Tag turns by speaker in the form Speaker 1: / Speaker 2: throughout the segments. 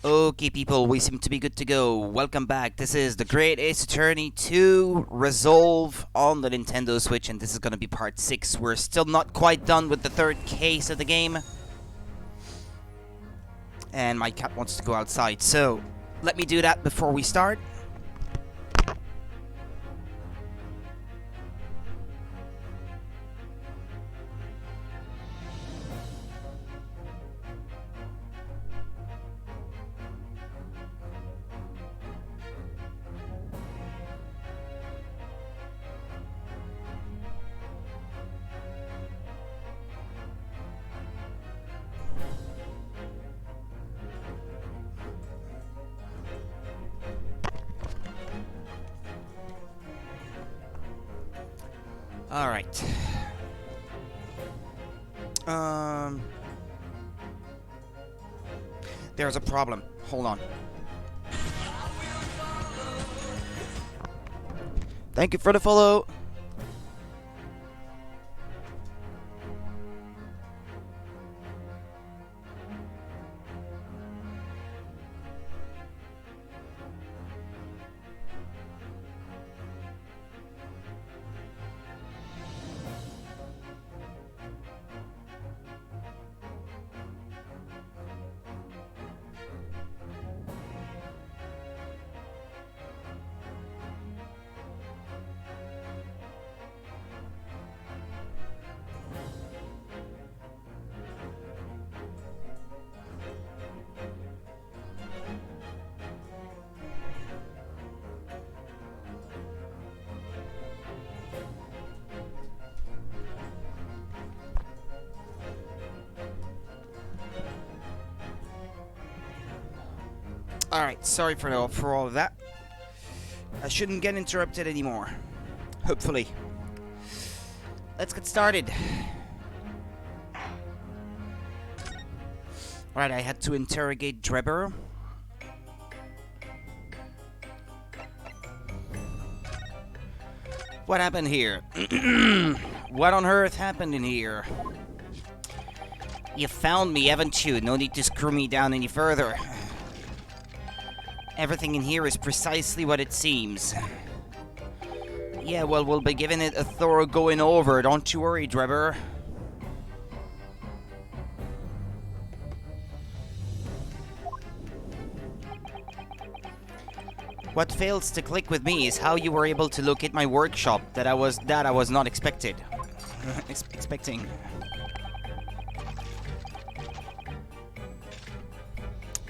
Speaker 1: Okay, people, we seem to be good to go. Welcome back. This is the Great Ace Attorney 2 Resolve on the Nintendo Switch, and this is going to be part 6. We're still not quite done with the third case of the game. And my cat wants to go outside, so let me do that before we start. Alright. There's a problem. Hold on. Thank you for the follow. Alright, sorry for all of that. I shouldn't get interrupted anymore. Hopefully. Let's get started. Alright, I had to interrogate Drebber. What happened here? What on earth happened in here? You found me, haven't you? No need to screw me down any further. Everything in here is precisely what it seems. Yeah, well, we'll be giving it a thorough going over. Don't you worry, Drebber. What fails to click with me is how you were able to locate my workshop that I was not expecting.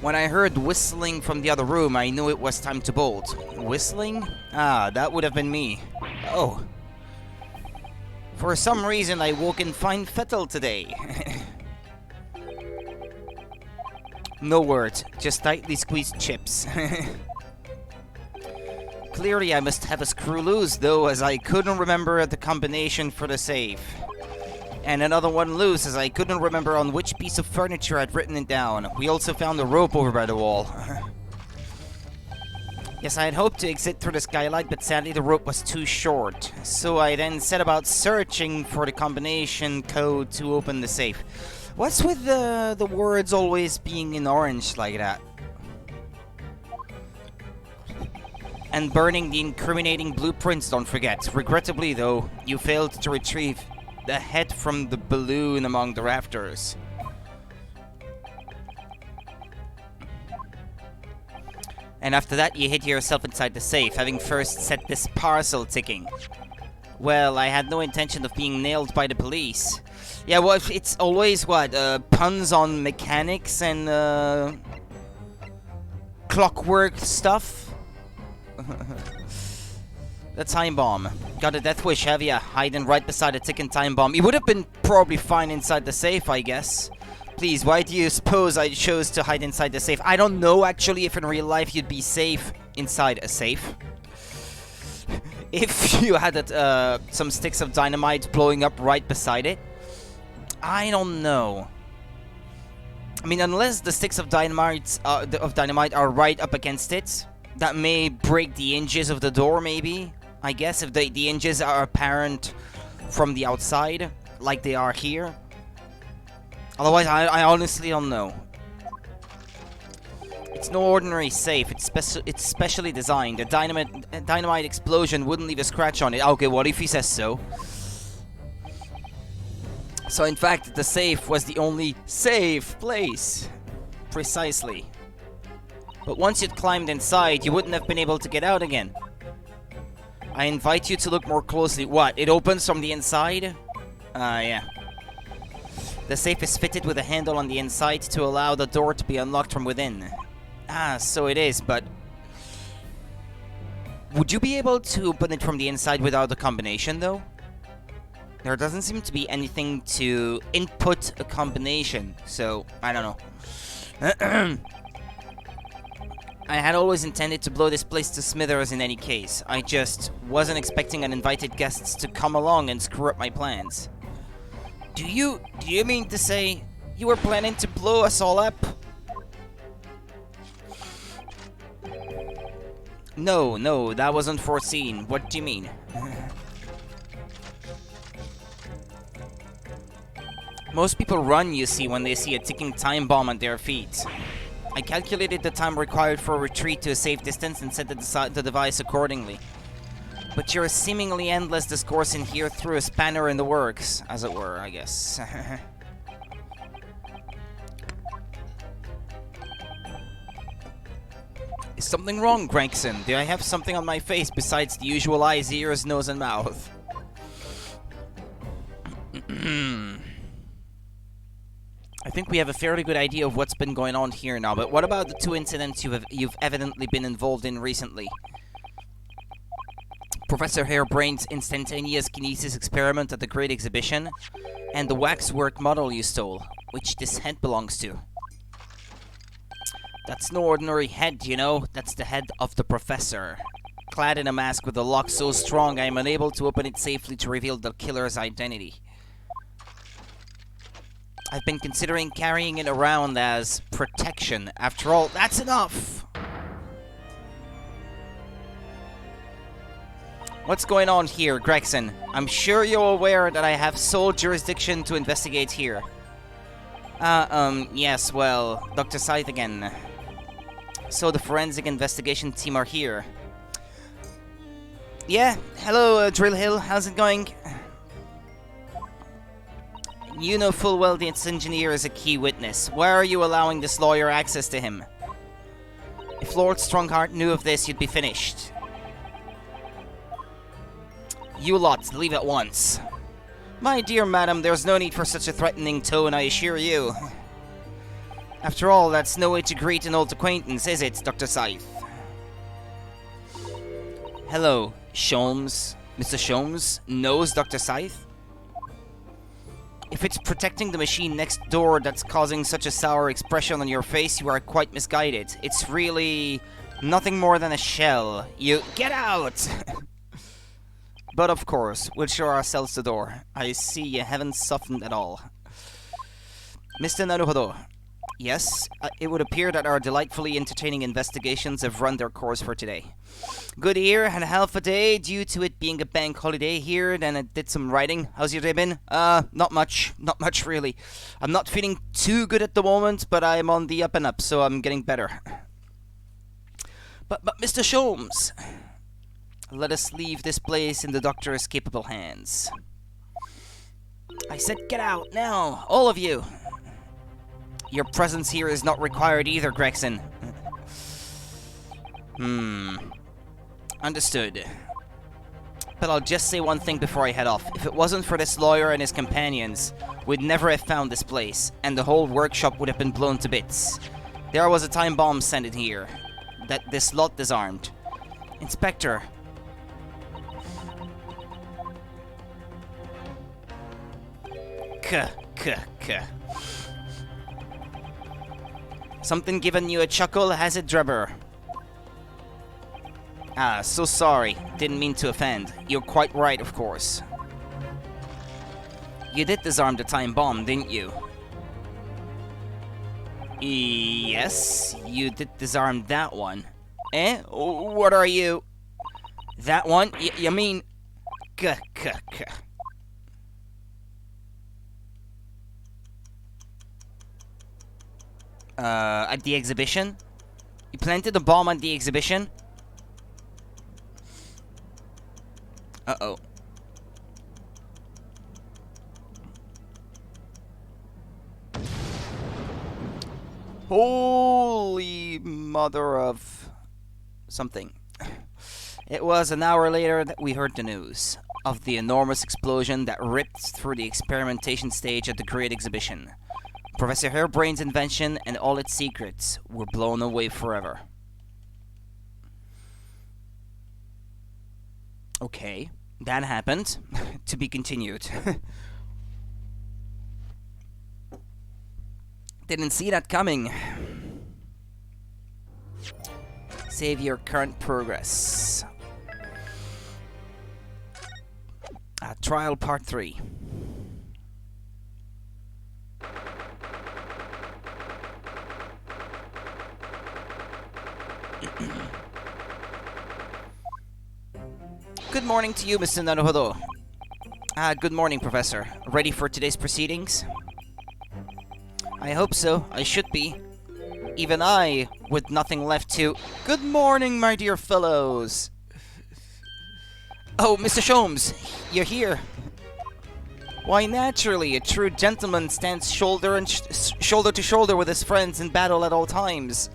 Speaker 1: When I heard whistling from the other room, I knew it was time to bolt. Whistling? Ah, that would have been me. Oh. For some reason, I woke in fine fettle today. No words, just tightly squeezed chips. Clearly, I must have a screw loose, though, as I couldn't remember the combination for the safe. And another one loose, as I couldn't remember on which piece of furniture I'd written it down. We also found a rope over by the wall. Yes, I had hoped to exit through the skylight, but sadly the rope was too short. So I then set about searching for the combination code to open the safe. What's with the words always being in orange like that? And burning the incriminating blueprints, don't forget. Regrettably, though, you failed to retrieve the head from the balloon among the rafters. And after that, you hid yourself inside the safe, having first set this parcel ticking. Well, I had no intention of being nailed by the police. Yeah, well, it's always, what, puns on mechanics and, clockwork stuff? The time bomb. Got a death wish, have ya? Hiding right beside a ticking time bomb. It would have been probably fine inside the safe, I guess. Please, why do you suppose I chose to hide inside the safe? I don't know, actually, if in real life you'd be safe inside a safe. If you had some sticks of dynamite blowing up right beside it. I don't know. I mean, unless the sticks of dynamite are right up against it, that may break the hinges of the door, maybe. I guess if the hinges are apparent from the outside, like they are here. Otherwise, I honestly don't know. It's no ordinary safe. It's specially designed. A dynamite explosion wouldn't leave a scratch on it. Okay, what if he says so? So in fact, the safe was the only safe place. Precisely. But once you'd climbed inside, you wouldn't have been able to get out again. I invite you to look more closely. What? It opens from the inside? Yeah. The safe is fitted with a handle on the inside to allow the door to be unlocked from within. Ah, so it is, but... Would you be able to open it from the inside without a combination, though? There doesn't seem to be anything to input a combination, so I don't know. I had always intended to blow this place to smithereens in any case. I just wasn't expecting uninvited guests to come along and screw up my plans. Do you mean to say you were planning to blow us all up? No, that wasn't foreseen. What do you mean? Most people run, you see, when they see a ticking time bomb at their feet. I calculated the time required for a retreat to a safe distance and set the device accordingly. But your seemingly endless discourse in here threw a spanner in the works, as it were, I guess. Is something wrong, Gregson? Do I have something on my face besides the usual eyes, ears, nose, and mouth? I think we have a fairly good idea of what's been going on here now, but what about the two incidents you've evidently been involved in recently? Professor Harebrain's instantaneous kinesis experiment at the Great Exhibition, and the waxwork model you stole, which this head belongs to. That's no ordinary head, you know. That's the head of the Professor. Clad in a mask with a lock so strong I am unable to open it safely to reveal the killer's identity. I've been considering carrying it around as protection. After all, that's enough! What's going on here, Gregson? I'm sure you're aware that I have sole jurisdiction to investigate here. Yes, well, Dr. Scythe again. So the forensic investigation team are here. Yeah, hello, Drill Hill, how's it going? You know full well this engineer is a key witness. Why are you allowing this lawyer access to him? If Lord Strongheart knew of this, you'd be finished. You lot, leave at once. My dear madam, there's no need for such a threatening tone, I assure you. After all, that's no way to greet an old acquaintance, is it, Dr. Scythe? Hello, Sholmes. Mr. Sholmes knows Dr. Scythe? If it's protecting the machine next door that's causing such a sour expression on your face, you are quite misguided. It's really nothing more than a shell. You get out! But of course, we'll show ourselves the door. I see you haven't softened at all. Mr. Naruhodo. Yes, it would appear that our delightfully entertaining investigations have run their course for today. Good year, had a half a day due to it being a bank holiday here, then I did some writing. How's your day been? Not much really. I'm not feeling too good at the moment, but I'm on the up and up, so I'm getting better. But Mr. Sholmes, let us leave this place in the doctor's capable hands. I said get out now, all of you. Your presence here is not required either, Gregson. Understood. But I'll just say one thing before I head off. If it wasn't for this lawyer and his companions, we'd never have found this place, and the whole workshop would have been blown to bits. There was a time bomb sent in here. This lot disarmed. Inspector. Something giving you a chuckle, has it, Drebber? Ah, so sorry. Didn't mean to offend. You're quite right, of course. You did disarm the time bomb, didn't you? Yes, you did disarm that one. Eh? What are you? That one? You mean... At the exhibition? You planted a bomb at the exhibition? Uh-oh. Holy mother of something. It was an hour later that we heard the news of the enormous explosion that ripped through the experimentation stage at the Great Exhibition. Professor Harebrain's invention and all its secrets were blown away forever. Okay, that happened. To be continued. Didn't see that coming. Save your current progress. Trial Part 3. Good morning to you, Mr. Naruhodo. Good morning, Professor. Ready for today's proceedings? I hope so. I should be. Even I, with nothing left to... Good morning, my dear fellows! Oh, Mr. Sholmes, you're here. Why, naturally, a true gentleman stands shoulder to shoulder with his friends in battle at all times.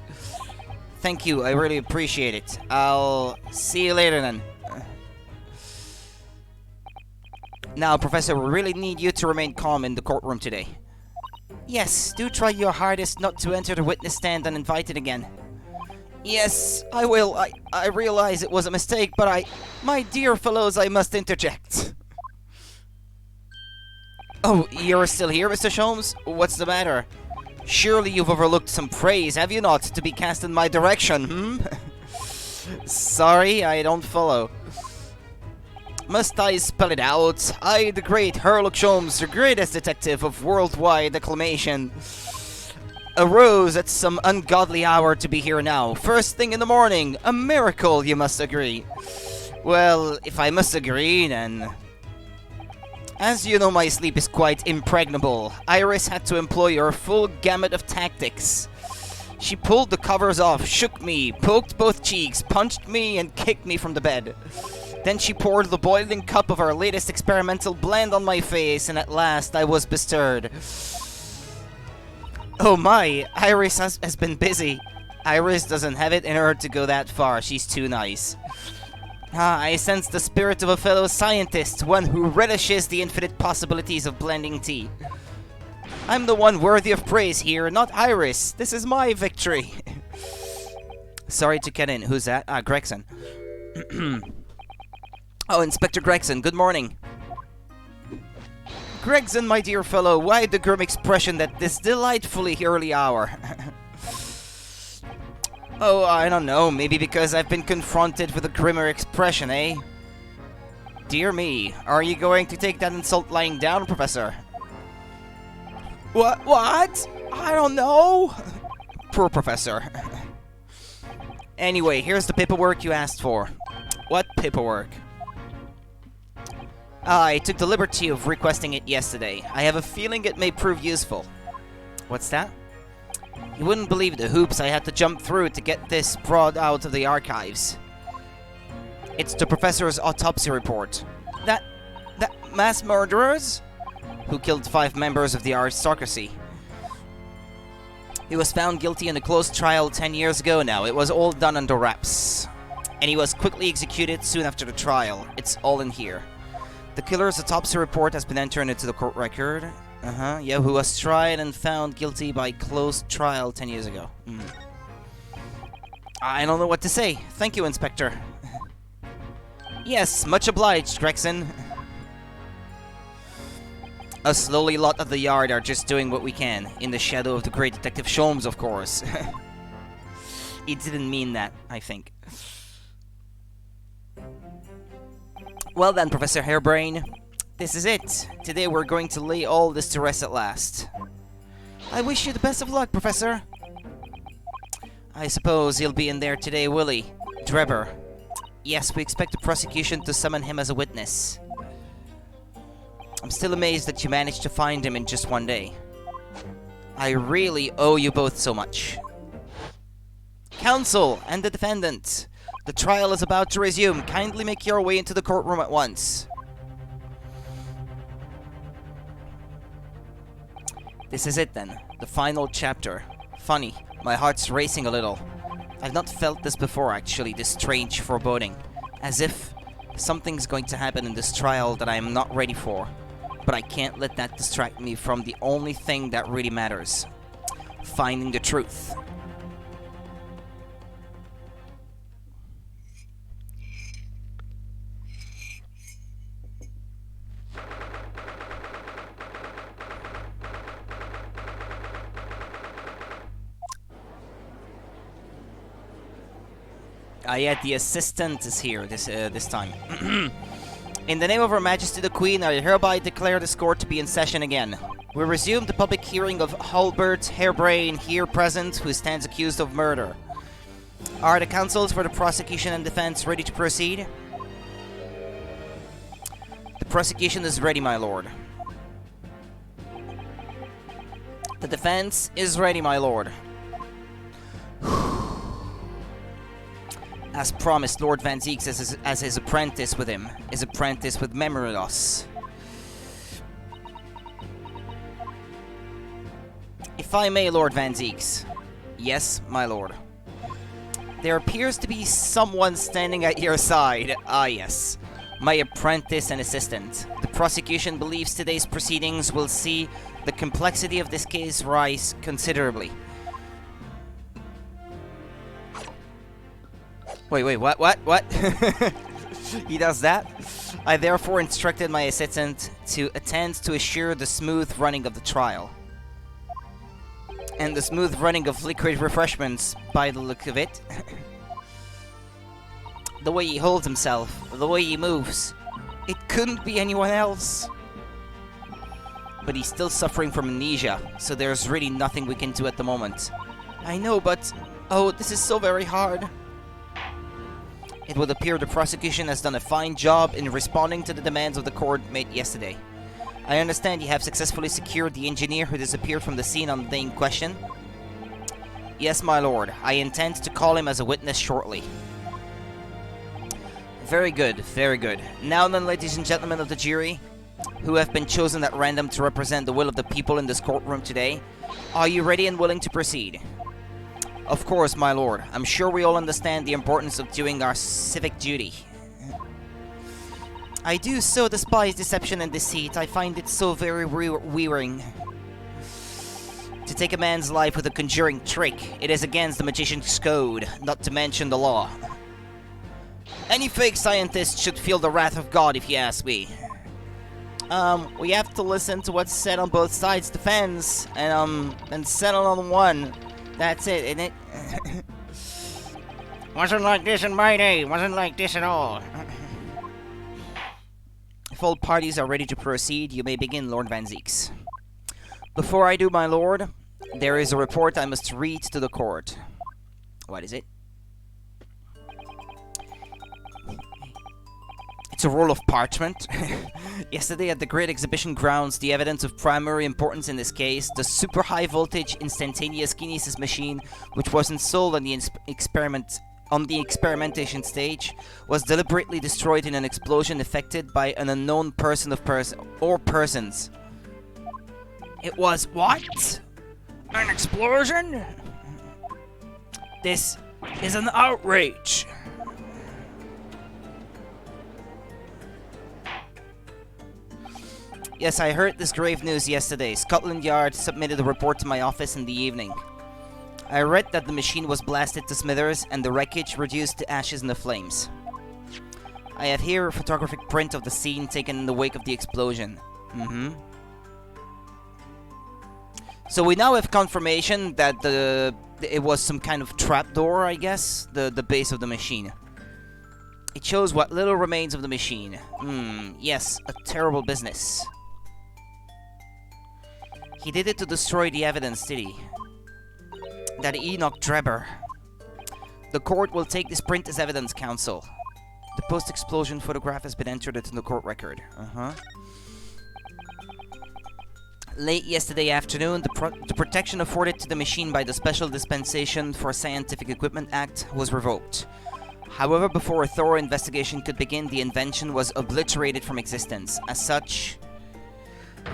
Speaker 1: Thank you, I really appreciate it. I'll see you later then. Now, Professor, we really need you to remain calm in the courtroom today. Yes, do try your hardest not to enter the witness stand uninvited again. Yes, I will. I realize it was a mistake, but my dear fellows, I must interject. Oh, you're still here, Mr. Sholmes? What's the matter? Surely you've overlooked some praise, have you not, to be cast in my direction, Sorry, I don't follow. Must I spell it out? I, the great Sherlock Sholmes, the greatest detective of worldwide acclamation, arose at some ungodly hour to be here now. First thing in the morning. A miracle, you must agree. Well, if I must agree, then... As you know, my sleep is quite impregnable. Iris had to employ her full gamut of tactics. She pulled the covers off, shook me, poked both cheeks, punched me, and kicked me from the bed. Then she poured the boiling cup of our latest experimental blend on my face, and at last I was bestirred. Oh my, Iris has been busy. Iris doesn't have it in her to go that far, she's too nice. I sense the spirit of a fellow scientist, one who relishes the infinite possibilities of blending tea. I'm the one worthy of praise here, not Iris. This is my victory. Sorry to cut in. Who's that? Gregson. Oh, Inspector Gregson, good morning. Gregson, my dear fellow, why the grim expression at this delightfully early hour? Oh, I don't know, maybe because I've been confronted with a grimmer expression, eh? Dear me, are you going to take that insult lying down, Professor? What? I don't know! Poor Professor. Anyway, here's the paperwork you asked for. What paperwork? I took the liberty of requesting it yesterday. I have a feeling it may prove useful. What's that? You wouldn't believe the hoops I had to jump through to get this brought out of the archives. It's the professor's autopsy report. That mass murderers? Who killed 5 members of the aristocracy. He was found guilty in a closed trial 10 years ago now. It was all done under wraps. And he was quickly executed soon after the trial. It's all in here. The killer's autopsy report has been entered into the court record. Yeah, who was tried and found guilty by closed trial 10 years ago. I don't know what to say. Thank you, Inspector. Yes, much obliged, Gregson. Us lowly lot of the yard are just doing what we can, in the shadow of the great Detective Sholmes, of course. He didn't mean that, I think. Well then, Professor Harebrain, this is it. Today we're going to lay all this to rest at last. I wish you the best of luck, Professor. I suppose he'll be in there today, will he? Drebber. Yes, we expect the prosecution to summon him as a witness. I'm still amazed that you managed to find him in just one day. I really owe you both so much. Counsel and the defendant. The trial is about to resume. Kindly make your way into the courtroom at once. This is it then. The final chapter. Funny, my heart's racing a little. I've not felt this before actually, this strange foreboding. As if something's going to happen in this trial that I am not ready for. But I can't let that distract me from the only thing that really matters. Finding the truth. Yeah, the assistant is here this time. In the name of Her Majesty the Queen, I hereby declare this court to be in session again. We resume the public hearing of Hulbert Harebrain, here present, who stands accused of murder. Are the counsels for the prosecution and defense ready to proceed? The prosecution is ready, my lord. The defense is ready, my lord. As promised, Lord Van Zieks as his apprentice with him. His apprentice with memory loss. If I may, Lord Van Zieks. Yes, my lord. There appears to be someone standing at your side. Ah, yes. My apprentice and assistant. The prosecution believes today's proceedings will see the complexity of this case rise considerably. Wait, what? He does that? I therefore instructed my assistant to attend to assure the smooth running of the trial. And the smooth running of liquid refreshments, by the look of it. The way he holds himself, the way he moves. It couldn't be anyone else. But he's still suffering from amnesia, so there's really nothing we can do at the moment. I know, but... oh, this is so very hard. It would appear the prosecution has done a fine job in responding to the demands of the court made yesterday. I understand you have successfully secured the engineer who disappeared from the scene on the day in question. Yes, my lord. I intend to call him as a witness shortly. Very good, very good. Now then, ladies and gentlemen of the jury, who have been chosen at random to represent the will of the people in this courtroom today, are you ready and willing to proceed? Of course, my lord. I'm sure we all understand the importance of doing our civic duty. I do so despise deception and deceit. I find it so very wearing. To take a man's life with a conjuring trick, it is against the magician's code, not to mention the law. Any fake scientist should feel the wrath of God, if you ask me. We have to listen to what's said on both sides' defense, and settle on one. That's it, isn't it? Wasn't like this in my day. Wasn't like this at all. If all parties are ready to proceed, you may begin, Lord Van Zieks. Before I do, my lord, there is a report I must read to the court. What is it? It's a roll of parchment. Yesterday at the Great Exhibition Grounds, the evidence of primary importance in this case, the super high voltage instantaneous kinesis machine, which wasn't sold on the experimentation stage, was deliberately destroyed in an explosion effected by an unknown person or persons. It was what? An explosion? This is an outrage. Yes, I heard this grave news yesterday. Scotland Yard submitted a report to my office in the evening. I read that the machine was blasted to smithers and the wreckage reduced to ashes in the flames. I have here a photographic print of the scene taken in the wake of the explosion. So we now have confirmation that it was some kind of trapdoor, I guess, the base of the machine. It shows what little remains of the machine. Yes, a terrible business. He did it to destroy the evidence, did he? That Enoch Drebber. The court will take this print as evidence, counsel. The post-explosion photograph has been entered into the court record. Late yesterday afternoon, the protection afforded to the machine by the Special Dispensation for Scientific Equipment Act was revoked. However, before a thorough investigation could begin, the invention was obliterated from existence. As such,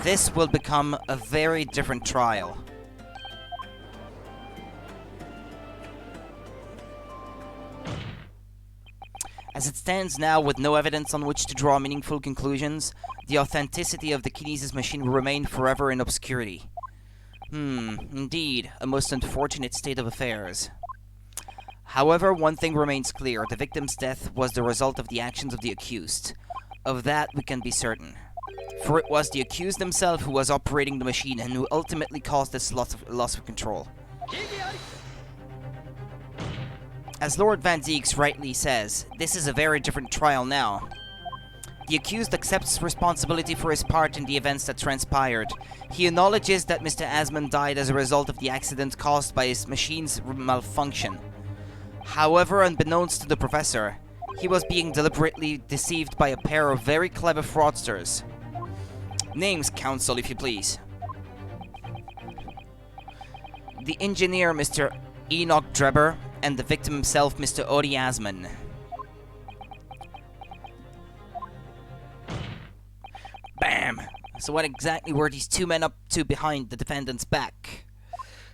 Speaker 1: this will become a very different trial. As it stands now, with no evidence on which to draw meaningful conclusions, the authenticity of the kinesis machine will remain forever in obscurity. Indeed, a most unfortunate state of affairs. However, one thing remains clear. The victim's death was the result of the actions of the accused. Of that we can be certain. For it was the accused himself who was operating the machine and who ultimately caused this loss of control. As Lord Van Zieks rightly says, this is a very different trial now. The accused accepts responsibility for his part in the events that transpired. He acknowledges that Mr. Asman died as a result of the accident caused by his machine's malfunction. However, unbeknownst to the professor, he was being deliberately deceived by a pair of very clever fraudsters. Names, counsel, if you please. The engineer, Mr. Enoch Drebber, and the victim himself, Mr. Odi Asman. Bam! So what exactly were these two men up to behind the defendant's back?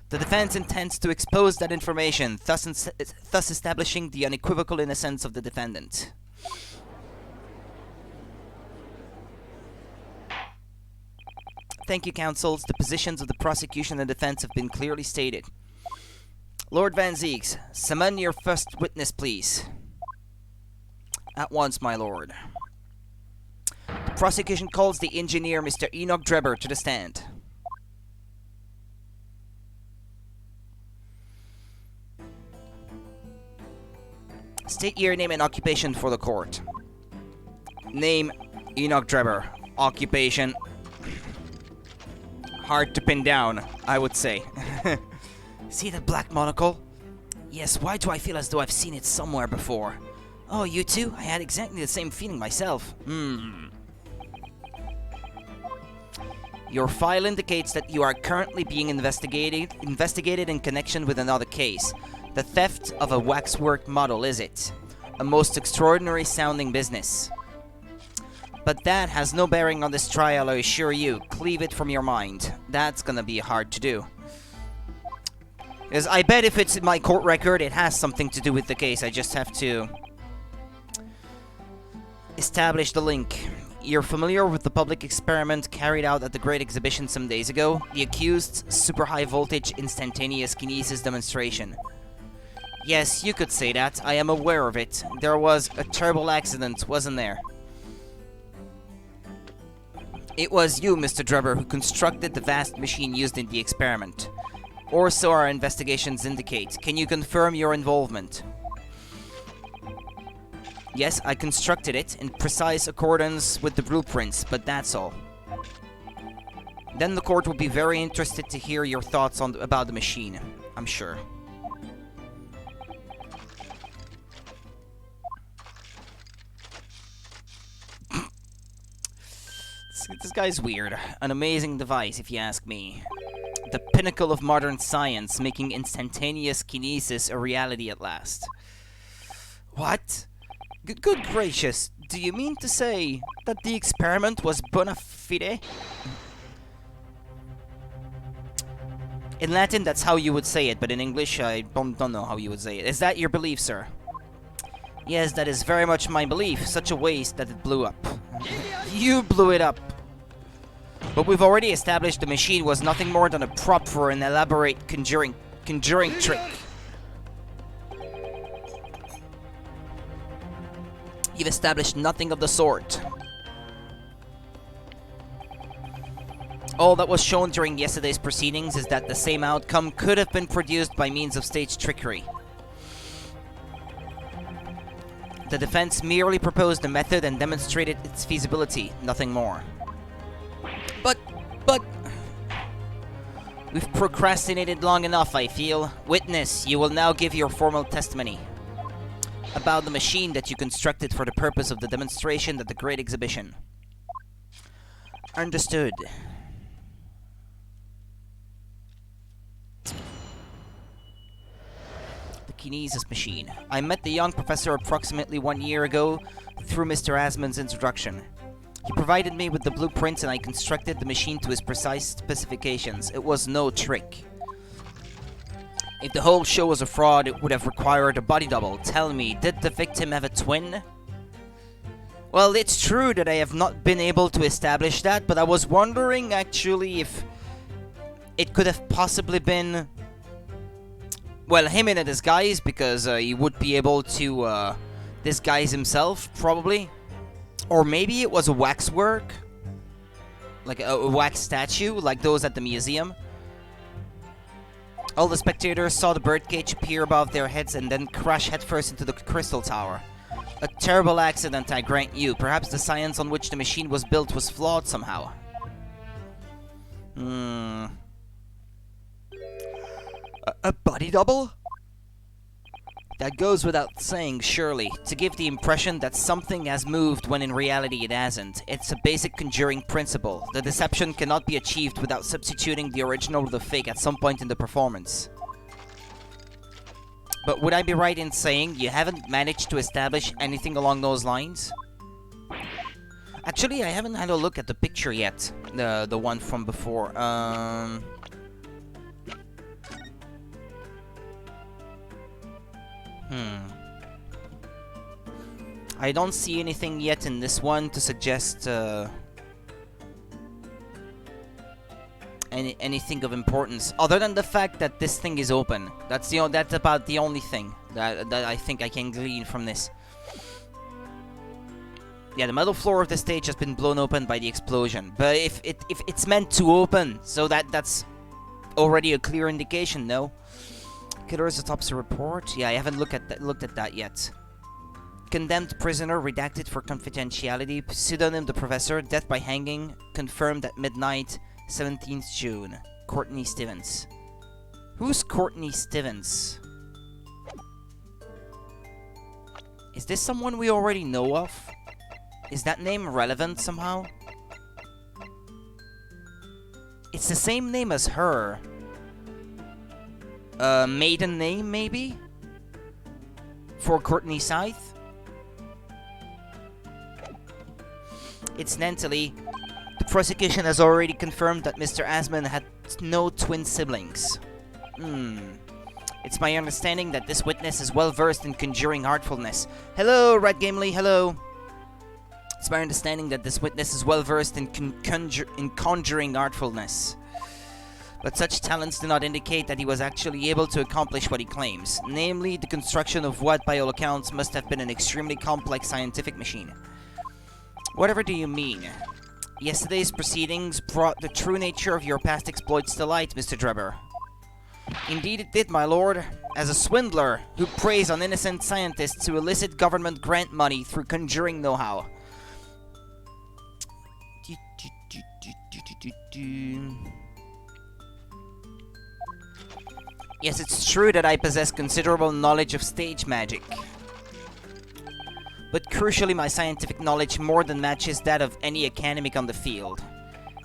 Speaker 1: The defense intends to expose that information, thus establishing the unequivocal innocence of the defendant. Thank you, counsels. The positions of the prosecution and defense have been clearly stated. Lord Van Zieks, summon your first witness, please. At once, my lord. The prosecution calls the engineer, Mr. Enoch Drebber, to the stand. State your name and occupation for the court. Name, Enoch Drebber. Occupation, hard to pin down, I would say. See that black monocle? Yes, why do I feel as though I've seen it somewhere before? Oh, you too? I had exactly the same feeling myself. Your file indicates that you are currently being investigated in connection with another case. The theft of a waxwork model, is it? A most extraordinary sounding business. But that has no bearing on this trial, I assure you. Cleave it from your mind. That's gonna be hard to do. Because I bet if it's in my court record, it has something to do with the case. I just have to establish the link. You're familiar with the public experiment carried out at the Great Exhibition some days ago? The accused super high voltage instantaneous kinesis demonstration. Yes, you could say that. I am aware of it. There was a terrible accident, wasn't there? It was you, Mr. Drebber, who constructed the vast machine used in the experiment. Or so our investigations indicate. Can you confirm your involvement? Yes, I constructed it in precise accordance with the blueprints, but that's all. Then the court will be very interested to hear your thoughts about the machine, I'm sure. This guy's weird. An amazing device, if you ask me. The pinnacle of modern science, making instantaneous kinesis a reality at last. What? Good gracious, do you mean to say that the experiment was bona fide? In Latin, that's how you would say it, but in English, I don't know how you would say it. Is that your belief, sir? Yes, that is very much my belief. Such a waste that it blew up. You blew it up. But we've already established the machine was nothing more than a prop for an elaborate conjuring trick. You've established nothing of the sort. All that was shown during yesterday's proceedings is that the same outcome could have been produced by means of stage trickery. The defense merely proposed a method and demonstrated its feasibility, nothing more. But... We've procrastinated long enough, I feel. Witness, you will now give your formal testimony about the machine that you constructed for the purpose of the demonstration at the Great Exhibition. Understood. Kinesis machine. I met the young professor approximately 1 year ago through Mr. Asman's introduction. He provided me with the blueprints and I constructed the machine to his precise specifications. It was no trick. If the whole show was a fraud, it would have required a body double. Tell me, did the victim have a twin? Well, it's true that I have not been able to establish that, but I was wondering actually if it could have possibly been, well, him in a disguise, because he would be able to disguise himself, probably. Or maybe it was a waxwork, like a wax statue, like those at the museum. All the spectators saw the birdcage appear above their heads and then crash headfirst into the crystal tower. A terrible accident, I grant you. Perhaps the science on which the machine was built was flawed somehow. A body double? That goes without saying, surely, to give the impression that something has moved when in reality it hasn't. It's a basic conjuring principle. The deception cannot be achieved without substituting the original with the fake at some point in the performance. But would I be right in saying you haven't managed to establish anything along those lines? Actually, I haven't had a look at the picture yet. The one from before. I don't see anything yet in this one to suggest anything of importance, other than the fact that this thing is open. That's about the only thing that I think I can glean from this. Yeah, the metal floor of the stage has been blown open by the explosion. But if it's meant to open, so that's already a clear indication, no? Killer's autopsy report. Yeah, I haven't looked at that yet. Condemned prisoner redacted for confidentiality. Pseudonym the professor. Death by hanging. Confirmed at midnight, 17th June. Courtney Stevens. Who's Courtney Stevens? Is this someone we already know of? Is that name relevant somehow? It's the same name as her. Maiden name, maybe? For Courtney Scythe? Incidentally, the prosecution has already confirmed that Mr. Asman had no twin siblings. It's my understanding that this witness is well versed in conjuring artfulness. Hello, Red Gamely, hello! It's my understanding that this witness is well versed in conjuring artfulness. But such talents do not indicate that he was actually able to accomplish what he claims, namely the construction of what, by all accounts, must have been an extremely complex scientific machine. Whatever do you mean? Yesterday's proceedings brought the true nature of your past exploits to light, Mr. Drebber. Indeed it did, my lord. As a swindler who preys on innocent scientists to elicit government grant money through conjuring know-how. Yes, it's true that I possess considerable knowledge of stage magic. But crucially, my scientific knowledge more than matches that of any academic on the field.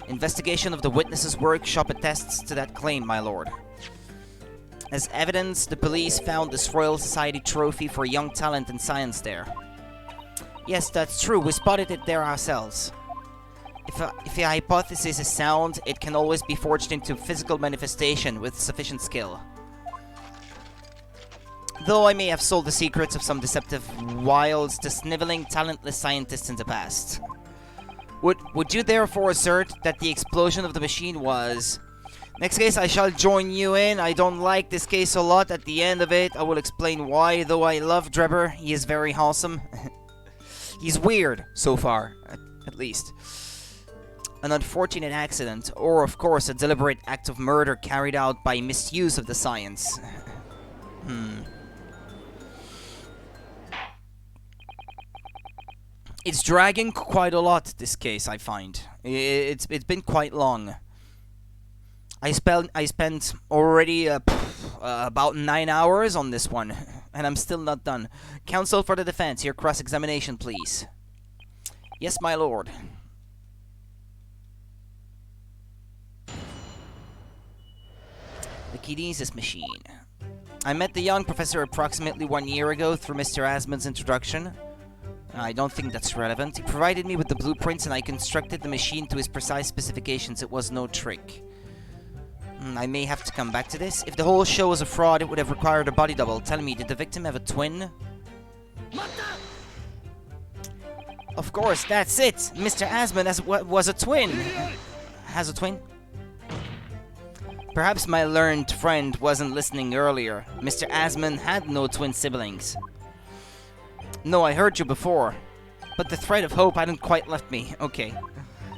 Speaker 1: Investigation of the witness's workshop attests to that claim, my lord. As evidence, the police found this Royal Society trophy for young talent in science there. Yes, that's true, we spotted it there ourselves. If a hypothesis is sound, it can always be forged into physical manifestation with sufficient skill. Though I may have sold the secrets of some deceptive wiles to sniveling, talentless scientists in the past. Would you therefore assert that the explosion of the machine was... Next case, I shall join you in. I don't like this case a lot. At the end of it, I will explain why. Though I love Drebber, he is very wholesome. He's weird, so far, at least. An unfortunate accident, or of course a deliberate act of murder carried out by misuse of the science. It's dragging quite a lot, this case, I find. It's been quite long. I spent already about 9 hours on this one, and I'm still not done. Counsel for the defense, your cross-examination, please. Yes, my lord. The Kinesis machine. I met the young professor approximately 1 year ago through Mr. Asmund's introduction. I don't think that's relevant. He provided me with the blueprints and I constructed the machine to his precise specifications. It was no trick. I may have to come back to this. If the whole show was a fraud, it would have required a body double. Tell me, did the victim have a twin? Of course, that's it! Mr. Asmund was a twin! Has a twin? Perhaps my learned friend wasn't listening earlier. Mr. Asmund had no twin siblings. No, I heard you before. But the thread of hope hadn't quite left me. Okay.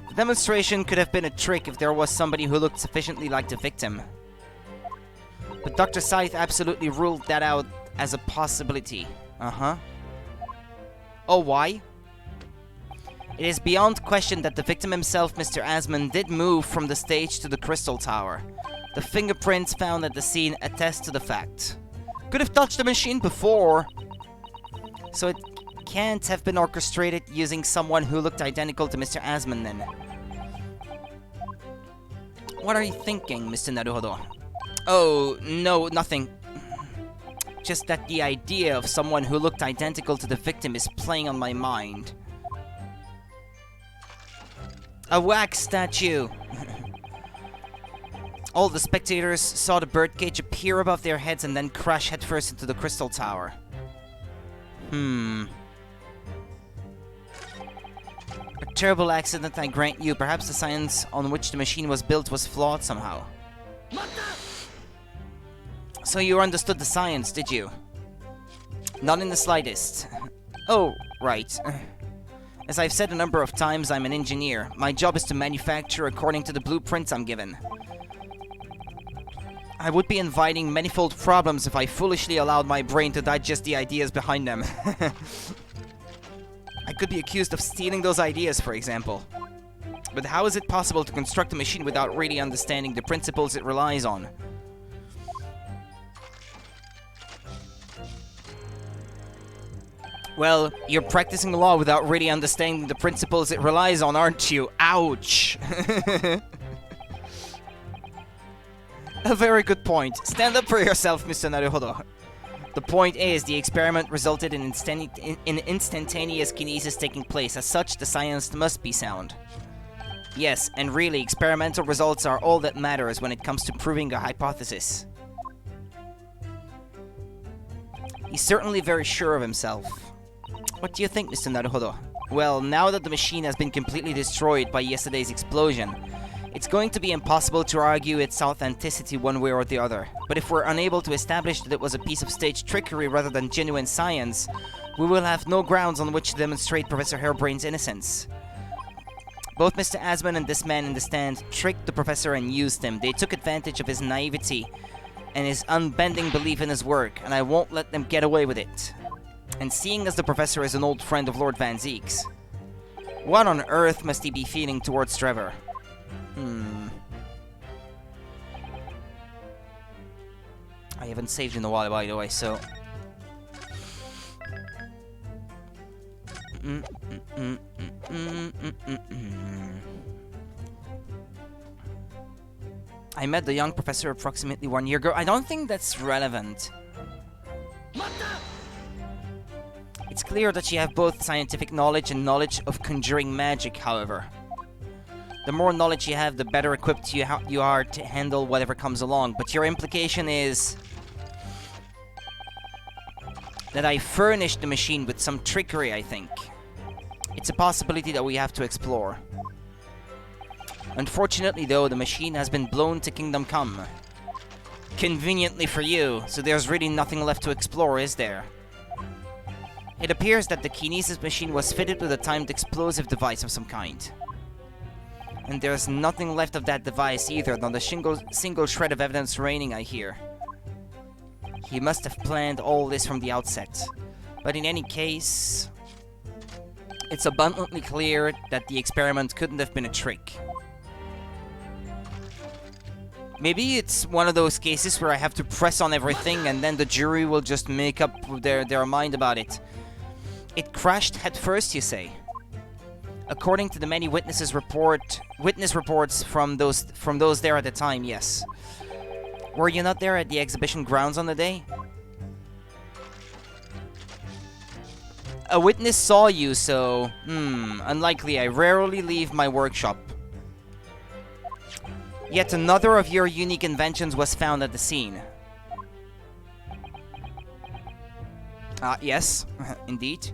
Speaker 1: The demonstration could have been a trick if there was somebody who looked sufficiently like the victim. But Dr. Scythe absolutely ruled that out as a possibility. Uh-huh. Oh, why? It is beyond question that the victim himself, Mr. Asmund, did move from the stage to the crystal tower. The fingerprints found at the scene attest to the fact. Could have touched the machine before. So it can't have been orchestrated using someone who looked identical to Mr. Asmund then. What are you thinking, Mr. Naruhodo? Oh, no, nothing. Just that the idea of someone who looked identical to the victim is playing on my mind. A wax statue! All the spectators saw the birdcage appear above their heads and then crash headfirst into the crystal tower. A terrible accident, I grant you. Perhaps the science on which the machine was built was flawed somehow. So you understood the science, did you? Not in the slightest. Oh, right. As I've said a number of times, I'm an engineer. My job is to manufacture according to the blueprints I'm given. I would be inviting manifold problems if I foolishly allowed my brain to digest the ideas behind them. I could be accused of stealing those ideas, for example. But how is it possible to construct a machine without really understanding the principles it relies on? Well, you're practicing law without really understanding the principles it relies on, aren't you? Ouch! A very good point. Stand up for yourself, Mr. Naruhodo. The point is, the experiment resulted in instantaneous kinesis taking place. As such, the science must be sound. Yes, and really, experimental results are all that matters when it comes to proving a hypothesis. He's certainly very sure of himself. What do you think, Mr. Naruhodo? Well, now that the machine has been completely destroyed by yesterday's explosion, it's going to be impossible to argue its authenticity one way or the other. But if we're unable to establish that it was a piece of stage trickery rather than genuine science, we will have no grounds on which to demonstrate Professor Harebrain's innocence. Both Mr. Asmund and this man in the stand tricked the professor and used him. They took advantage of his naivety and his unbending belief in his work, and I won't let them get away with it. And seeing as the professor is an old friend of Lord Van Zeek's, what on earth must he be feeling towards Trevor? I haven't saved in a while, by the way, so... I met the young professor approximately 1 year ago. I don't think that's relevant. It's clear that you have both scientific knowledge and knowledge of conjuring magic, however. The more knowledge you have, the better equipped you are to handle whatever comes along. But your implication is that I furnished the machine with some trickery, I think. It's a possibility that we have to explore. Unfortunately, though, the machine has been blown to Kingdom Come. Conveniently for you, so there's really nothing left to explore, is there? It appears that the kinesis machine was fitted with a timed explosive device of some kind. And there's nothing left of that device either, not a single shred of evidence remaining, I hear. He must have planned all this from the outset. But in any case, it's abundantly clear that the experiment couldn't have been a trick. Maybe it's one of those cases where I have to press on everything and then the jury will just make up their mind about it. It crashed headfirst, you say? According to the many witness reports from those there at the time, yes. Were you not there at the exhibition grounds on the day? A witness saw you, so... unlikely. I rarely leave my workshop. Yet another of your unique inventions was found at the scene. Yes, indeed.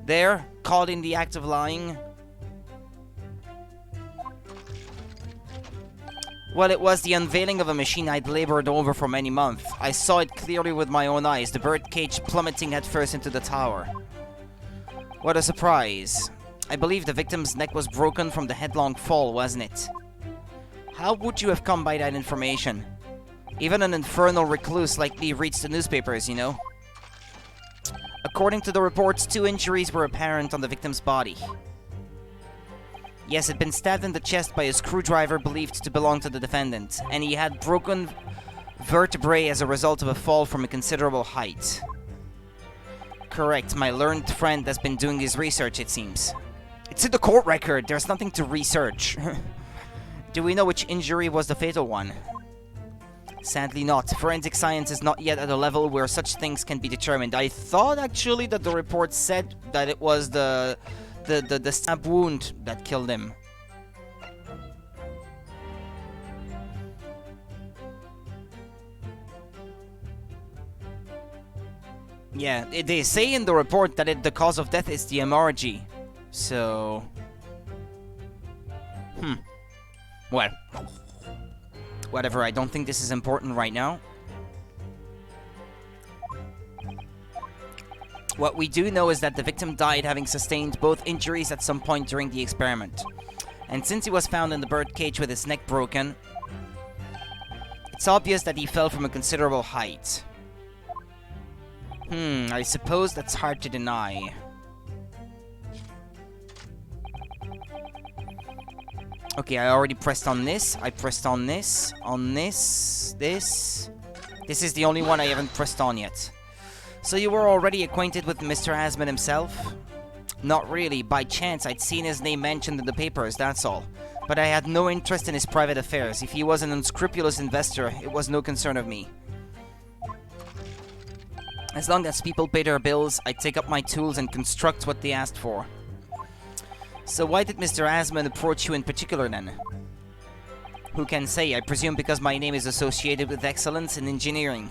Speaker 1: There, caught in the act of lying. Well, it was the unveiling of a machine I'd labored over for many months. I saw it clearly with my own eyes, the birdcage plummeting headfirst into the tower. What a surprise. I believe the victim's neck was broken from the headlong fall, wasn't it? How would you have come by that information? Even an infernal recluse like me reads the newspapers, you know. According to the reports, 2 injuries were apparent on the victim's body. Yes, he'd been stabbed in the chest by a screwdriver believed to belong to the defendant, and he had broken vertebrae as a result of a fall from a considerable height. Correct, my learned friend has been doing his research, it seems. It's in the court record, there's nothing to research. Do we know which injury was the fatal one? Sadly not. Forensic science is not yet at a level where such things can be determined. I thought actually that the report said that it was the stab wound that killed him. Yeah, they say in the report that the cause of death is the hemorrhage. So... Well... Whatever, I don't think this is important right now. What we do know is that the victim died having sustained both injuries at some point during the experiment. And since he was found in the birdcage with his neck broken, it's obvious that he fell from a considerable height. I suppose that's hard to deny. Okay, I already pressed on this. I pressed on this. On this. This. This is the only one I haven't pressed on yet. So you were already acquainted with Mr. Asman himself? Not really. By chance, I'd seen his name mentioned in the papers, that's all. But I had no interest in his private affairs. If he was an unscrupulous investor, it was no concern of me. As long as people pay their bills, I take up my tools and construct what they asked for. So why did Mr. Asman approach you in particular then? Who can say? I presume because my name is associated with excellence in engineering.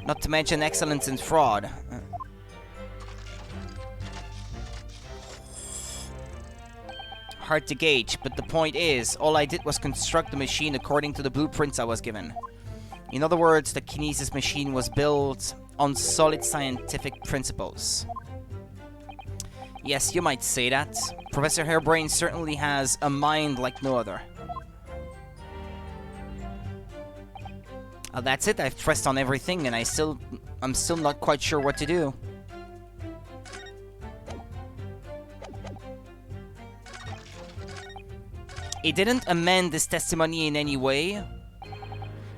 Speaker 1: Not to mention excellence in fraud. Hard to gauge, but the point is, all I did was construct the machine according to the blueprints I was given. In other words, the kinesis machine was built on solid scientific principles. Yes, you might say that. Professor Hairbrain certainly has a mind like no other. That's it, I've pressed on everything and I'm still not quite sure what to do. He didn't amend his testimony in any way.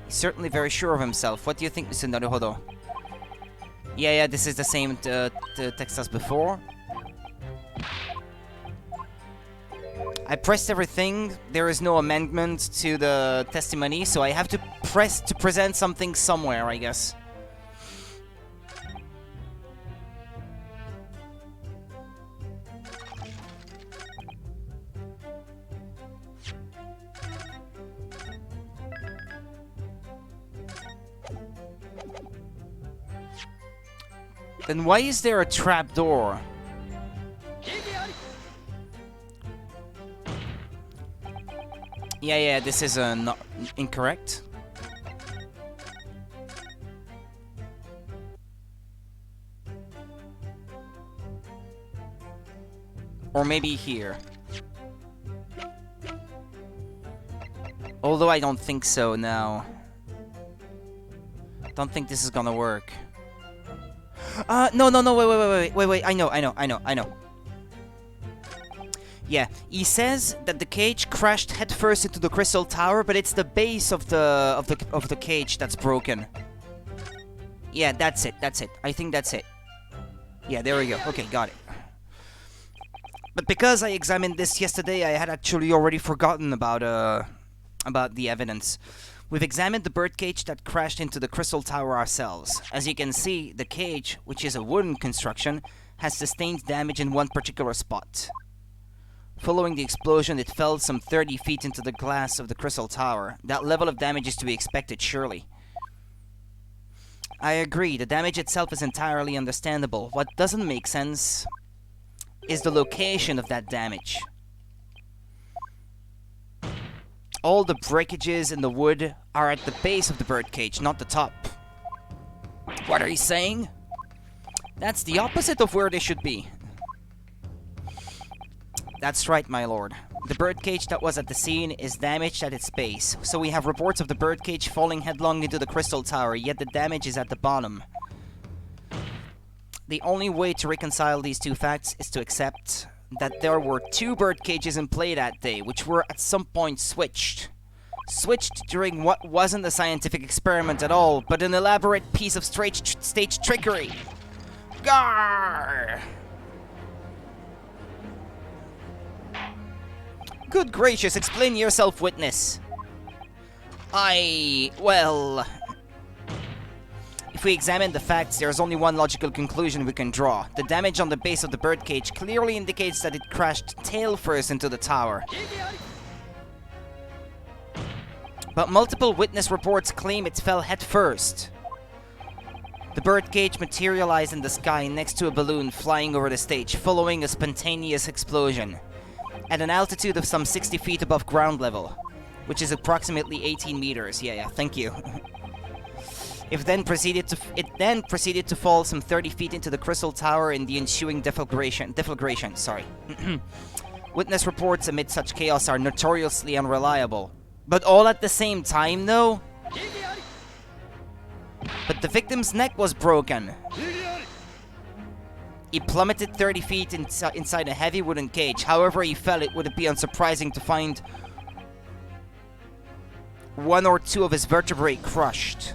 Speaker 1: He's certainly very sure of himself. What do you think, Mr. Naruhodo? Yeah, this is the same text as before. I pressed everything. There is no amendment to the testimony, so I have to press to present something somewhere, I guess. Then why is there a trapdoor? Yeah, this is not incorrect. Or maybe here. Although I don't think so now. Don't think this is gonna work. No, wait, I know. Yeah, he says that the cage crashed headfirst into the crystal tower, but it's the base of the cage that's broken. Yeah, that's it. I think that's it. Yeah, there we go. Okay, got it. But because I examined this yesterday, I had actually already forgotten about the evidence. We've examined the birdcage that crashed into the crystal tower ourselves. As you can see, the cage, which is a wooden construction, has sustained damage in one particular spot. Following the explosion, it fell some 30 feet into the glass of the crystal tower. That level of damage is to be expected, surely. I agree, the damage itself is entirely understandable. What doesn't make sense is the location of that damage. All the breakages in the wood are at the base of the birdcage, not the top. What are you saying? That's the opposite of where they should be. That's right, my lord. The birdcage that was at the scene is damaged at its base, so we have reports of the birdcage falling headlong into the crystal tower, yet the damage is at the bottom. The only way to reconcile these two facts is to accept that there were two bird cages in play that day, which were at some point switched. Switched during what wasn't a scientific experiment at all, but an elaborate piece of stage trickery. Garr! Good gracious, explain yourself, witness. Well... If we examine the facts, there's only one logical conclusion we can draw. The damage on the base of the birdcage clearly indicates that it crashed tail first into the tower. But multiple witness reports claim it fell head first. The birdcage materialized in the sky next to a balloon flying over the stage, following a spontaneous explosion. At an altitude of some 60 feet above ground level, which is approximately 18 meters. Yeah, thank you. It then proceeded to fall some 30 feet into the crystal tower in the ensuing deflagration. Witness reports amid such chaos are notoriously unreliable. But all at the same time, though? But the victim's neck was broken. He plummeted 30 feet inside a heavy wooden cage. However he fell, it would be unsurprising to find one or two of his vertebrae crushed.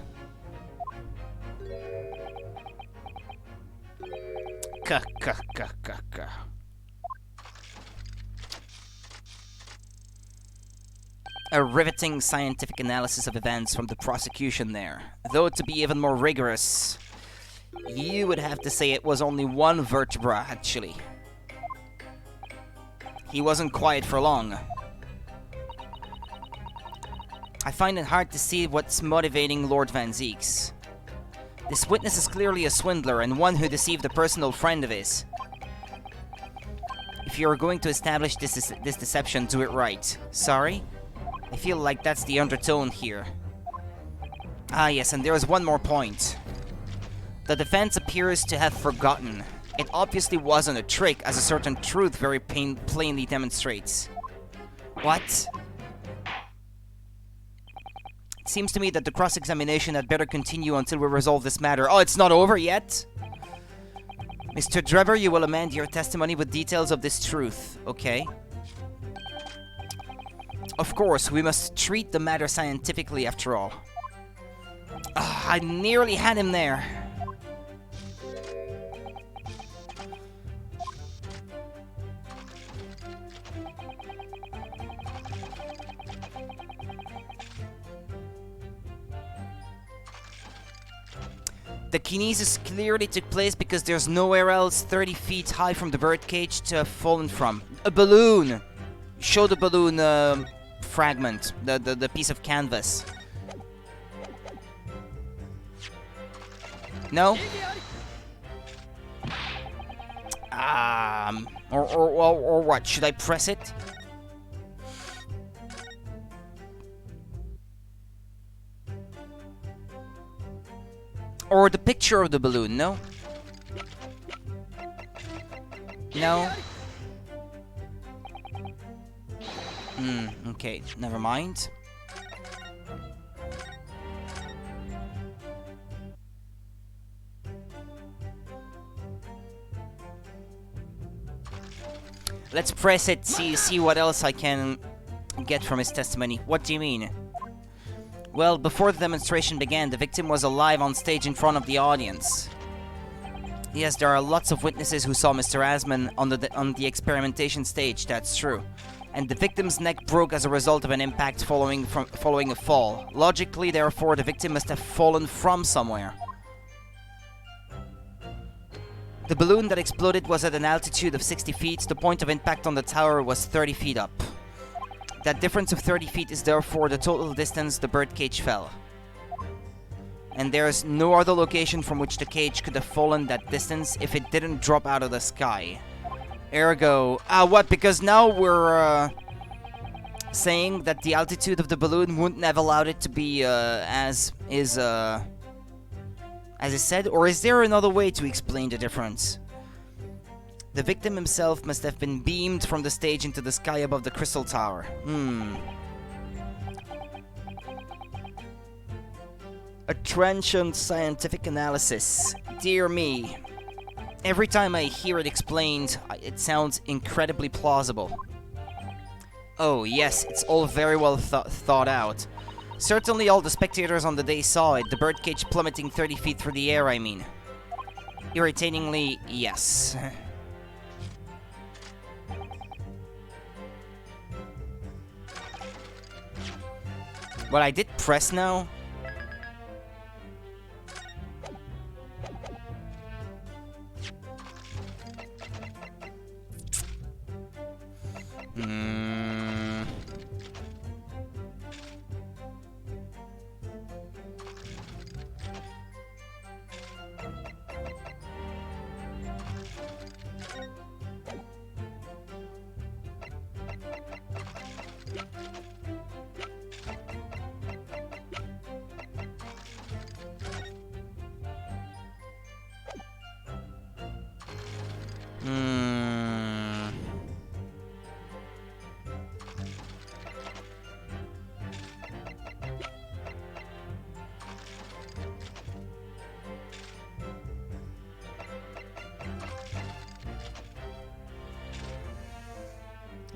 Speaker 1: A riveting scientific analysis of events from the prosecution there. Though to be even more rigorous, you would have to say it was only one vertebra, actually. He wasn't quiet for long. I find it hard to see what's motivating Lord Van Zieks. This witness is clearly a swindler and one who deceived a personal friend of his. If you're going to establish this deception, do it right. Sorry? I feel like that's the undertone here. Ah yes, and there is one more point. The defense appears to have forgotten. It obviously wasn't a trick, as a certain truth very plainly demonstrates. What? It seems to me that the cross-examination had better continue until we resolve this matter. Oh, it's not over yet? Mr. Drever, you will amend your testimony with details of this truth, okay? Of course, we must treat the matter scientifically after all. I nearly had him there. The kinesis clearly took place because there's nowhere else 30 feet high from the birdcage to have fallen from. A balloon! Show the balloon fragment, the piece of canvas. No? Or what? Should I press it? Or the picture of the balloon, no? No? Okay, never mind. Let's press it, see what else I can get from his testimony. What do you mean? Well, before the demonstration began, the victim was alive on stage in front of the audience. Yes, there are lots of witnesses who saw Mr. Asman on the experimentation stage, that's true. and the victim's neck broke as a result of an impact following a fall. Logically, therefore, the victim must have fallen from somewhere. The balloon that exploded was at an altitude of 60 feet. The point of impact on the tower was 30 feet up. That difference of 30 feet is therefore the total distance the birdcage fell. And there is no other location from which the cage could have fallen that distance if it didn't drop out of the sky. Ergo... what? Because now we're saying that the altitude of the balloon wouldn't have allowed it to be as is said? Or is there another way to explain the difference? The victim himself must have been beamed from the stage into the sky above the crystal tower. A transient scientific analysis. Dear me. Every time I hear it explained, it sounds incredibly plausible. Oh yes, it's all very well thought out. Certainly all the spectators on the day saw it, the birdcage plummeting 30 feet through the air, I mean. Irritatingly, yes. But I did press now.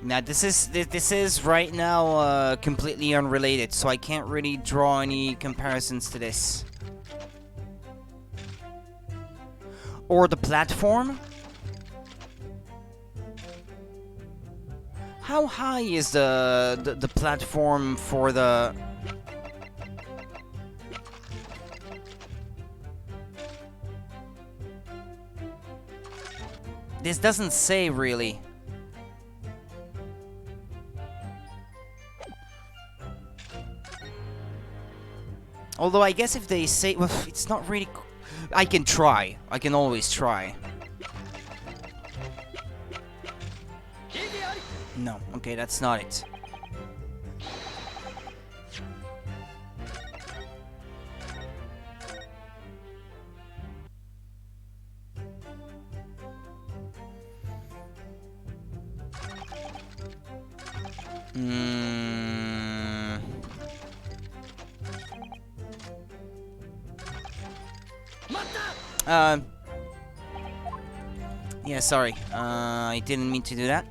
Speaker 1: Now this is right now completely unrelated, so I can't really draw any comparisons to this. Or the platform? How high is the platform for the... This doesn't say really. Although I guess if they say... Well, it's not really... I can try. I can always try. No, okay, that's not it. Yeah, sorry. I didn't mean to do that.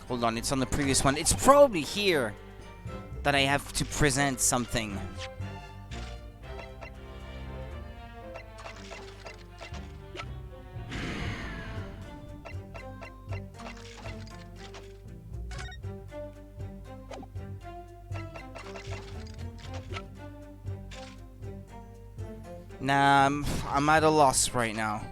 Speaker 1: Hold on, it's on the previous one. It's probably here that I have to present something. Nah, I'm at a loss right now.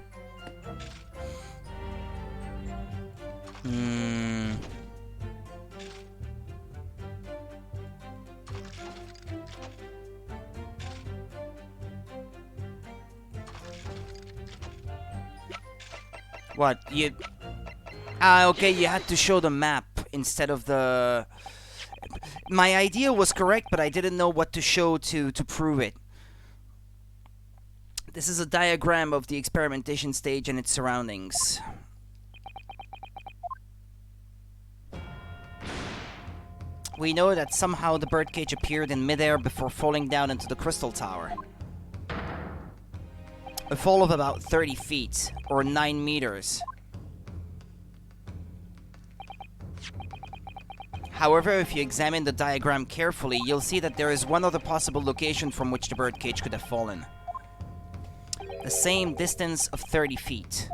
Speaker 1: What? You... okay, you had to show the map instead of the... My idea was correct, but I didn't know what to show to prove it. This is a diagram of the experimentation stage and its surroundings. We know that somehow the birdcage appeared in midair before falling down into the crystal tower. A fall of about 30 feet, or 9 meters. However, if you examine the diagram carefully, you'll see that there is one other possible location from which the birdcage could have fallen. The same distance of 30 feet.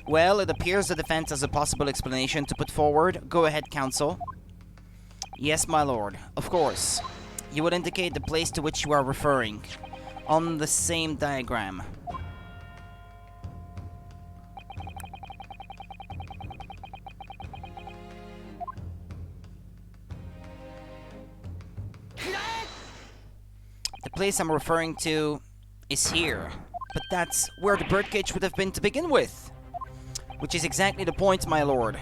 Speaker 1: Well, it appears the defense has a possible explanation to put forward. Go ahead, counsel. Yes, my lord. Of course. You would indicate the place to which you are referring on the same diagram. The place I'm referring to is here, but that's where the birdcage would have been to begin with. Which is exactly the point, my lord.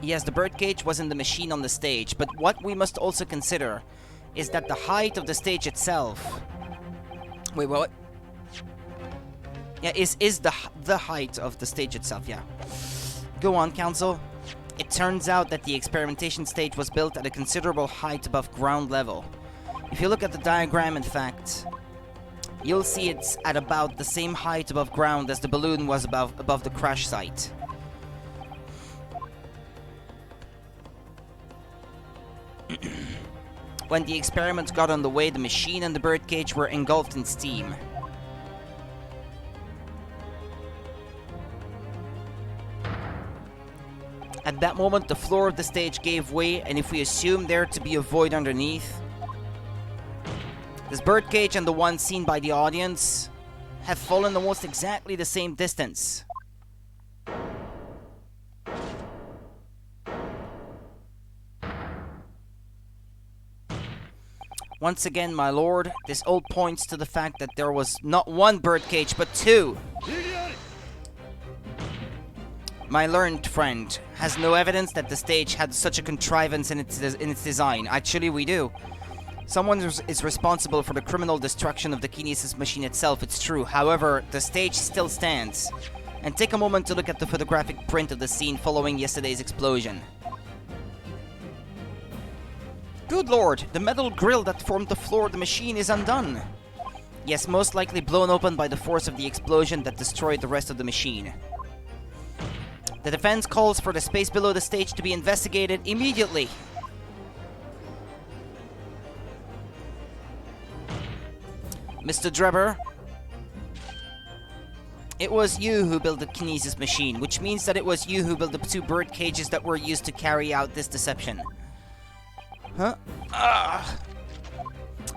Speaker 1: Yes, the birdcage was in the machine on the stage, but what we must also consider is that the height of the stage itself... Wait, what? Yeah, is the height of the stage itself, yeah. Go on, counsel. It turns out that the experimentation stage was built at a considerable height above ground level. If you look at the diagram, in fact, you'll see it's at about the same height above ground as the balloon was above the crash site. When the experiment got underway, the machine and the birdcage were engulfed in steam. At that moment, the floor of the stage gave way, and if we assume there to be a void underneath, this birdcage and the one seen by the audience have fallen almost exactly the same distance. Once again, my lord, this all points to the fact that there was not one birdcage, but two. My learned friend has no evidence that the stage had such a contrivance in its design. Actually, we do. Someone is responsible for the criminal destruction of the kinesis machine itself, it's true. However, the stage still stands. And take a moment to look at the photographic print of the scene following yesterday's explosion. Good lord, the metal grill that formed the floor of the machine is undone. Yes, most likely blown open by the force of the explosion that destroyed the rest of the machine. The defense calls for the space below the stage to be investigated immediately. Mr. Drebber, it was you who built the kinesis machine, which means that it was you who built the two bird cages that were used to carry out this deception. Huh?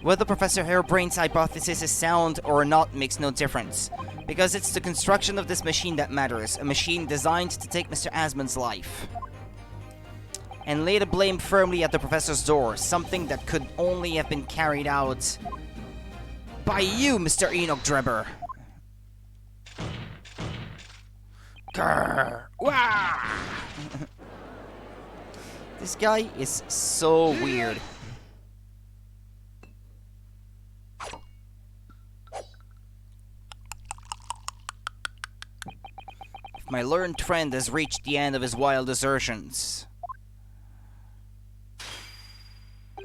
Speaker 1: Whether Professor Harebrain's hypothesis is sound or not makes no difference, because it's the construction of this machine that matters, a machine designed to take Mr. Asmund's life. And lay the blame firmly at the professor's door, something that could only have been carried out by you, Mr. Enoch Drebber. Grrr. Wah! This guy is so weird. If my learned friend has reached the end of his wild assertions,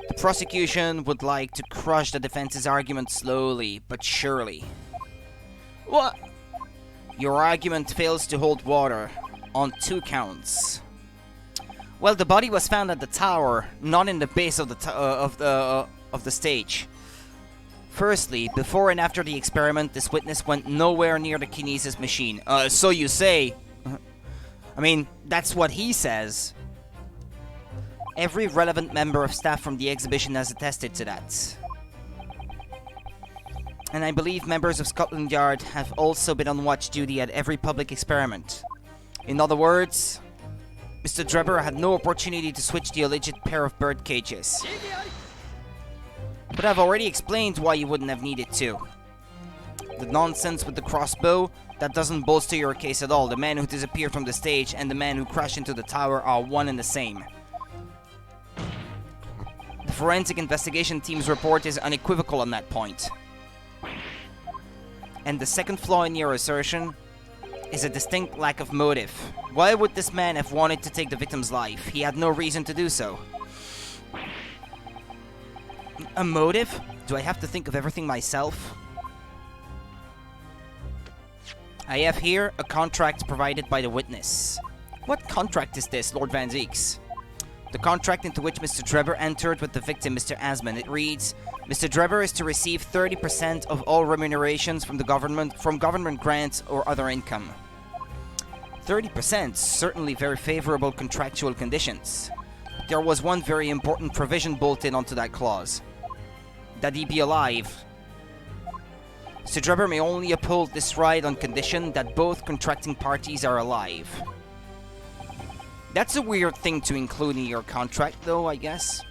Speaker 1: the prosecution would like to crush the defense's argument slowly but surely. What? Your argument fails to hold water on 2 counts. Well, the body was found at the tower, not in the base of the stage. Firstly, before and after the experiment, this witness went nowhere near the kinesis machine. So you say. I mean, that's what he says. Every relevant member of staff from the exhibition has attested to that. And I believe members of Scotland Yard have also been on watch duty at every public experiment. In other words, Mr. Drebber had no opportunity to switch the alleged pair of bird cages. But I've already explained why you wouldn't have needed to. The nonsense with the crossbow, that doesn't bolster your case at all. The man who disappeared from the stage and the man who crashed into the tower are one and the same. The forensic investigation team's report is unequivocal on that point. And the second flaw in your assertion is a distinct lack of motive. Why would this man have wanted to take the victim's life? He had no reason to do so. A motive? Do I have to think of everything myself? I have here a contract provided by the witness. What contract is this, Lord Van Zeeks? The contract into which Mr. Drebber entered with the victim, Mr. Asman. It reads, Mr. Drebber is to receive 30% of all remunerations from the government, from government grants or other income. 30%, certainly very favorable contractual conditions. But there was one very important provision bolted onto that clause. That he be alive. Mr. Drebber may only uphold this right on condition that both contracting parties are alive. That's a weird thing to include in your contract, though, I guess.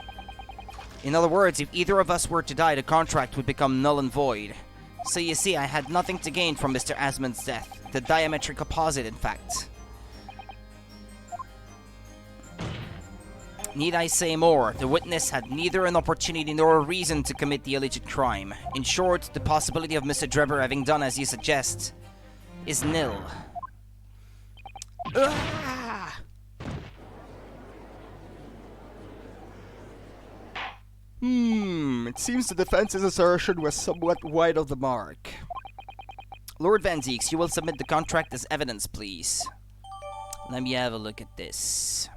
Speaker 1: In other words, if either of us were to die, the contract would become null and void. So you see, I had nothing to gain from Mr. Asman's death. The diametric opposite, in fact. Need I say more? The witness had neither an opportunity nor a reason to commit the alleged crime. In short, the possibility of Mr. Drebber having done as you suggest is nil. It seems the defense's assertion was somewhat wide of the mark. Lord Van Zeeks, you will submit the contract as evidence, please. Let me have a look at this.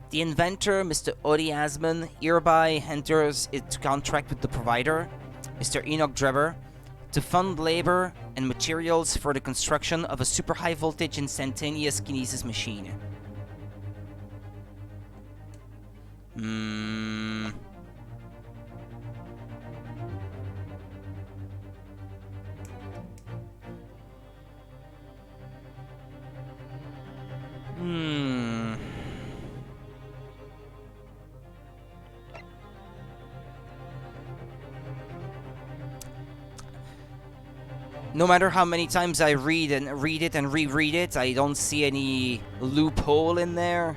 Speaker 1: The inventor, Mr. Odi Asman, hereby enters into contract with the provider, Mr. Enoch Drebber, to fund labor and materials for the construction of a super high voltage instantaneous kinesis machine. No matter how many times I read it and reread it, I don't see any loophole in there.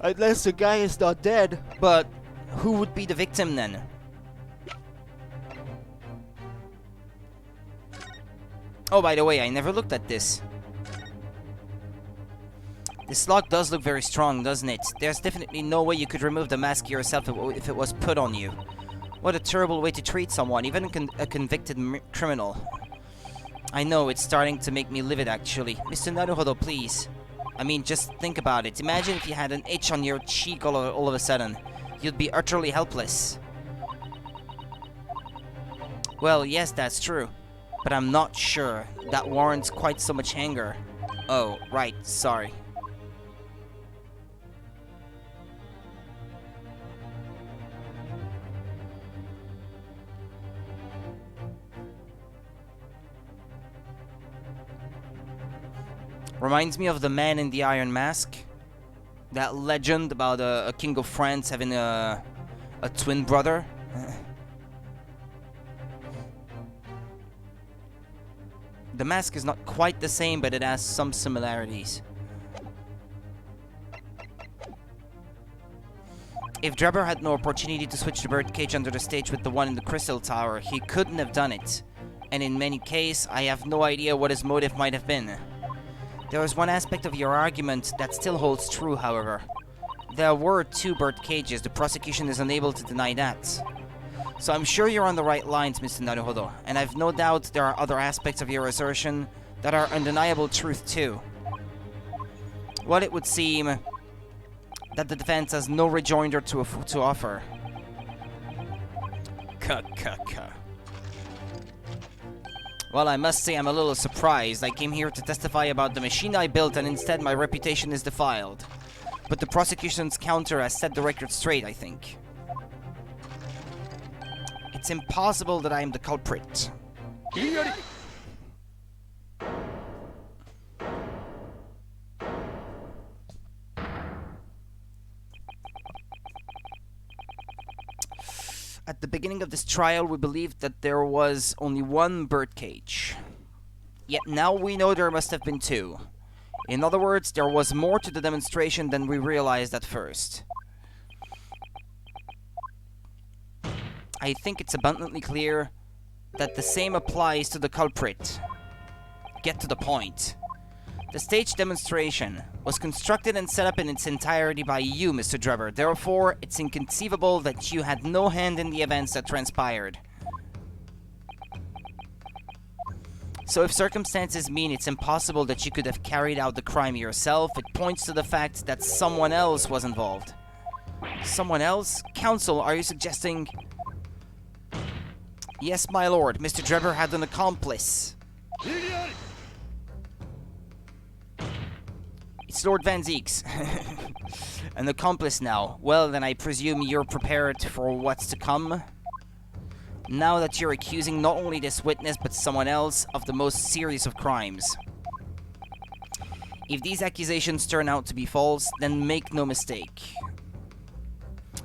Speaker 1: Unless the guy is not dead. But who would be the victim then? Oh, by the way, I never looked at this. This lock does look very strong, doesn't it? There's definitely no way you could remove the mask yourself if it was put on you. What a terrible way to treat someone, even a convicted criminal. I know, it's starting to make me livid, actually. Mr. Naruhodo, please. I mean, just think about it. Imagine if you had an itch on your cheek all of a sudden. You'd be utterly helpless. Well, yes, that's true. But I'm not sure that warrants quite so much anger. Oh, right, sorry. Reminds me of the man in the Iron Mask. That legend about a king of France having a twin brother. The mask is not quite the same, but it has some similarities. If Drebber had no opportunity to switch the birdcage under the stage with the one in the Crystal Tower, he couldn't have done it. And in many cases, I have no idea what his motive might have been. There is one aspect of your argument that still holds true, however. There were 2 bird cages. The prosecution is unable to deny that. So I'm sure you're on the right lines, Mr. Naruhodo, and I've no doubt there are other aspects of your assertion that are undeniable truth too. Well, it would seem that the defense has no rejoinder to offer. Well, I must say I'm a little surprised. I came here to testify about the machine I built, and instead my reputation is defiled. But the prosecution's counter has set the record straight, I think. It's impossible that I am the culprit. At At the beginning of this trial, we believed that there was only one birdcage. Yet now we know there must have been two. In other words, there was more to the demonstration than we realized at first. I think it's abundantly clear that the same applies to the culprit. Get to the point. The stage demonstration was constructed and set up in its entirety by you, Mr. Drebber. Therefore, it's inconceivable that you had no hand in the events that transpired. So if circumstances mean it's impossible that you could have carried out the crime yourself, it points to the fact that someone else was involved. Someone else? Counsel, are you suggesting... Yes, my lord. Mr. Drebber had an accomplice. It's Lord Van Zeeks. An accomplice now. Well, then I presume you're prepared for what's to come? Now that you're accusing not only this witness, but someone else of the most serious of crimes. If these accusations turn out to be false, then make no mistake.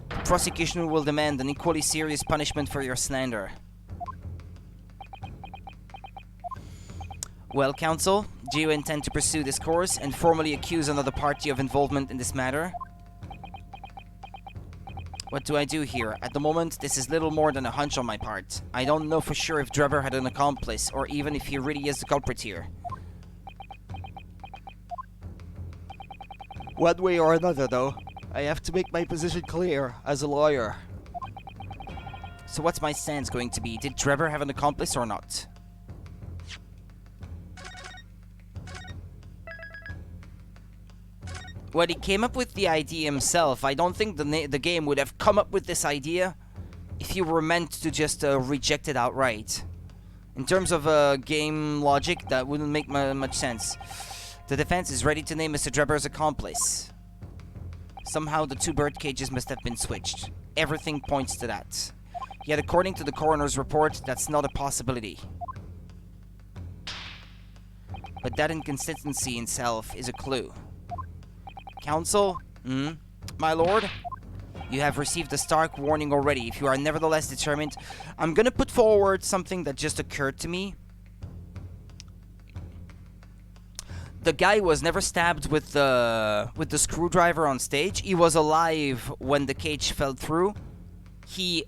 Speaker 1: The prosecution will demand an equally serious punishment for your slander. Well, counsel, do you intend to pursue this course and formally accuse another party of involvement in this matter? What do I do here? At the moment, this is little more than a hunch on my part. I don't know for sure if Drebber had an accomplice, or even if he really is the culprit here.
Speaker 2: One way or another, though, I have to make my position clear as a lawyer.
Speaker 1: So what's my stance going to be? Did Drebber have an accomplice or not? Well, he came up with the idea himself. I don't think the game would have come up with this idea if you were meant to just reject it outright. In terms of game logic, that wouldn't make much sense. The defense is ready to name Mr. Drebber's accomplice. Somehow the two bird cages must have been switched. Everything points to that. Yet according to the coroner's report, that's not a possibility. But that inconsistency in itself is a clue. Counsel? My lord? You have received a stark warning already. If you are nevertheless determined, I'm gonna put forward something that just occurred to me. The guy was never stabbed with the screwdriver on stage. He was alive when the cage fell through. He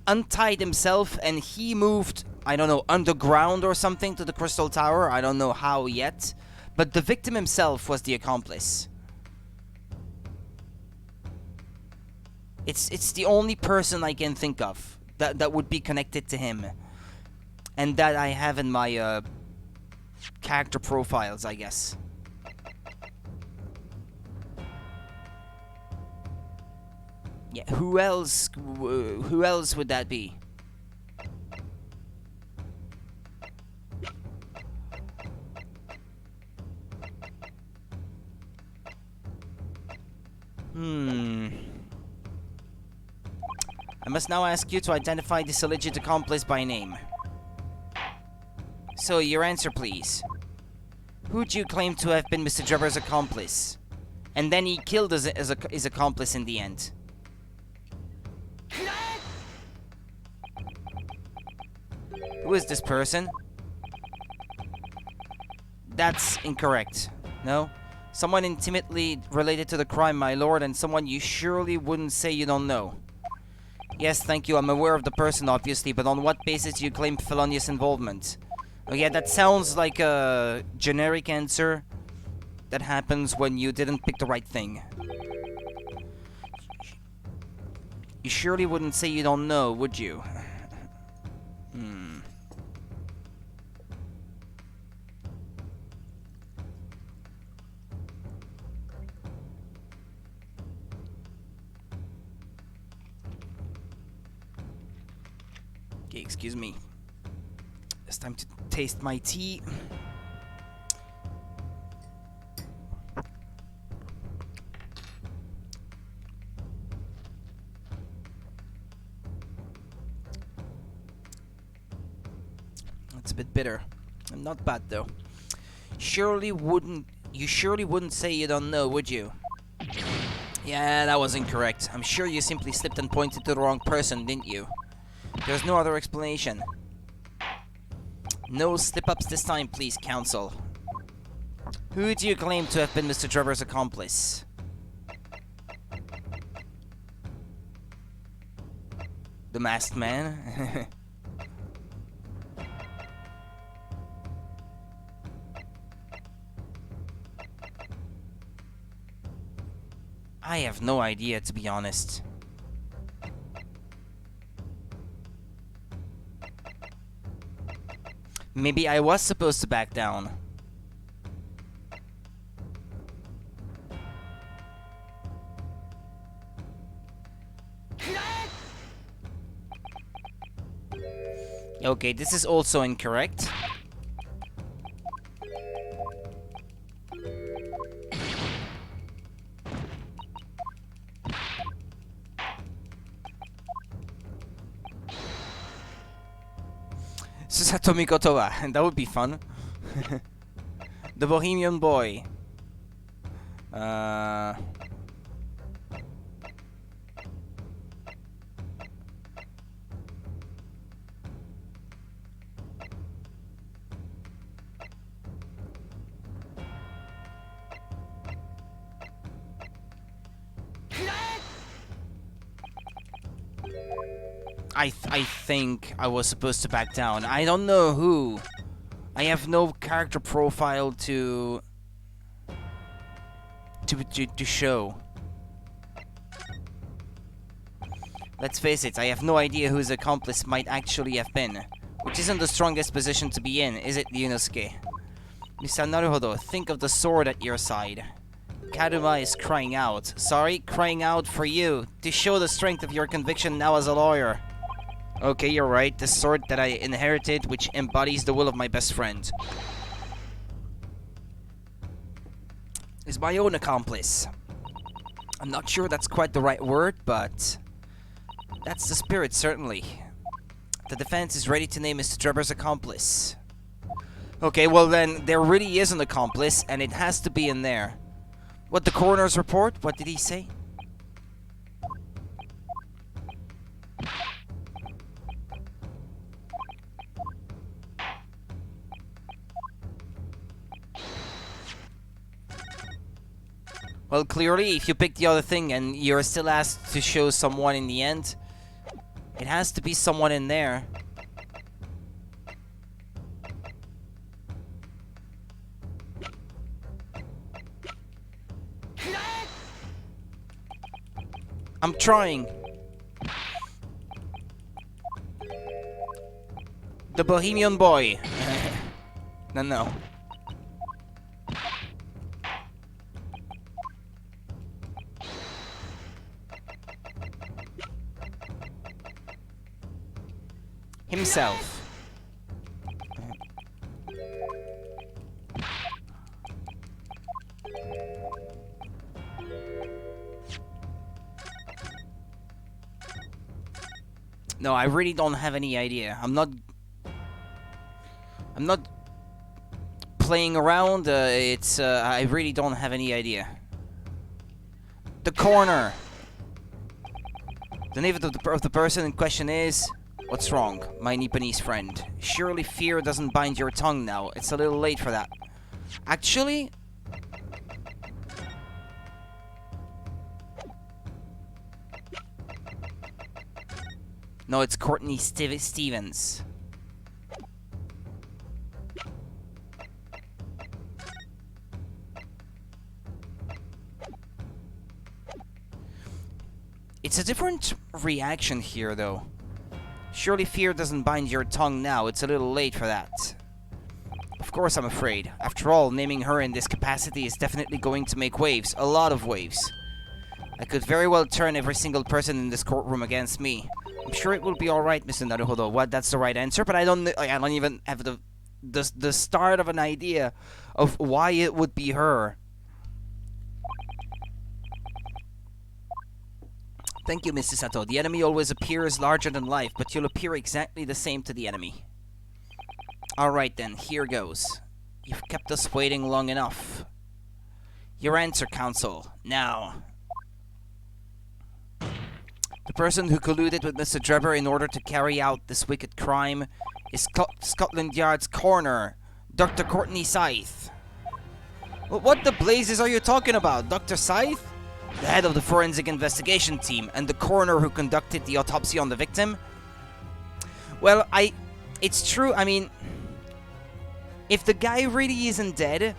Speaker 1: untied himself and he moved, I don't know, underground or something to the Crystal Tower. I don't know how yet. But the victim himself was the accomplice. It's the only person I can think of that would be connected to him. And that I have in my character profiles, I guess. Yeah, who else would that be? I must now ask you to identify this alleged accomplice by name. So, your answer, please. Who do you claim to have been Mr. Drebber's accomplice? And then he killed his accomplice in the end. Who is this person? That's incorrect. No? Someone intimately related to the crime, my lord, and someone you surely wouldn't say you don't know. Yes, thank you. I'm aware of the person, obviously, but on what basis do you claim felonious involvement? Oh yeah, that sounds like a generic answer that happens when you didn't pick the right thing. You surely wouldn't say you don't know, would you? Okay, excuse me. It's time to taste my tea. It's a bit bitter. Not bad though. You surely wouldn't say you don't know, would you? Yeah, that was incorrect. I'm sure you simply slipped and pointed to the wrong person, didn't you? There's no other explanation. No slip-ups this time, please, Counsel. Who do you claim to have been Mr. Trevor's accomplice? The Masked Man? I have no idea, to be honest. Maybe I was supposed to back down. Okay, this is also incorrect. Susato Mikotowa, that would be fun. The Bohemian Boy. I think I was supposed to back down. I don't know who. I have no character profile to show. Let's face it, I have no idea whose accomplice might actually have been. Which isn't the strongest position to be in, is it, Ryunosuke? Mr. Naruhodo, think of the sword at your side. Kaduma is crying out. Sorry, crying out for you, to show the strength of your conviction now as a lawyer. Okay, you're right, the sword that I inherited, which embodies the will of my best friend, is my own accomplice. I'm not sure that's quite the right word, but that's the spirit, certainly. The defense is ready to name Mr. Trevor's accomplice. Okay, well then, there really is an accomplice, and it has to be in there. What, the coroner's report? What did he say? Well, clearly, if you pick the other thing and you're still asked to show someone in the end, it has to be someone in there. I'm trying. The Bohemian Boy. No. Himself. No, I really don't have any idea. I'm not playing around. I really don't have any idea. The coroner. The name of the person in question is... What's wrong, my Nipponese friend? Surely fear doesn't bind your tongue now. It's a little late for that. Actually... No, it's Courtney Stevens. It's a different reaction here, though. Surely fear doesn't bind your tongue now. It's a little late for that. Of course I'm afraid. After all, naming her in this capacity is definitely going to make waves. A lot of waves. I could very well turn every single person in this courtroom against me. I'm sure it will be alright, Mr. Naruhodo. What? That's the right answer, but I don't even have the start of an idea of why it would be her. Thank you, Mr. Sato. The enemy always appears larger than life, but you'll appear exactly the same to the enemy. Alright then, here goes. You've kept us waiting long enough. Your answer, Counsel. Now. The person who colluded with Mr. Drebber in order to carry out this wicked crime is Scotland Yard's coroner, Dr. Courtney Scythe. What the blazes are you talking about? Dr. Scythe? The head of the forensic investigation team and the coroner who conducted the autopsy on the victim? Well, it's true, I mean, if the guy really isn't dead,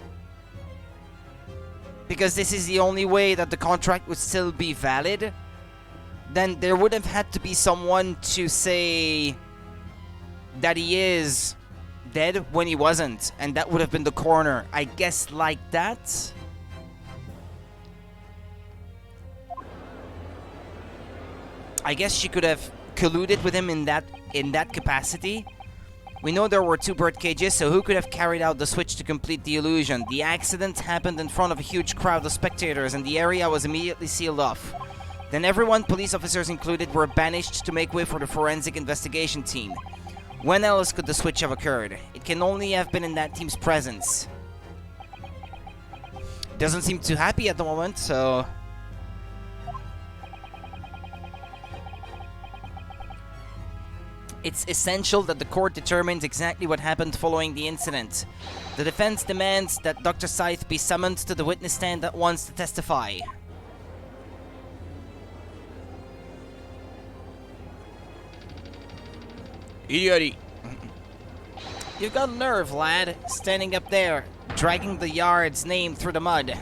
Speaker 1: because this is the only way that the contract would still be valid, then there would have had to be someone to say that he is dead when he wasn't, and that would have been the coroner. I guess like that. I guess she could have colluded with him in that capacity. We know there were 2 bird cages, so who could have carried out the switch to complete the illusion? The accident happened in front of a huge crowd of spectators, and the area was immediately sealed off. Then everyone, police officers included, were banished to make way for the forensic investigation team. When else could the switch have occurred? It can only have been in that team's presence. Doesn't seem too happy at the moment, so... It's essential that the court determines exactly what happened following the incident. The defense demands that Dr. Scythe be summoned to the witness stand at once to testify. Idioty. You've got nerve, lad, standing up there, dragging the Yard's name through the mud.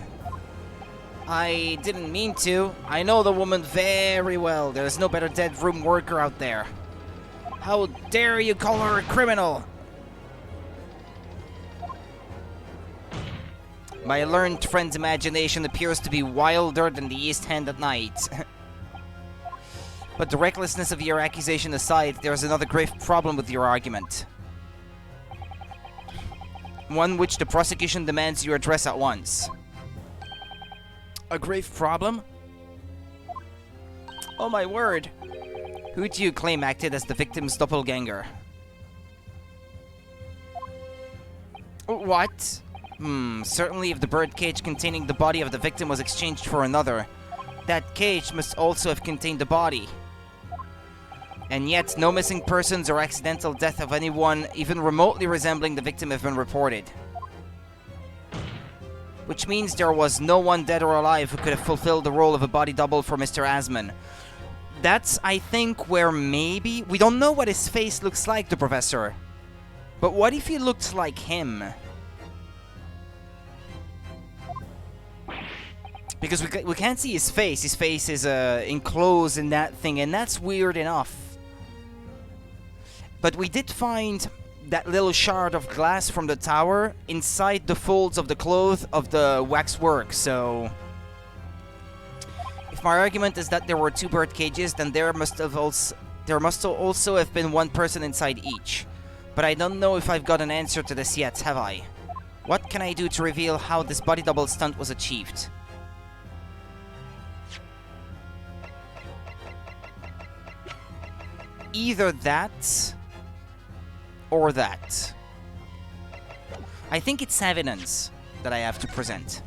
Speaker 1: I didn't mean to. I know the woman very well. There's no better dead room worker out there. How dare you call her a criminal? My learned friend's imagination appears to be wilder than the East End at night. But the recklessness of your accusation aside, there's another grave problem with your argument. One which the prosecution demands you address at once. A grave problem? Oh my word. Who do you claim acted as the victim's doppelganger? What? Certainly if the birdcage containing the body of the victim was exchanged for another, that cage must also have contained the body. And yet, no missing persons or accidental death of anyone even remotely resembling the victim have been reported. Which means there was no one dead or alive who could have fulfilled the role of a body double for Mr. Asman. That's, I think, where maybe... We don't know what his face looks like, the Professor. But what if he looked like him? Because we can't see his face. His face is enclosed in that thing, and that's weird enough. But we did find that little shard of glass from the tower inside the folds of the cloth of the waxwork, so... If my argument is that there were 2 bird cages, then there must also have been 1 person inside each. But I don't know if I've got an answer to this yet, have I? What can I do to reveal how this body double stunt was achieved? Either that or that. I think it's evidence that I have to present.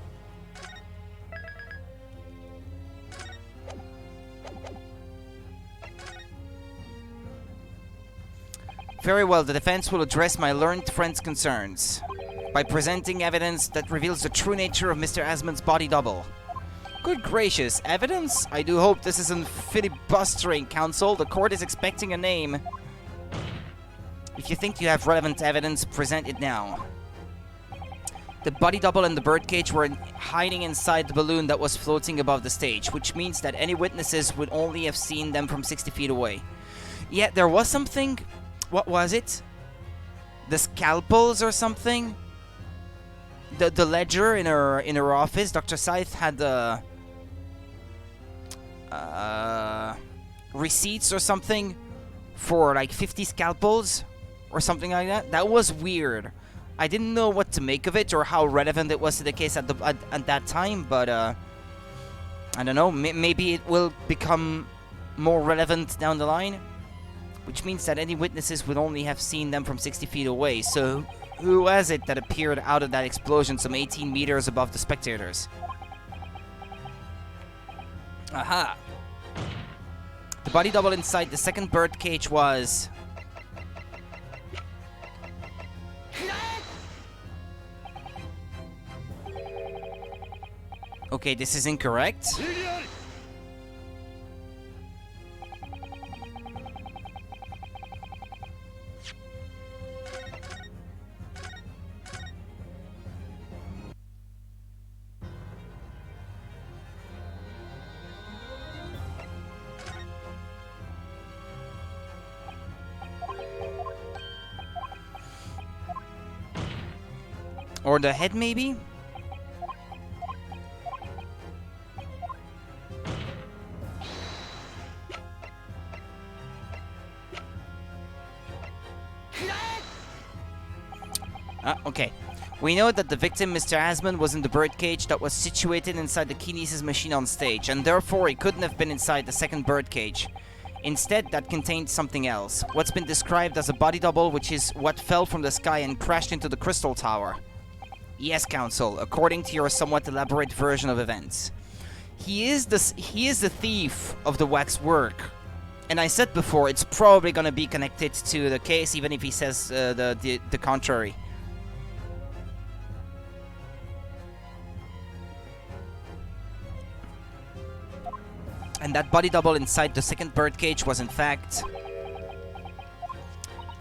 Speaker 1: Very well, the defense will address my learned friend's concerns by presenting evidence that reveals the true nature of Mr. Asman's body double. Good gracious, evidence? I do hope this isn't filibustering, counsel. The court is expecting a name. If you think you have relevant evidence, present it now. The body double and the birdcage were hiding inside the balloon that was floating above the stage, which means that any witnesses would only have seen them from 60 feet away. Yeah, there was something... What was it? The scalpels or something? The ledger in her office. Dr. Scythe had the receipts or something for like 50 scalpels or something like that. That was weird. I didn't know what to make of it or how relevant it was to the case at that time, but I don't know. Maybe it will become more relevant down the line. Which means that any witnesses would only have seen them from 60 feet away. So, who was it that appeared out of that explosion some 18 meters above the spectators? Aha! The body double inside the second birdcage was... Okay, this is incorrect. Or the head, maybe? Okay. We know that the victim, Mr. Asman, was in the birdcage that was situated inside the kinesis machine on stage, and therefore he couldn't have been inside the second birdcage. Instead, that contained something else. What's been described as a body double, which is what fell from the sky and crashed into the crystal tower. Yes, Counsel, according to your somewhat elaborate version of events. He is the thief of the wax work. And I said before, it's probably gonna be connected to the case, even if he says the contrary. And that body double inside the second birdcage was in fact...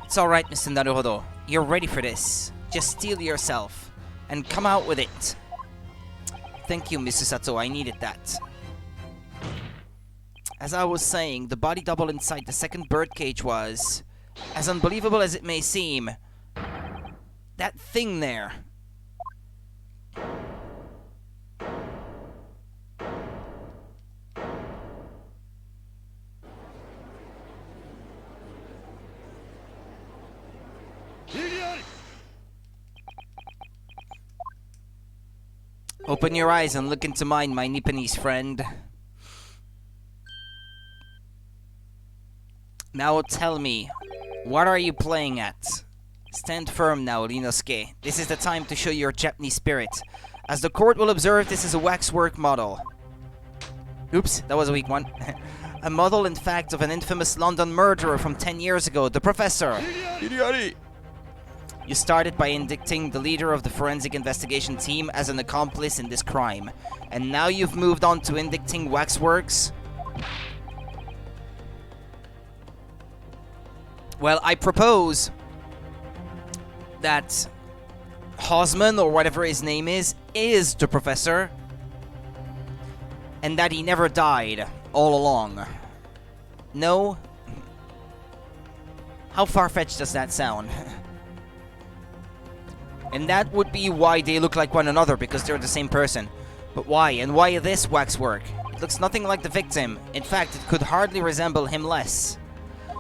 Speaker 1: It's alright, Mr. Naruhodo. You're ready for this. Just steel yourself. And come out with it. Thank you, Mr. Sato. I needed that. As I was saying, the body double inside the second birdcage was... As unbelievable as it may seem... That thing there... Open your eyes and look into mine, my Nipponese friend. Now tell me, what are you playing at? Stand firm now, Rinosuke. This is the time to show your Japanese spirit. As the court will observe, this is a waxwork model. Oops, that was a weak one. A model, in fact, of an infamous London murderer from 10 years ago, the Professor. You started by indicting the leader of the forensic investigation team as an accomplice in this crime. And now you've moved on to indicting waxworks? Well, I propose that Hosman, or whatever his name is the Professor. And that he never died all along. No? How far-fetched does that sound? And that would be why they look like one another, because they're the same person. But why? And why this waxwork? It looks nothing like the victim. In fact, it could hardly resemble him less.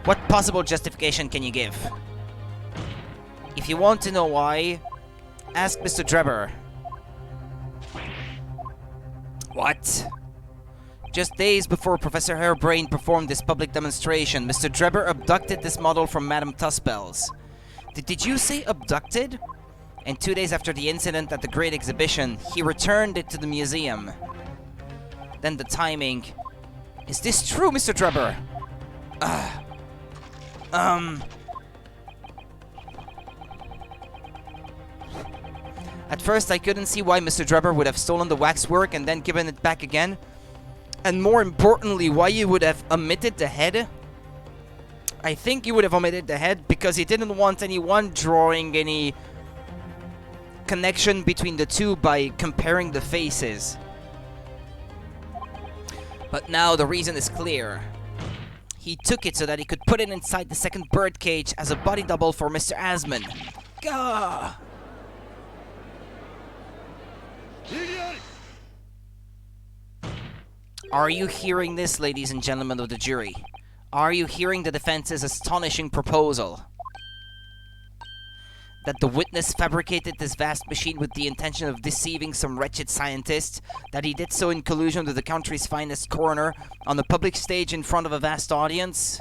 Speaker 1: What possible justification can you give? If you want to know why, ask Mr. Drebber. What? Just days before Professor Hairbrain performed this public demonstration, Mr. Drebber abducted this model from Madame Tuspel's. Did you say abducted? And 2 days after the incident at the Great Exhibition, he returned it to the museum. Then the timing... Is this true, Mr. Drebber? At first, I couldn't see why Mr. Drebber would have stolen the waxwork and then given it back again. And more importantly, why you would have omitted the head. I think you would have omitted the head because he didn't want anyone drawing any connection between the two by comparing the faces. But now the reason is clear. He took it so that he could put it inside the second birdcage as a body double for Mr. Asman. Gah! Are you hearing this, ladies and gentlemen of the jury? Are you hearing the defense's astonishing proposal? That the witness fabricated this vast machine with the intention of deceiving some wretched scientist, that he did so in collusion with the country's finest coroner on the public stage in front of a vast audience?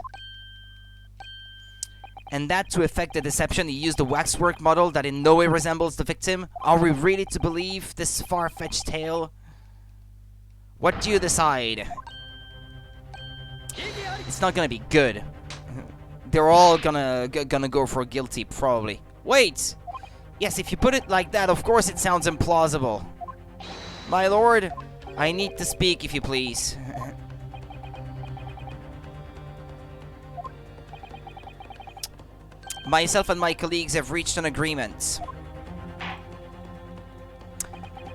Speaker 1: And that to effect the deception, he used a waxwork model that in no way resembles the victim? Are we really to believe this far-fetched tale? What do you decide? It's not gonna be good. They're all gonna go for guilty, probably. Wait! Yes, if you put it like that, of course it sounds implausible. My lord, I need to speak, if you please. Myself and my colleagues have reached an agreement.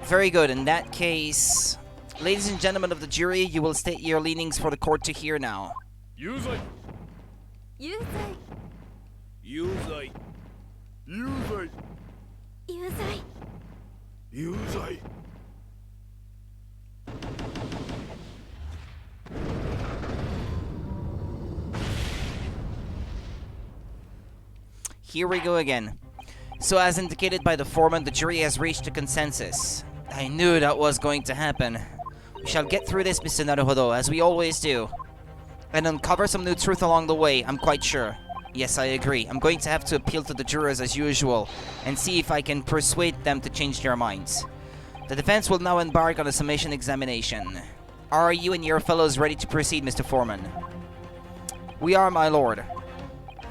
Speaker 1: Very good. In that case, ladies and gentlemen of the jury, you will state your leanings for the court to hear now.
Speaker 3: 有罪
Speaker 4: 有罪
Speaker 3: 有罪有罪
Speaker 4: 有罪
Speaker 3: 有罪
Speaker 1: Here we go again. So as indicated by the foreman, the jury has reached a consensus. I knew that was going to happen. We shall get through this, Mr. Naruhodo, as we always do. And uncover some new truth along the way, I'm quite sure. Yes, I agree. I'm going to have to appeal to the jurors as usual, and see if I can persuade them to change their minds. The defense will now embark on a summation examination. Are you and your fellows ready to proceed, Mr. Foreman? We are, my lord.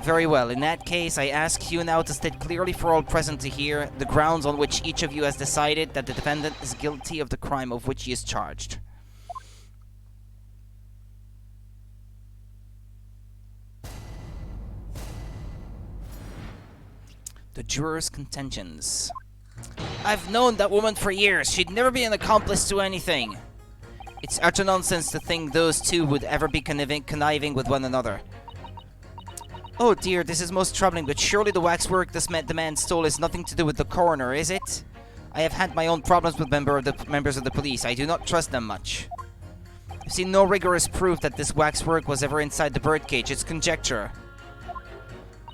Speaker 1: Very well. In that case, I ask you now to state clearly for all present to hear the grounds on which each of you has decided that the defendant is guilty of the crime of which he is charged. The jurors' contentions. I've known that woman for years. She'd never be an accomplice to anything. It's utter nonsense to think those two would ever be conniving with one another. Oh dear, this is most troubling, but surely the waxwork the man stole has nothing to do with the coroner, is it? I have had my own problems with members of the police. I do not trust them much. I've seen no rigorous proof that this waxwork was ever inside the birdcage. It's conjecture.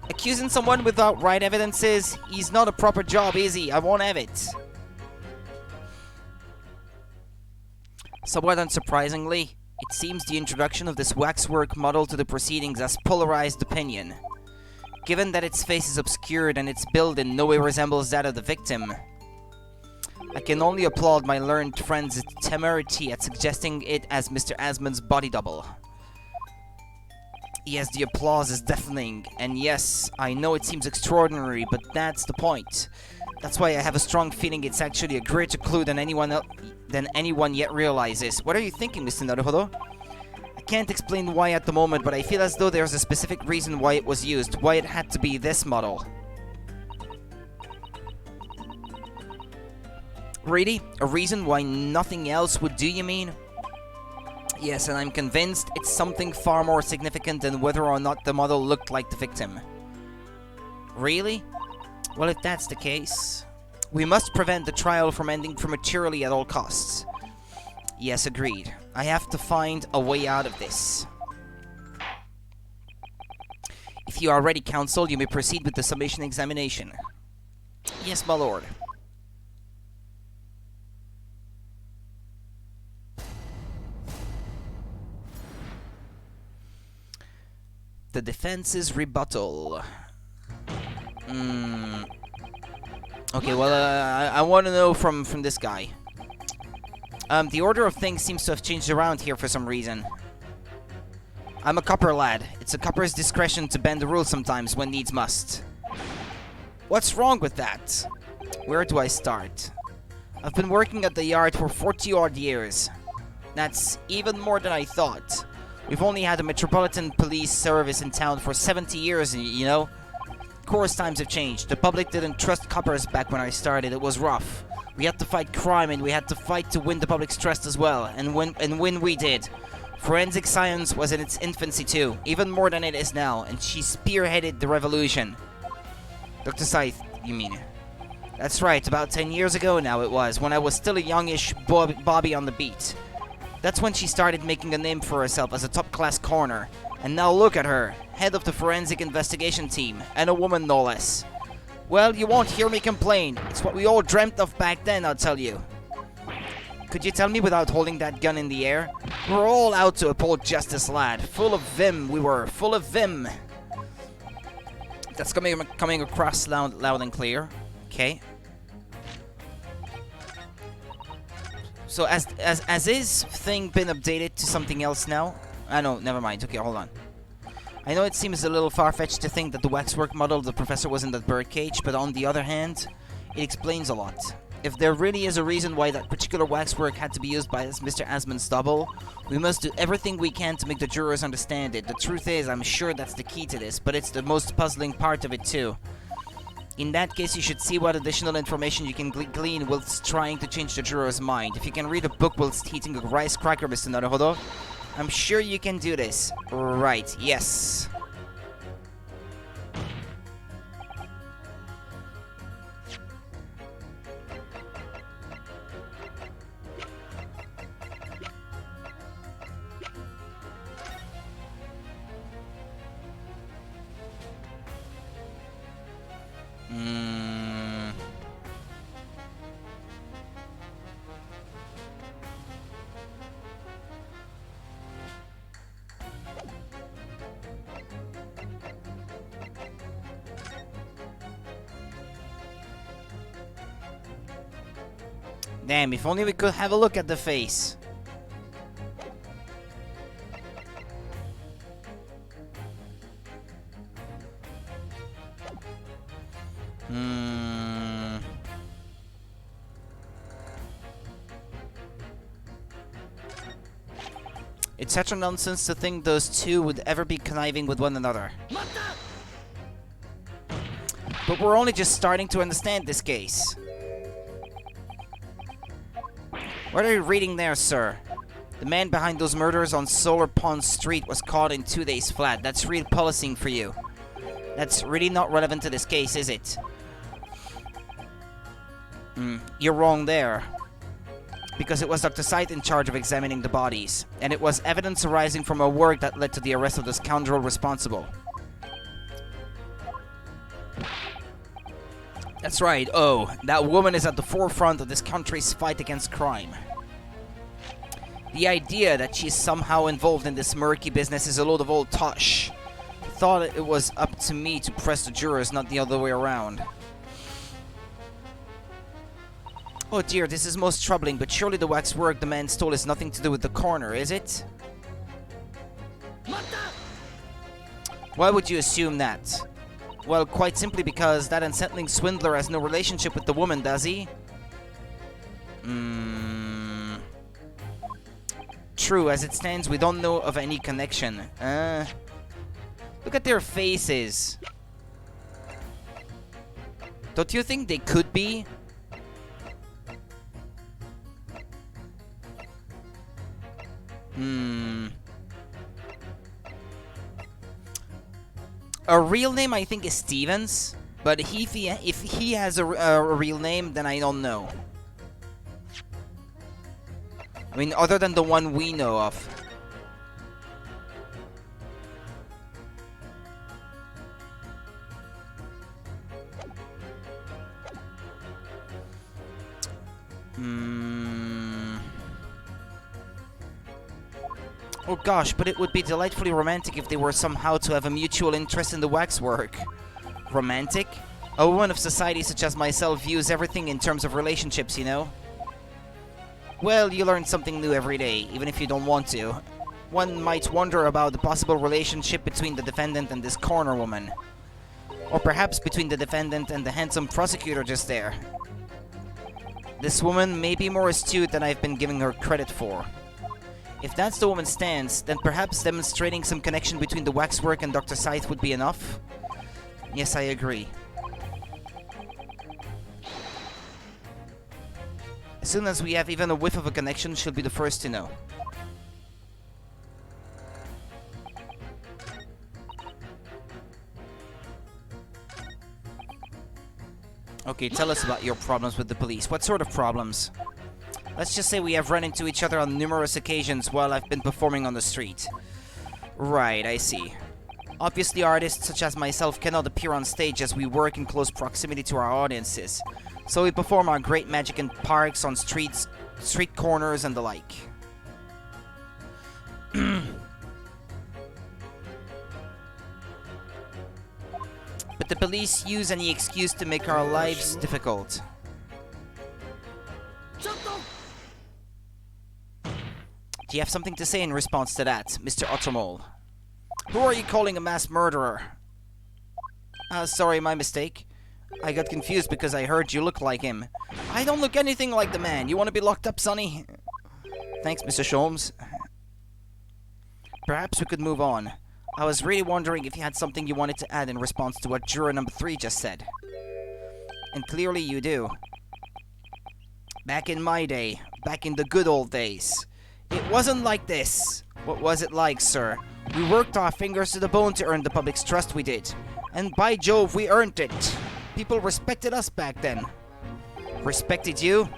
Speaker 1: Accusing someone without right evidences? He's not a proper job, is he? I won't have it. Somewhat unsurprisingly, it seems the introduction of this waxwork model to the proceedings has polarized opinion. Given that its face is obscured and its build in no way resembles that of the victim, I can only applaud my learned friend's temerity at suggesting it as Mr. Asmund's body double. Yes, the applause is deafening, and yes, I know it seems extraordinary, but that's the point. That's why I have a strong feeling it's actually a greater clue than anyone yet realizes. What are you thinking, Mr. Naruhodo? I can't explain why at the moment, but I feel as though there's a specific reason why it was used, why it had to be this model. Really? A reason why nothing else would do, you mean? Yes, and I'm convinced it's something far more significant than whether or not the model looked like the victim. Really? Well, if that's the case, we must prevent the trial from ending prematurely at all costs. Yes, agreed. I have to find a way out of this. If you are ready, counsel, you may proceed with the summation examination. Yes, my lord. The defense's rebuttal. Okay, well, I want to know from this guy. The order of things seems to have changed around here for some reason. I'm a copper lad. It's a copper's discretion to bend the rules sometimes when needs must. What's wrong with that? Where do I start? I've been working at the yard for 40-odd years. That's even more than I thought. We've only had a metropolitan police service in town for 70 years, you know? Of course, times have changed. The public didn't trust coppers back when I started. It was rough. We had to fight crime, and we had to fight to win the public's trust as well. And when we did. Forensic science was in its infancy too, even more than it is now, and she spearheaded the revolution. Dr. Scythe, you mean? That's right, about 10 years ago now it was, when I was still a youngish Bobby on the beat. That's when she started making a name for herself as a top-class coroner. And now look at her, head of the forensic investigation team, and a woman no less. Well, you won't hear me complain. It's what we all dreamt of back then, I'll tell you. Could you tell me without holding that gun in the air? We were all out to uphold justice, lad. Full of vim, we were. Full of vim. That's coming across loud and clear. Okay. So has his thing been updated to something else now? No, never mind. Okay, hold on. I know it seems a little far-fetched to think that the waxwork model of the professor was in that birdcage, but on the other hand, it explains a lot. If there really is a reason why that particular waxwork had to be used by Mr. Asmund's double, we must do everything we can to make the jurors understand it. The truth is, I'm sure that's the key to this, but it's the most puzzling part of it too. In that case, you should see what additional information you can glean whilst trying to change the juror's mind. If you can read a book whilst eating a rice cracker, Mr. Naruhodo, I'm sure you can do this. Right, yes. Damn, if only we could have a look at the face. It's such a nonsense to think those two would ever be conniving with one another. But we're only just starting to understand this case. What are you reading there, sir? The man behind those murders on Solar Pond Street was caught in 2 days flat. That's real policing for you. That's really not relevant to this case, is it? You're wrong there. Because it was Dr. Sight in charge of examining the bodies. And it was evidence arising from her work that led to the arrest of the scoundrel responsible. That's right. Oh, that woman is at the forefront of this country's fight against crime. The idea that she's somehow involved in this murky business is a load of old tosh. I thought it was up to me to press the jurors, not the other way around. Oh dear, this is most troubling, but surely the waxwork the man stole has nothing to do with the coroner, is it? Why would you assume that? Well, quite simply because that unsettling swindler has no relationship with the woman, does he? True, as it stands, we don't know of any connection. Look at their faces. Don't you think they could be? A real name, I think, is Stevens. But if he has a real name, then I don't know. I mean, other than the one we know of. Oh gosh, but it would be delightfully romantic if they were somehow to have a mutual interest in the waxwork. Romantic? A woman of society such as myself views everything in terms of relationships, you know? Well, you learn something new every day, even if you don't want to. One might wonder about the possible relationship between the defendant and this corner woman. Or perhaps between the defendant and the handsome prosecutor just there. This woman may be more astute than I've been giving her credit for. If that's the woman's stance, then perhaps demonstrating some connection between the waxwork and Dr. Scythe would be enough? Yes, I agree. As soon as we have even a whiff of a connection, she'll be the first to know. Okay, tell us about your problems with the police. What sort of problems? Let's just say we have run into each other on numerous occasions while I've been performing on the street. Right, I see. Obviously, artists such as myself cannot appear on stage as we work in close proximity to our audiences. So we perform our great magic in parks, on streets, street corners, and the like. But the police use any excuse to make our lives difficult. Do you have something to say in response to that, Mr. Ottermole? Who are you calling a mass murderer? Sorry, my mistake. I got confused because I heard you look like him. I don't look anything like the man. You want to be locked up, Sonny? Thanks, Mr. Sholmes. Perhaps we could move on. I was really wondering if you had something you wanted to add in response to what juror number 3 just said. And clearly you do. Back in my day, back in the good old days, it wasn't like this. What was it like, sir? We worked our fingers to the bone to earn the public's trust, we did. And by Jove, we earned it. People respected us back then. Respected you?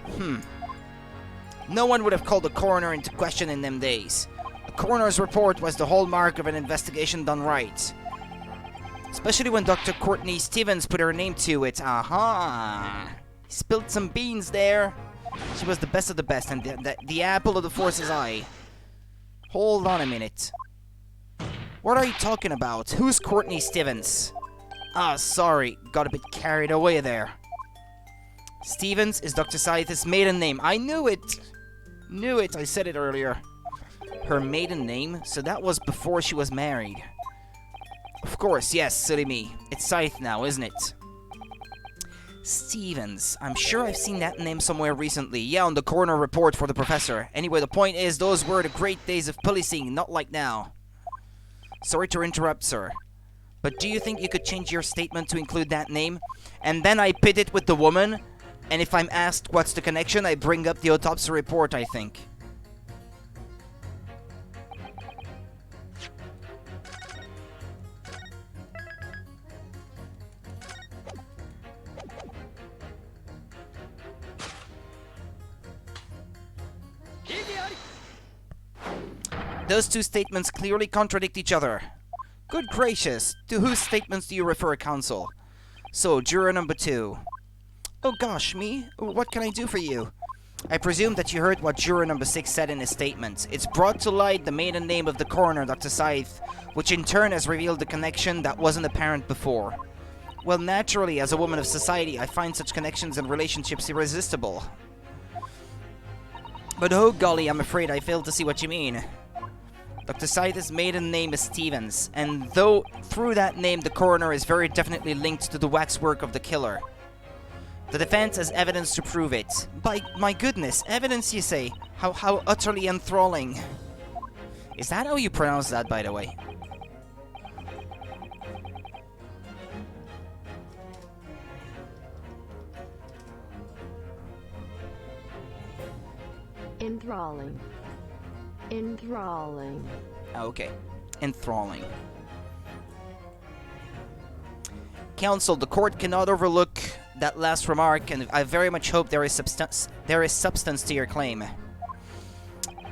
Speaker 1: No one would have called the coroner into question in them days. A coroner's report was the hallmark of an investigation done right. Especially when Dr. Courtney Stevens put her name to it. Aha! Spilled some beans there. She was the best of the best and the apple of the force's eye. Hold on a minute. What are you talking about? Who's Courtney Stevens? Sorry. Got a bit carried away there. Stevens is Dr. Scythe's maiden name. I knew it! Knew it, I said it earlier. Her maiden name? So that was before she was married. Of course, yes, silly me. It's Scythe now, isn't it? Stevens. I'm sure I've seen that name somewhere recently. Yeah, on the coroner report for the professor. Anyway, the point is, those were the great days of policing, not like now. Sorry to interrupt, sir. But do you think you could change your statement to include that name? And then I pit it with the woman? And if I'm asked what's the connection, I bring up the autopsy report, I think. Those two statements clearly contradict each other. Good gracious, to whose statements do you refer, counsel? So, juror number 2. Oh gosh, me? What can I do for you? I presume that you heard what juror number 6 said in his statement. It's brought to light the maiden name of the coroner, Dr. Scythe, which in turn has revealed the connection that wasn't apparent before. Well, naturally, as a woman of society, I find such connections and relationships irresistible. But oh golly, I'm afraid I fail to see what you mean. Dr. Scythe's maiden name is Stevens, and though through that name the coroner is very definitely linked to the waxwork of the killer. The defense has evidence to prove it. By my goodness, evidence you say? How utterly enthralling. Is that how you pronounce that, by the way?
Speaker 5: Enthralling. Enthralling.
Speaker 1: Okay. Enthralling. Counsel, the court cannot overlook that last remark, and I very much hope there is substance to your claim.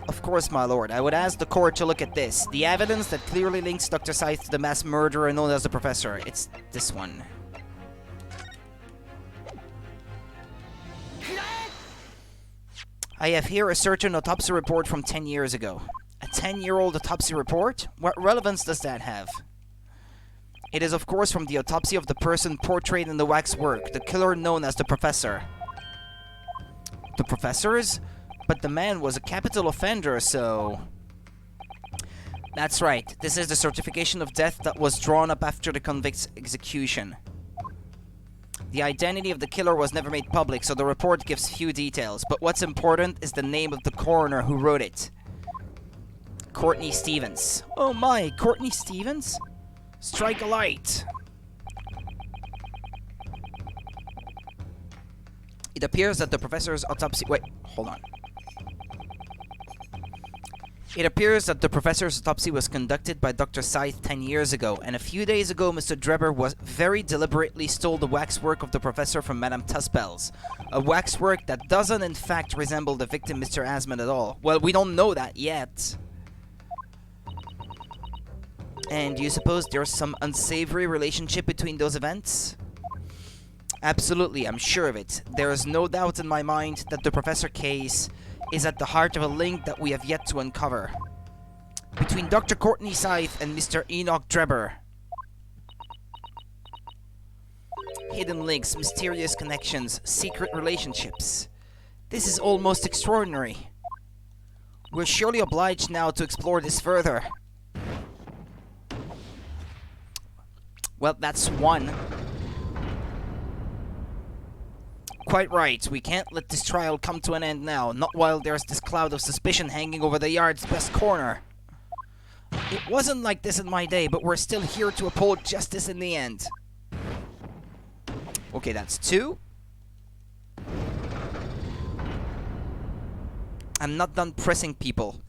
Speaker 1: Of course, my lord. I would ask the court to look at this. The evidence that clearly links Dr. Scythe to the mass murderer known as the Professor. It's this one. I have here a certain autopsy report from 10 years ago. A 10-year-old autopsy report? What relevance does that have? It is, of course, from the autopsy of the person portrayed in the waxwork, the killer known as the Professor. The Professors? But the man was a capital offender, so... That's right. This is the certification of death that was drawn up after the convict's execution. The identity of the killer was never made public, so the report gives few details. But what's important is the name of the coroner who wrote it. Courtney Stevens. Oh my, Courtney Stevens? Strike a light. It appears that the professor's autopsy... Wait, hold on. It appears that the professor's autopsy was conducted by Dr. Scythe 10 years ago, and a few days ago Mr. Drebber was very deliberately stole the waxwork of the professor from Madame Tuspel's. A waxwork that doesn't in fact resemble the victim, Mr. Asmund, at all. Well, we don't know that yet. And do you suppose there's some unsavory relationship between those events? Absolutely, I'm sure of it. There is no doubt in my mind that the professor case is at the heart of a link that we have yet to uncover. Between Dr. Courtney Scythe and Mr. Enoch Drebber. Hidden links, mysterious connections, secret relationships. This is almost extraordinary. We're surely obliged now to explore this further. Well, that's one. Quite right. We can't let this trial come to an end now, not while there's this cloud of suspicion hanging over the yard's best corner. It wasn't like this in my day, but we're still here to uphold justice in the end. Okay, that's two. I'm not done pressing people.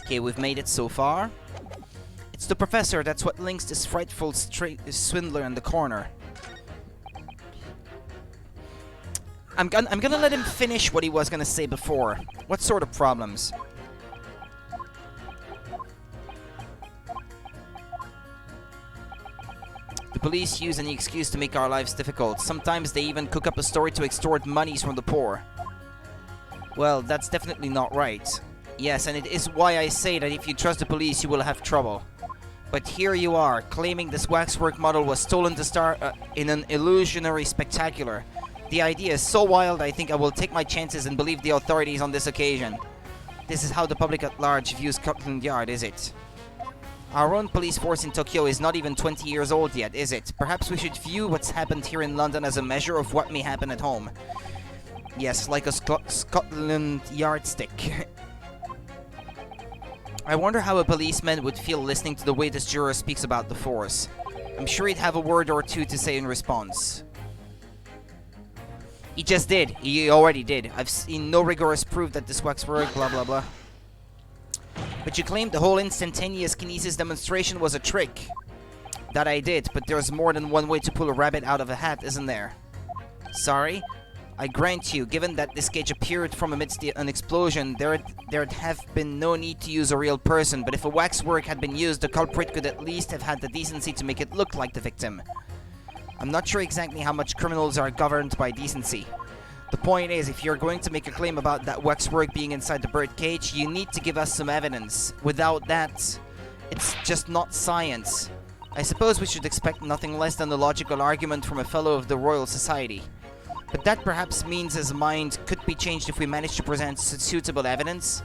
Speaker 1: Okay, we've made it so far. It's the professor, that's what links this frightful swindler in the corner. I'm gonna let him finish what he was gonna say before. What sort of problems? The police use any excuse to make our lives difficult. Sometimes they even cook up a story to extort monies from the poor. Well, that's definitely not right. Yes, and it is why I say that if you trust the police, you will have trouble. But here you are, claiming this waxwork model was stolen to star in an illusionary spectacular. The idea is so wild, I think I will take my chances and believe the authorities on this occasion. This is how the public at large views Scotland Yard, is it? Our own police force in Tokyo is not even 20 years old yet, is it? Perhaps we should view what's happened here in London as a measure of what may happen at home. Yes, like a Scotland yardstick. I wonder how a policeman would feel listening to the way this juror speaks about the force. I'm sure he'd have a word or two to say in response. He just did. He already did. I've seen no rigorous proof that this waxwork, blah blah blah. But you claimed the whole instantaneous kinesis demonstration was a trick. That I did, but there's more than one way to pull a rabbit out of a hat, isn't there? Sorry? I grant you, given that this cage appeared from amidst an explosion, there'd have been no need to use a real person, but if a waxwork had been used, the culprit could at least have had the decency to make it look like the victim. I'm not sure exactly how much criminals are governed by decency. The point is, if you're going to make a claim about that waxwork being inside the bird cage, you need to give us some evidence. Without that, it's just not science. I suppose we should expect nothing less than a logical argument from a fellow of the Royal Society. But that perhaps means his mind could be changed if we manage to present suitable evidence.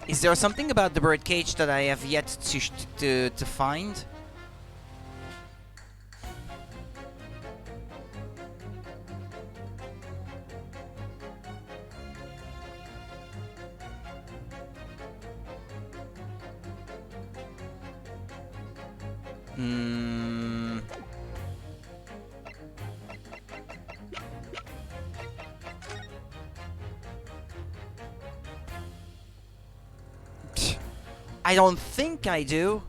Speaker 1: Is there something about the bird cage that I have yet to find? I don't think I do.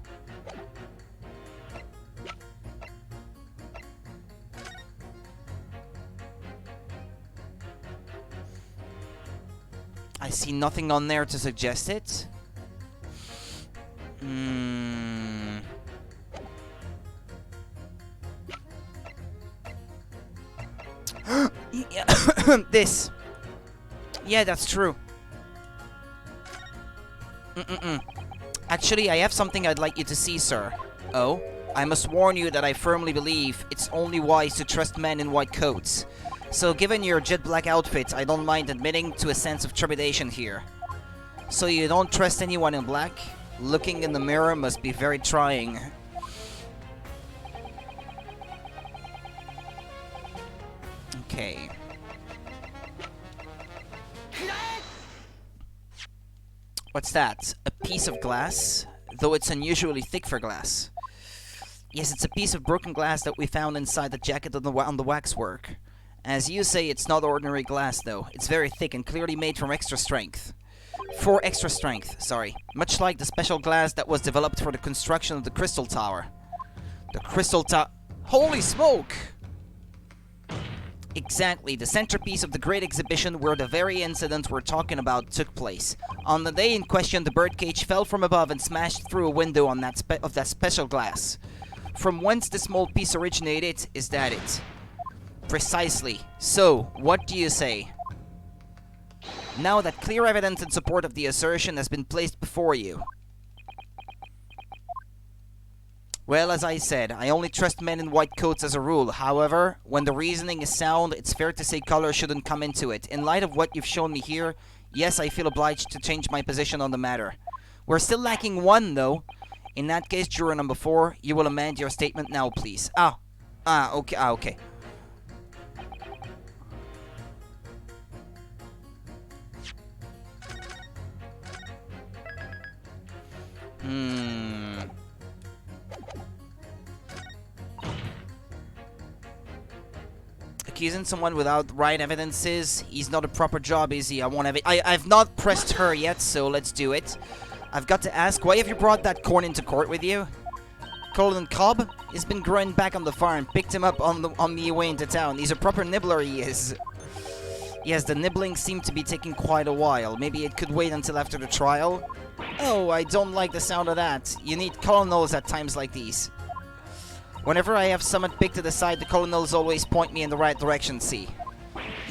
Speaker 1: I see nothing on there to suggest it. This. Yeah, that's true. Actually, I have something I'd like you to see, sir. Oh? I must warn you that I firmly believe it's only wise to trust men in white coats. So given your jet black outfit, I don't mind admitting to a sense of trepidation here. So you don't trust anyone in black? Looking in the mirror must be very trying. Okay. What's that? A piece of glass? Though it's unusually thick for glass. Yes, it's a piece of broken glass that we found inside the jacket on the waxwork. As you say, it's not ordinary glass, though. It's very thick and clearly made from extra strength. For extra strength, sorry. Much like the special glass that was developed for the construction of the Crystal Tower. The Crystal Tower... Holy smoke! Exactly, the centerpiece of the great exhibition where the very incident we're talking about took place. On the day in question, the birdcage fell from above and smashed through a window on that special glass. From whence the small piece originated, is that it? Precisely. So, what do you say? Now that clear evidence in support of the assertion has been placed before you, Well, as I said, I only trust men in white coats as a rule. However, when the reasoning is sound, it's fair to say color shouldn't come into it. In light of what you've shown me here, yes, I feel obliged to change my position on the matter. We're still lacking one, though. In that case, juror number 4, you will amend your statement now, please. Okay. Accusing someone without right evidences, he's not a proper job, is he? I've not pressed her yet, so let's do it. I've got to ask, why have you brought that corn into court with you? Colin Cobb? He's been growing back on the farm, picked him up on the way into town. He's a proper nibbler, he is. Yes, the nibbling seemed to be taking quite a while. Maybe it could wait until after the trial? Oh, I don't like the sound of that. You need colonels at times like these. Whenever I have someone picked to the side, the colonels always point me in the right direction, see?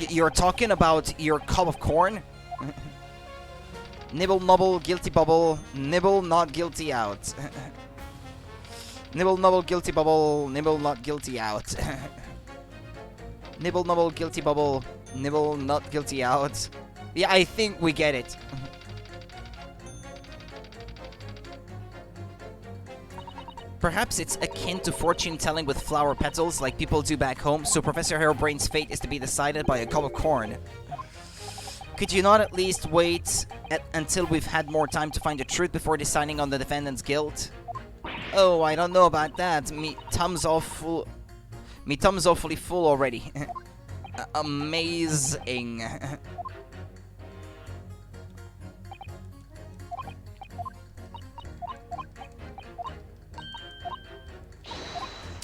Speaker 1: You're talking about your cob of corn? Nibble, nobble, guilty bubble. Nibble, not guilty out. Nibble, nobble, guilty bubble. Nibble, not guilty out. Nibble, nobble, guilty bubble. Nibble, not guilty out. Yeah, I think we get it. Perhaps it's akin to fortune-telling with flower petals, like people do back home, so Professor Harebrain's fate is to be decided by a cob of corn. Could you not at least wait until we've had more time to find the truth before deciding on the defendant's guilt? Oh, I don't know about that. Me tum's awfully full already. Amazing.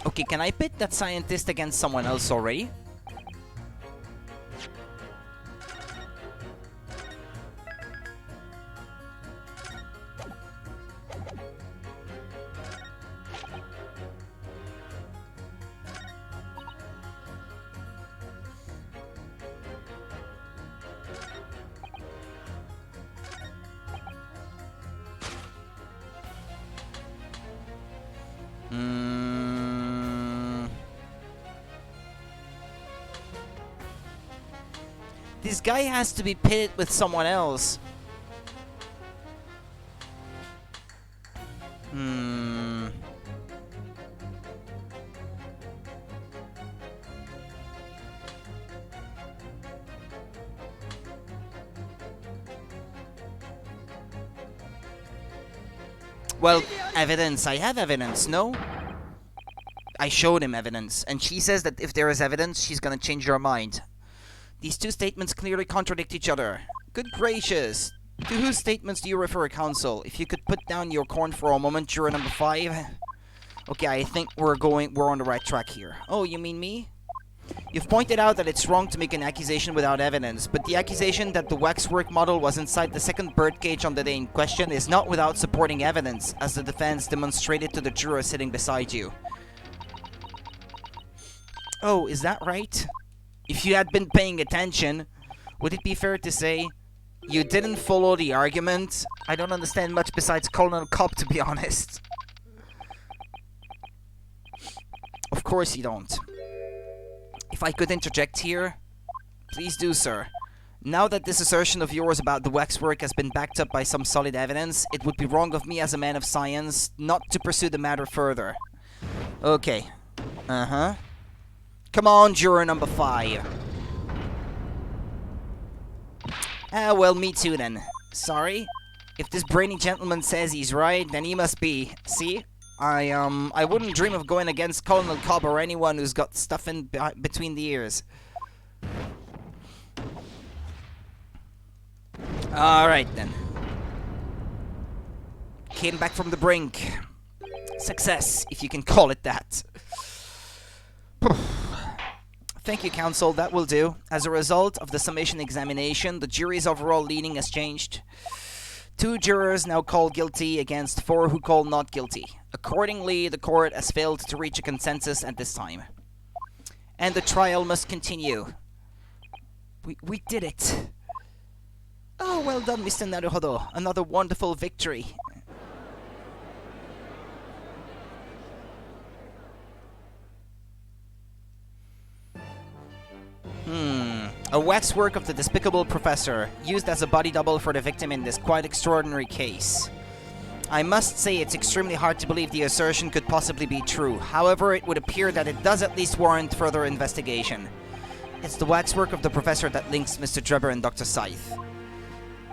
Speaker 1: Okay, can I pit that scientist against someone else already? This guy has to be pitted with someone else. Well, evidence. I have evidence, no? I showed him evidence, and she says that if there is evidence, she's gonna change her mind. These two statements clearly contradict each other. Good gracious! To whose statements do you refer, counsel? If you could put down your corn for a moment, juror number 5. Okay, I think we're on the right track here. Oh, you mean me? You've pointed out that it's wrong to make an accusation without evidence, but the accusation that the waxwork model was inside the second birdcage on the day in question is not without supporting evidence, as the defense demonstrated to the juror sitting beside you. Oh, is that right? If you had been paying attention, would it be fair to say you didn't follow the argument? I don't understand much besides Colonel Cobb, to be honest. Of course you don't. If I could interject here, please do, sir. Now that this assertion of yours about the waxwork has been backed up by some solid evidence, it would be wrong of me as a man of science not to pursue the matter further. Okay. Come on, juror number 5. Well, me too then. Sorry? If this brainy gentleman says he's right, then he must be. See? I wouldn't dream of going against Colonel Cobb or anyone who's got stuff in between the ears. Alright then. Came back from the brink. Success, if you can call it that. Thank you, counsel. That will do. As a result of the summation examination, the jury's overall leaning has changed. 2 jurors now call guilty against 4 who call not guilty. Accordingly, the court has failed to reach a consensus at this time. And the trial must continue. We did it. Oh, well done, Mr. Naruhodo. Another wonderful victory. A waxwork of the despicable professor, used as a body double for the victim in this quite extraordinary case. I must say it's extremely hard to believe the assertion could possibly be true. However, it would appear that it does at least warrant further investigation. It's the waxwork of the professor that links Mr. Drebber and Dr. Scythe.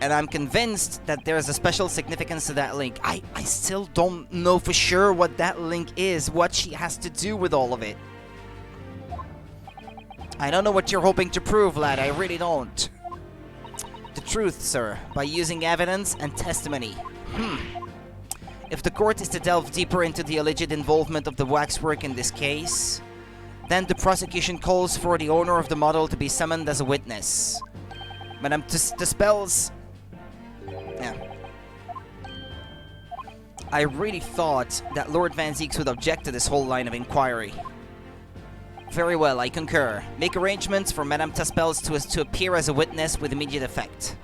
Speaker 1: And I'm convinced that there is a special significance to that link. I still don't know for sure what that link is, what she has to do with all of it. I don't know what you're hoping to prove, lad, I really don't. The truth, sir, by using evidence and testimony. If the court is to delve deeper into the alleged involvement of the waxwork in this case, then the prosecution calls for the owner of the model to be summoned as a witness. Madame Dispels... Yeah. I really thought that Lord Van Zieks would object to this whole line of inquiry. Very well, I concur. Make arrangements for Madame Taspels to appear as a witness with immediate effect.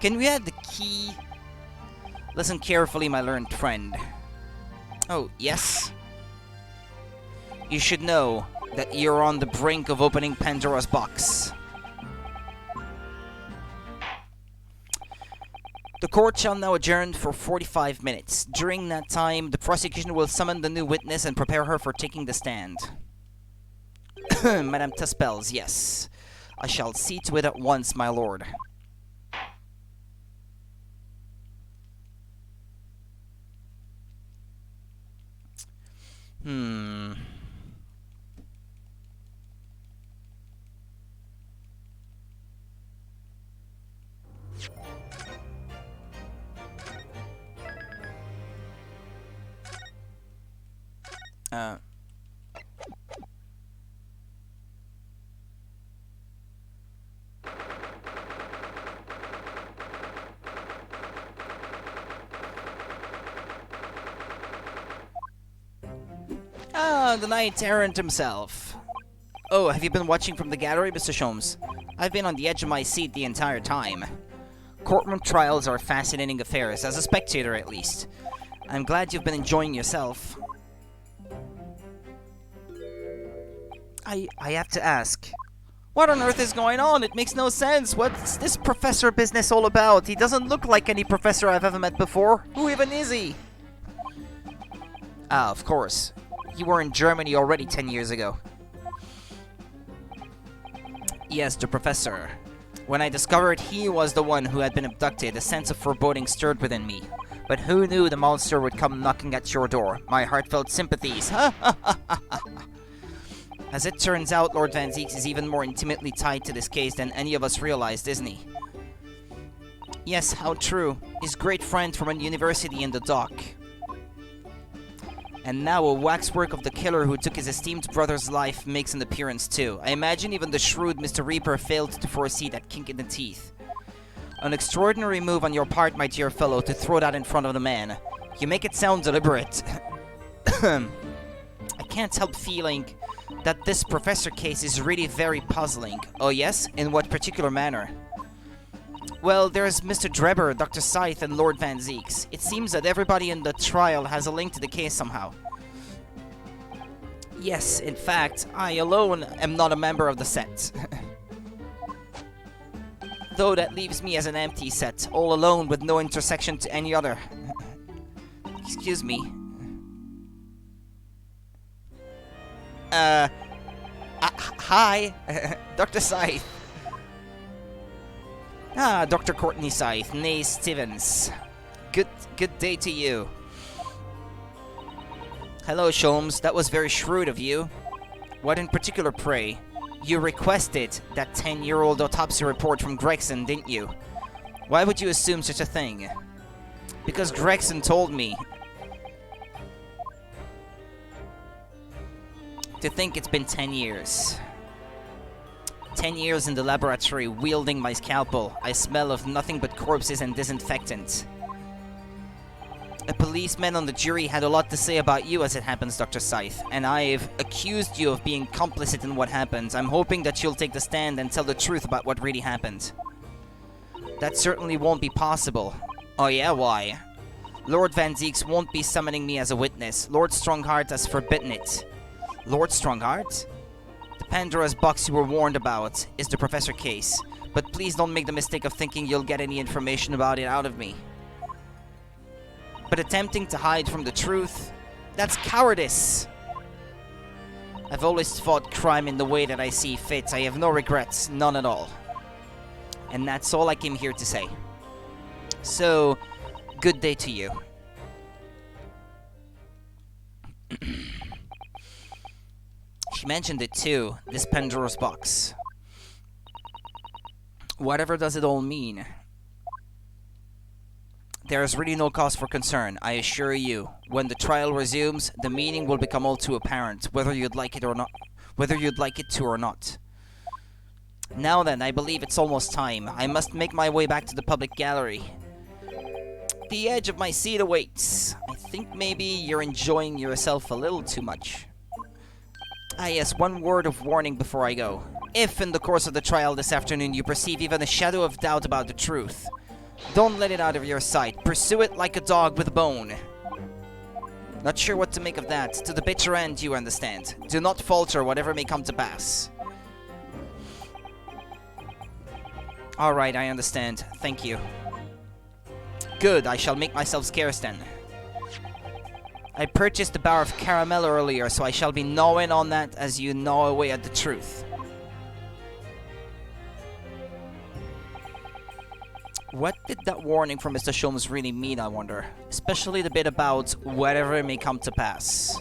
Speaker 1: Can we have the key? Listen carefully, my learned friend. Oh, yes? You should know that you're on the brink of opening Pandora's box. The court shall now adjourn for 45 minutes. During that time, the prosecution will summon the new witness and prepare her for taking the stand. Madame Taspels, yes. I shall see to it at once, my lord. The knight errant himself. Oh, have you been watching from the gallery, Mr. Sholmes? I've been on the edge of my seat the entire time. Courtroom trials are fascinating affairs, as a spectator at least. I'm glad you've been enjoying yourself. I have to ask. What on earth is going on? It makes no sense. What's this professor business all about? He doesn't look like any professor I've ever met before. Who even is he? Ah, of course. You were in Germany already 10 years ago. Yes, the professor. When I discovered he was the one who had been abducted, a sense of foreboding stirred within me. But who knew the monster would come knocking at your door? My heartfelt sympathies. As it turns out, Lord Van Zieks is even more intimately tied to this case than any of us realized, isn't he? Yes, how true. His great friend from a university in the dock. And now a waxwork of the killer who took his esteemed brother's life makes an appearance too. I imagine even the shrewd Mr. Reaper failed to foresee that kink in the teeth. An extraordinary move on your part, my dear fellow, to throw that in front of the man. You make it sound deliberate. I can't help feeling that this professor case is really very puzzling. Oh yes? In what particular manner? Well, there's Mr. Drebber, Dr. Scythe, and Lord Van Zieks. It seems that everybody in the trial has a link to the case somehow. Yes, in fact, I alone am not a member of the set. Though that leaves me as an empty set, all alone with no intersection to any other. Excuse me. Hi, Dr. Scythe. Ah, Dr. Courtney Scythe, nee Stevens. Good day to you. Hello, Sholmes. That was very shrewd of you. What in particular, pray? You requested that 10-year-old autopsy report from Gregson, didn't you? Why would you assume such a thing? Because Gregson told me to think it's been 10 years. 10 years in the laboratory, wielding my scalpel. I smell of nothing but corpses and disinfectant. A policeman on the jury had a lot to say about you as it happens, Dr. Scythe, and I've accused you of being complicit in what happened. I'm hoping that you'll take the stand and tell the truth about what really happened. That certainly won't be possible. Oh yeah, why? Lord Van Zieks won't be summoning me as a witness. Lord Strongheart has forbidden it. Lord Strongheart? The Pandora's box you were warned about is the Professor case, but please don't make the mistake of thinking you'll get any information about it out of me. But attempting to hide from the truth, that's cowardice! I've always fought crime in the way that I see fit. I have no regrets, none at all. And that's all I came here to say. So, good day to you. She mentioned it too, this Pandora's box. Whatever does it all mean? There is really no cause for concern, I assure you. When the trial resumes, the meaning will become all too apparent, whether you'd like it or not. Whether you'd like it to or not. Now then, I believe it's almost time. I must make my way back to the public gallery. The edge of my seat awaits. I think maybe you're enjoying yourself a little too much. Ah yes, one word of warning before I go. If in the course of the trial this afternoon you perceive even a shadow of doubt about the truth, don't let it out of your sight. Pursue it like a dog with a bone. Not sure what to make of that. To the bitter end, you understand. Do not falter, whatever may come to pass. Alright, I understand. Thank you. Good, I shall make myself scarce then. I purchased a bar of caramel earlier, so I shall be gnawing on that as you gnaw away at the truth. What did that warning from Mr. Sholmes really mean, I wonder? Especially the bit about whatever may come to pass.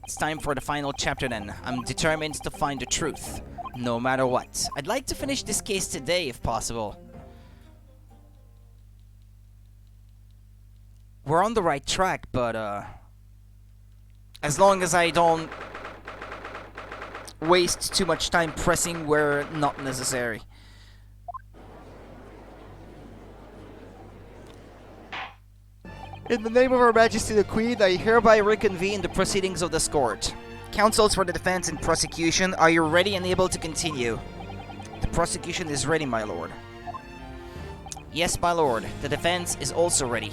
Speaker 1: It's time for the final chapter then. I'm determined to find the truth, no matter what. I'd like to finish this case today, if possible. We're on the right track, but, as long as I don't waste too much time pressing where not necessary.
Speaker 2: In the name of Her Majesty the Queen, I hereby
Speaker 1: Reconvene the proceedings of this court. Counsels for the defense and prosecution, are you ready and able to continue? The prosecution is ready, my lord. Yes, my lord. The defense is also ready.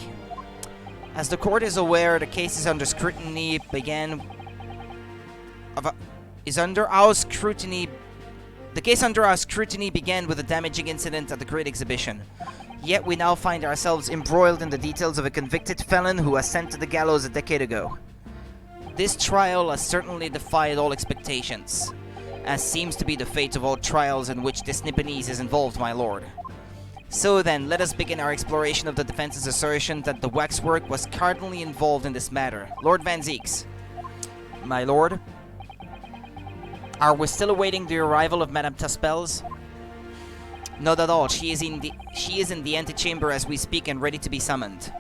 Speaker 1: As the court is aware, the case is under scrutiny under our scrutiny. The case under our scrutiny began with a damaging incident at the Great Exhibition. Yet we now find ourselves embroiled in the details of a convicted felon who was sent to the gallows a decade ago. This trial has certainly defied all expectations, as seems to be the fate of all trials in which this Nipponese is involved, my lord. So then, let us begin our exploration of the defense's assertion that the waxwork was cardinally involved in this matter. Lord Van Zieks. My lord? Are we still awaiting the arrival of Madame Taspels? Not at all. She is in the antechamber as we speak and ready to be summoned.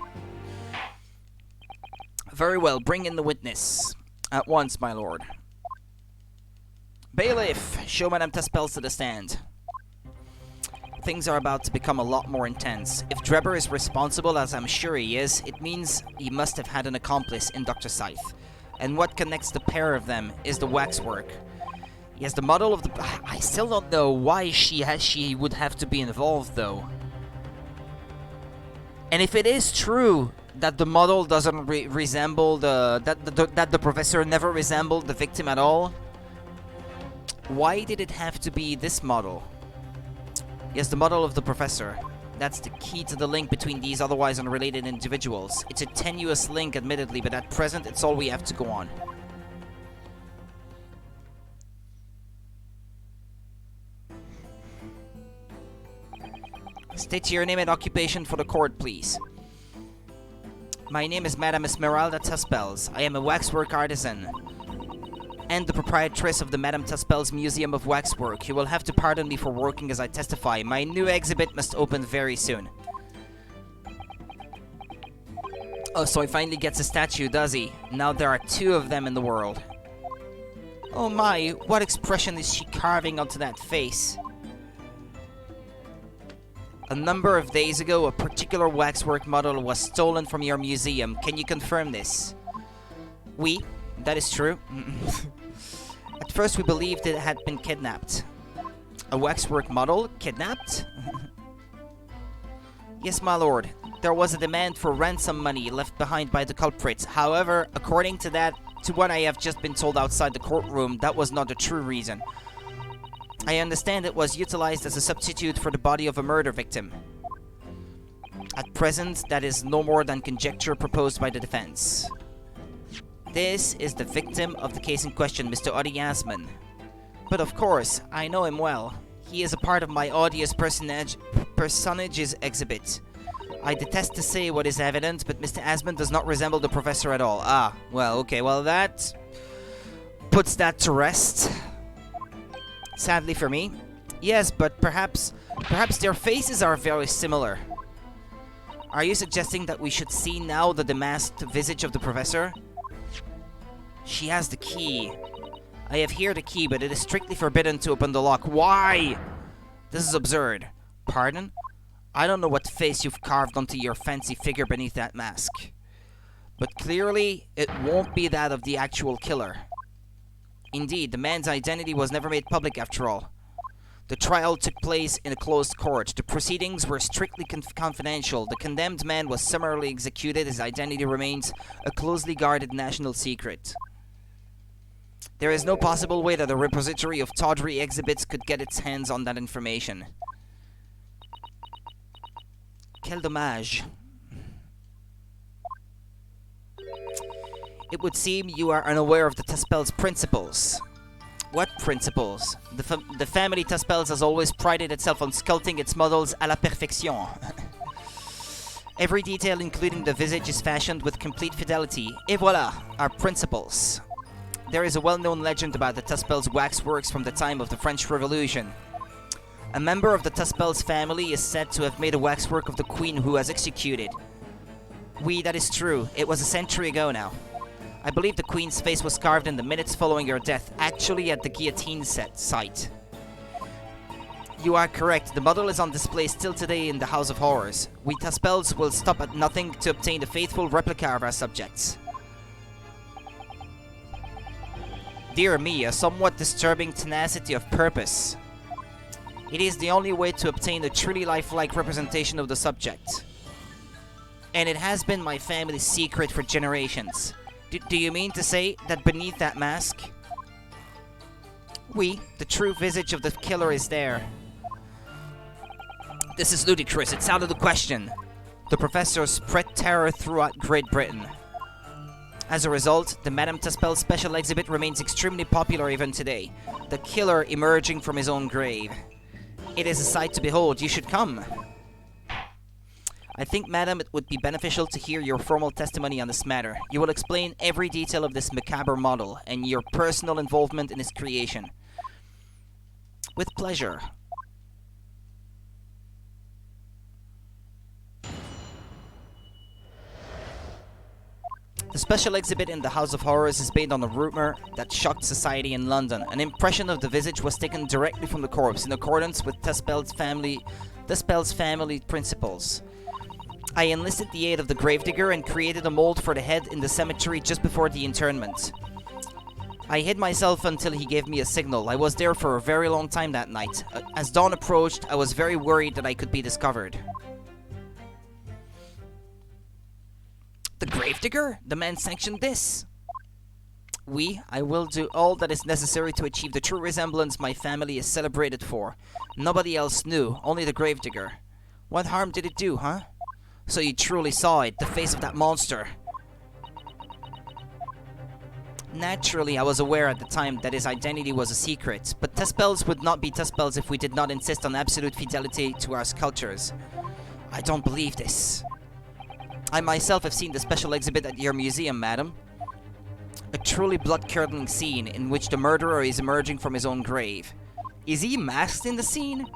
Speaker 1: Very well. Bring in the witness. At once, my lord. Bailiff, show Madame Taspels to the stand. Things are about to become a lot more intense. If Drebber is responsible, as I'm sure he is, it means he must have had an accomplice in Dr. Scythe. And what connects the pair of them is the waxwork. Yes, the model of the... I still don't know why she would have to be involved, though. And if it is true that the model doesn't resemble that the professor never resembled the victim at all, why did it have to be this model? Yes, the model of the professor. That's the key to the link between these otherwise unrelated individuals. It's a tenuous link, admittedly, but at present, it's all we have to go on. State your name and occupation for the court, please. My name is Madame Esmeralda Taspels. I am a waxwork artisan and the proprietress of the Madame Taspels Museum of Waxwork. You will have to pardon me for working as I testify. My new exhibit must open very soon. Oh, so he finally gets a statue, does he? Now there are 2 of them in the world. Oh my, what expression is she carving onto that face? A number of days ago, a particular waxwork model was stolen from your museum. Can you confirm this? Oui, that is true. At first we believed it had been kidnapped. A waxwork model? Kidnapped? Yes, my lord. there was a demand for ransom money left behind by the culprits. However, according to what I have just been told outside the courtroom, that was not the true reason. I understand it was utilized as a substitute for the body of a murder victim. At present, that is no more than conjecture proposed by the defense. This is the victim of the case in question, Mr. Odi Yasman. But of course, I know him well. He is a part of my odious personages exhibit. I detest to say what is evident, but Mr. Asman does not resemble the professor at all. Ah, well, okay, well that puts that to rest. Sadly for me. Yes, but perhaps their faces are very similar. Are you suggesting that we should see now the demasked visage of the professor? She has the key. I have here the key, but it is strictly forbidden to open the lock. Why? This is absurd. Pardon? I don't know what face you've carved onto your fancy figure beneath that mask. But clearly, it won't be that of the actual killer. Indeed, the man's identity was never made public after all. The trial took place in a closed court. The proceedings were strictly confidential. The condemned man was summarily executed. His identity remains a closely guarded national secret. There is no possible way that a repository of tawdry exhibits could get its hands on that information. Quel dommage. It would seem you are unaware of the Tuspel's principles. What principles? The family Tuspels has always prided itself on sculpting its models à la perfection. Every detail, including the visage, is fashioned with complete fidelity. Et voilà, our principles. There is a well-known legend about the Tuspels' waxworks from the time of the French Revolution. A member of the Tuspels family is said to have made a waxwork of the queen who was executed. Oui, that is true. It was a century ago now. I believe the queen's face was carved in the minutes following her death, actually at the guillotine site. You are correct. The model is on display still today in the House of Horrors. We Tuspels will stop at nothing to obtain a faithful replica of our subjects. Dear me, a somewhat disturbing tenacity of purpose. It is the only way to obtain a truly lifelike representation of the subject. And it has been my family's secret for generations. Do you mean to say that beneath that mask? Oui, the true visage of the killer is there. This is ludicrous, it's out of the question. The professor spread terror throughout Great Britain. As a result, the Madame Tuspel special exhibit remains extremely popular even today. The killer emerging from his own grave. It is a sight to behold, you should come. I think, madam, it would be beneficial to hear your formal testimony on this matter. You will explain every detail of this macabre model and your personal involvement in its creation. With pleasure. The special exhibit in the House of Horrors is based on a rumor that shocked society in London. An impression of the visage was taken directly from the corpse in accordance with Tuspel's family principles. I enlisted the aid of the gravedigger and created a mold for the head in the cemetery just before the interment. I hid myself until he gave me a signal. I was there for a very long time that night. As dawn approached, I was very worried that I could be discovered. The gravedigger? The man sanctioned this. Oui, I will do all that is necessary to achieve the true resemblance my family is celebrated for. Nobody else knew, only the gravedigger. What harm did it do, huh? So you truly saw it, the face of that monster. Naturally, I was aware at the time that his identity was a secret, but Tuspels would not be Tuspels if we did not insist on absolute fidelity to our sculptures. I don't believe this. I myself have seen the special exhibit at your museum, madam. A truly blood-curdling scene in which the murderer is emerging from his own grave. Is he masked in the scene?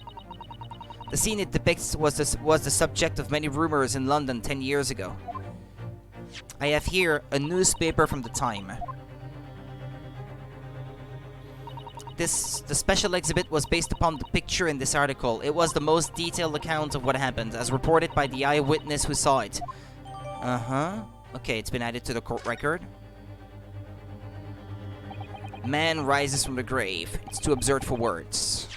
Speaker 1: The scene it depicts was the subject of many rumors in London 10 years ago. I have here a newspaper from the time. The special exhibit was based upon the picture in this article. It was the most detailed account of what happened, as reported by the eyewitness who saw it. Okay, it's been added to the court record. Man rises from the grave. It's too absurd for words.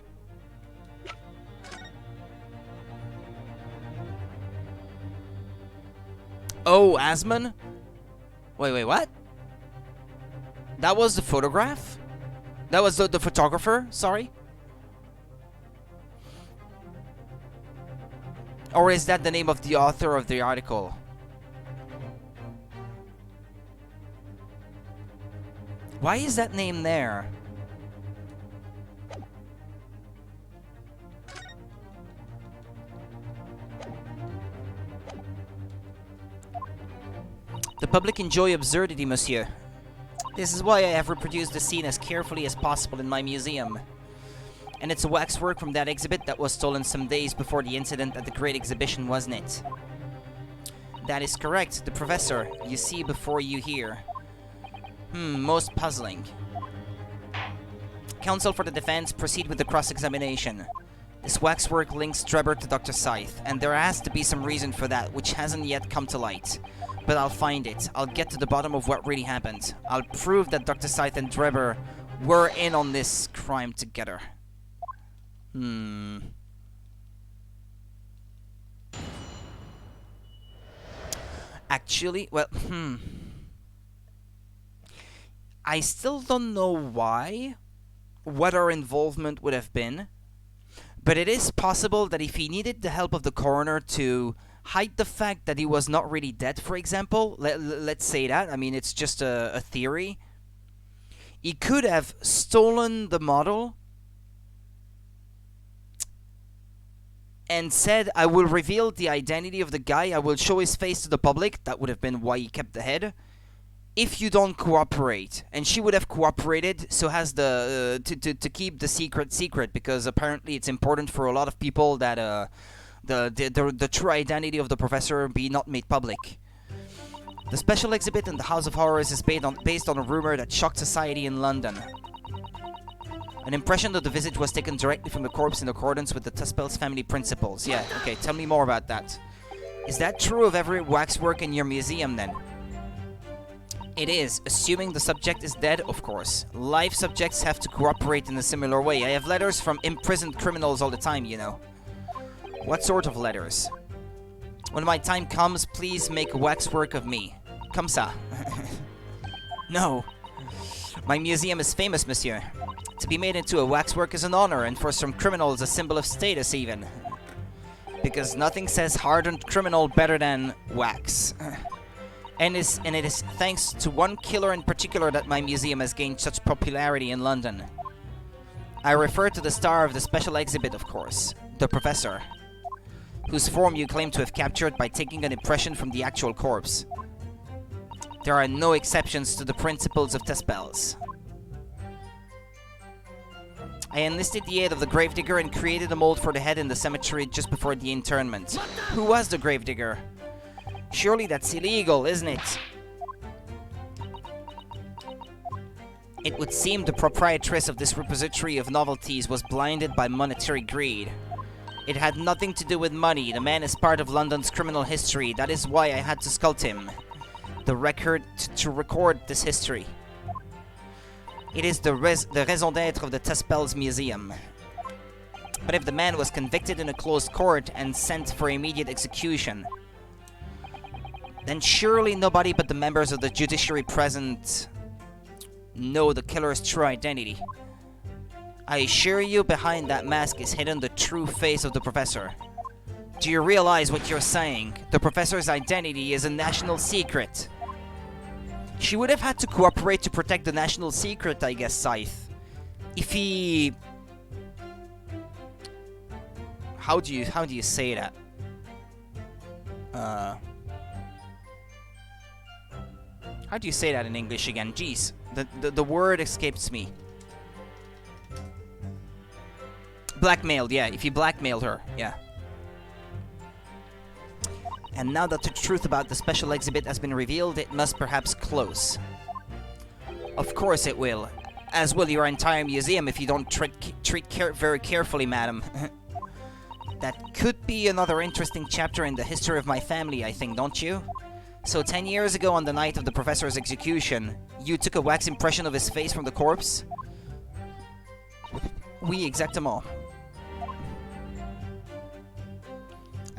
Speaker 1: Oh, Asman? Wait, what? That was the photograph? That was the photographer? Sorry? Or is that the name of the author of the article? Why is that name there? The public enjoy absurdity, monsieur. This is why I have reproduced the scene as carefully as possible in my museum. And it's a waxwork from that exhibit that was stolen some days before the incident at the Great Exhibition, wasn't it? That is correct, the professor you see before you here. Most puzzling. Counsel for the defense, proceed with the cross-examination. This waxwork links Drebber to Dr. Scythe, and there has to be some reason for that, which hasn't yet come to light. But I'll find it. I'll get to the bottom of what really happened. I'll prove that Dr. Scythe and Drebber were in on this crime together. Actually, well, I still don't know why, what our involvement would have been, but it is possible that if he needed the help of the coroner to hide the fact that he was not really dead, for example, let's say that, I mean, it's just a theory, he could have stolen the model and said, I will reveal the identity of the guy, I will show his face to the public. That would have been why he kept the head. If you don't cooperate. And she would have cooperated so as to keep the secret, because apparently it's important for a lot of people that the true identity of the professor be not made public. The special exhibit in the House of Horrors is based on a rumor that shocked society in London. An impression of the visage was taken directly from the corpse in accordance with the Tuspel's family principles. Yeah, okay, tell me more about that. Is that true of every waxwork in your museum, then? It is, assuming the subject is dead, of course. Live subjects have to cooperate in a similar way. I have letters from imprisoned criminals all the time, you know. What sort of letters? When my time comes, please make a waxwork of me. Comme ça. No. My museum is famous, monsieur. To be made into a waxwork is an honor, and for some criminals a symbol of status even. Because nothing says hardened criminal better than wax. And it is thanks to one killer in particular that my museum has gained such popularity in London. I refer to the star of the special exhibit, of course, the professor, whose form you claim to have captured by taking an impression from the actual corpse. There are no exceptions to the principles of Tuspels. I enlisted the aid of the gravedigger and created a mold for the head in the cemetery just before the interment. Who was the gravedigger? Surely that's illegal, isn't it? It would seem the proprietress of this repository of novelties was blinded by monetary greed. It had nothing to do with money. The man is part of London's criminal history. That is why I had to sculpt him. The record to record this history. It is the raison d'être of the Tuspels Museum. But if the man was convicted in a closed court and sent for immediate execution, then surely nobody but the members of the judiciary present know the killer's true identity. I assure you, behind that mask is hidden the true face of the professor. Do you realize what you're saying? The professor's identity is a national secret. She would have had to cooperate to protect the national secret, I guess, Scythe. If he... How do you say that? How do you say that in English again? Jeez, the word escapes me. Blackmailed, yeah. If he blackmailed her, yeah. And now that the truth about the special exhibit has been revealed, it must perhaps close. Of course it will. As will your entire museum if you don't treat very carefully, madam. That could be another interesting chapter in the history of my family, I think, don't you? So 10 years ago on the night of the professor's execution, you took a wax impression of his face from the corpse? Oui, exactement.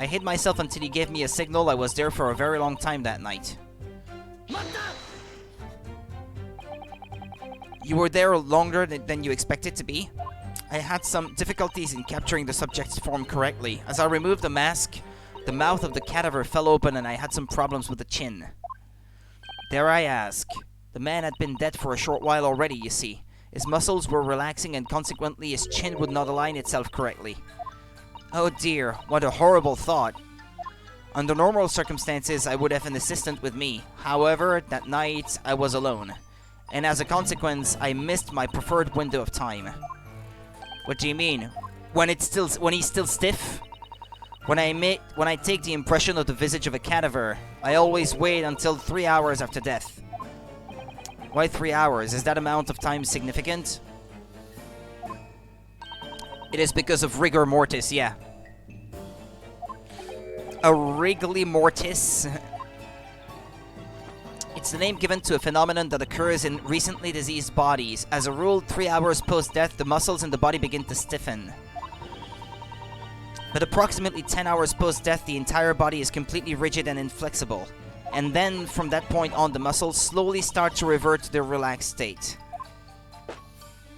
Speaker 1: I hid myself until he gave me a signal. I was there for a very long time that night. You were there longer than you expected to be? I had some difficulties in capturing the subject's form correctly. As I removed the mask, the mouth of the cadaver fell open and I had some problems with the chin. Dare I ask? The man had been dead for a short while already, you see. His muscles were relaxing and consequently his chin would not align itself correctly. Oh dear, what a horrible thought. Under normal circumstances, I would have an assistant with me. However, that night, I was alone. And as a consequence, I missed my preferred window of time. What do you mean? When he's still stiff? When I take the impression of the visage of a cadaver, I always wait until 3 hours after death. Why 3 hours? Is that amount of time significant? It is because of rigor mortis, yeah. A rigor mortis? It's the name given to a phenomenon that occurs in recently diseased bodies. As a rule, 3 hours post-death, the muscles in the body begin to stiffen. But approximately 10 hours post-death, the entire body is completely rigid and inflexible. And then, from that point on, the muscles slowly start to revert to their relaxed state.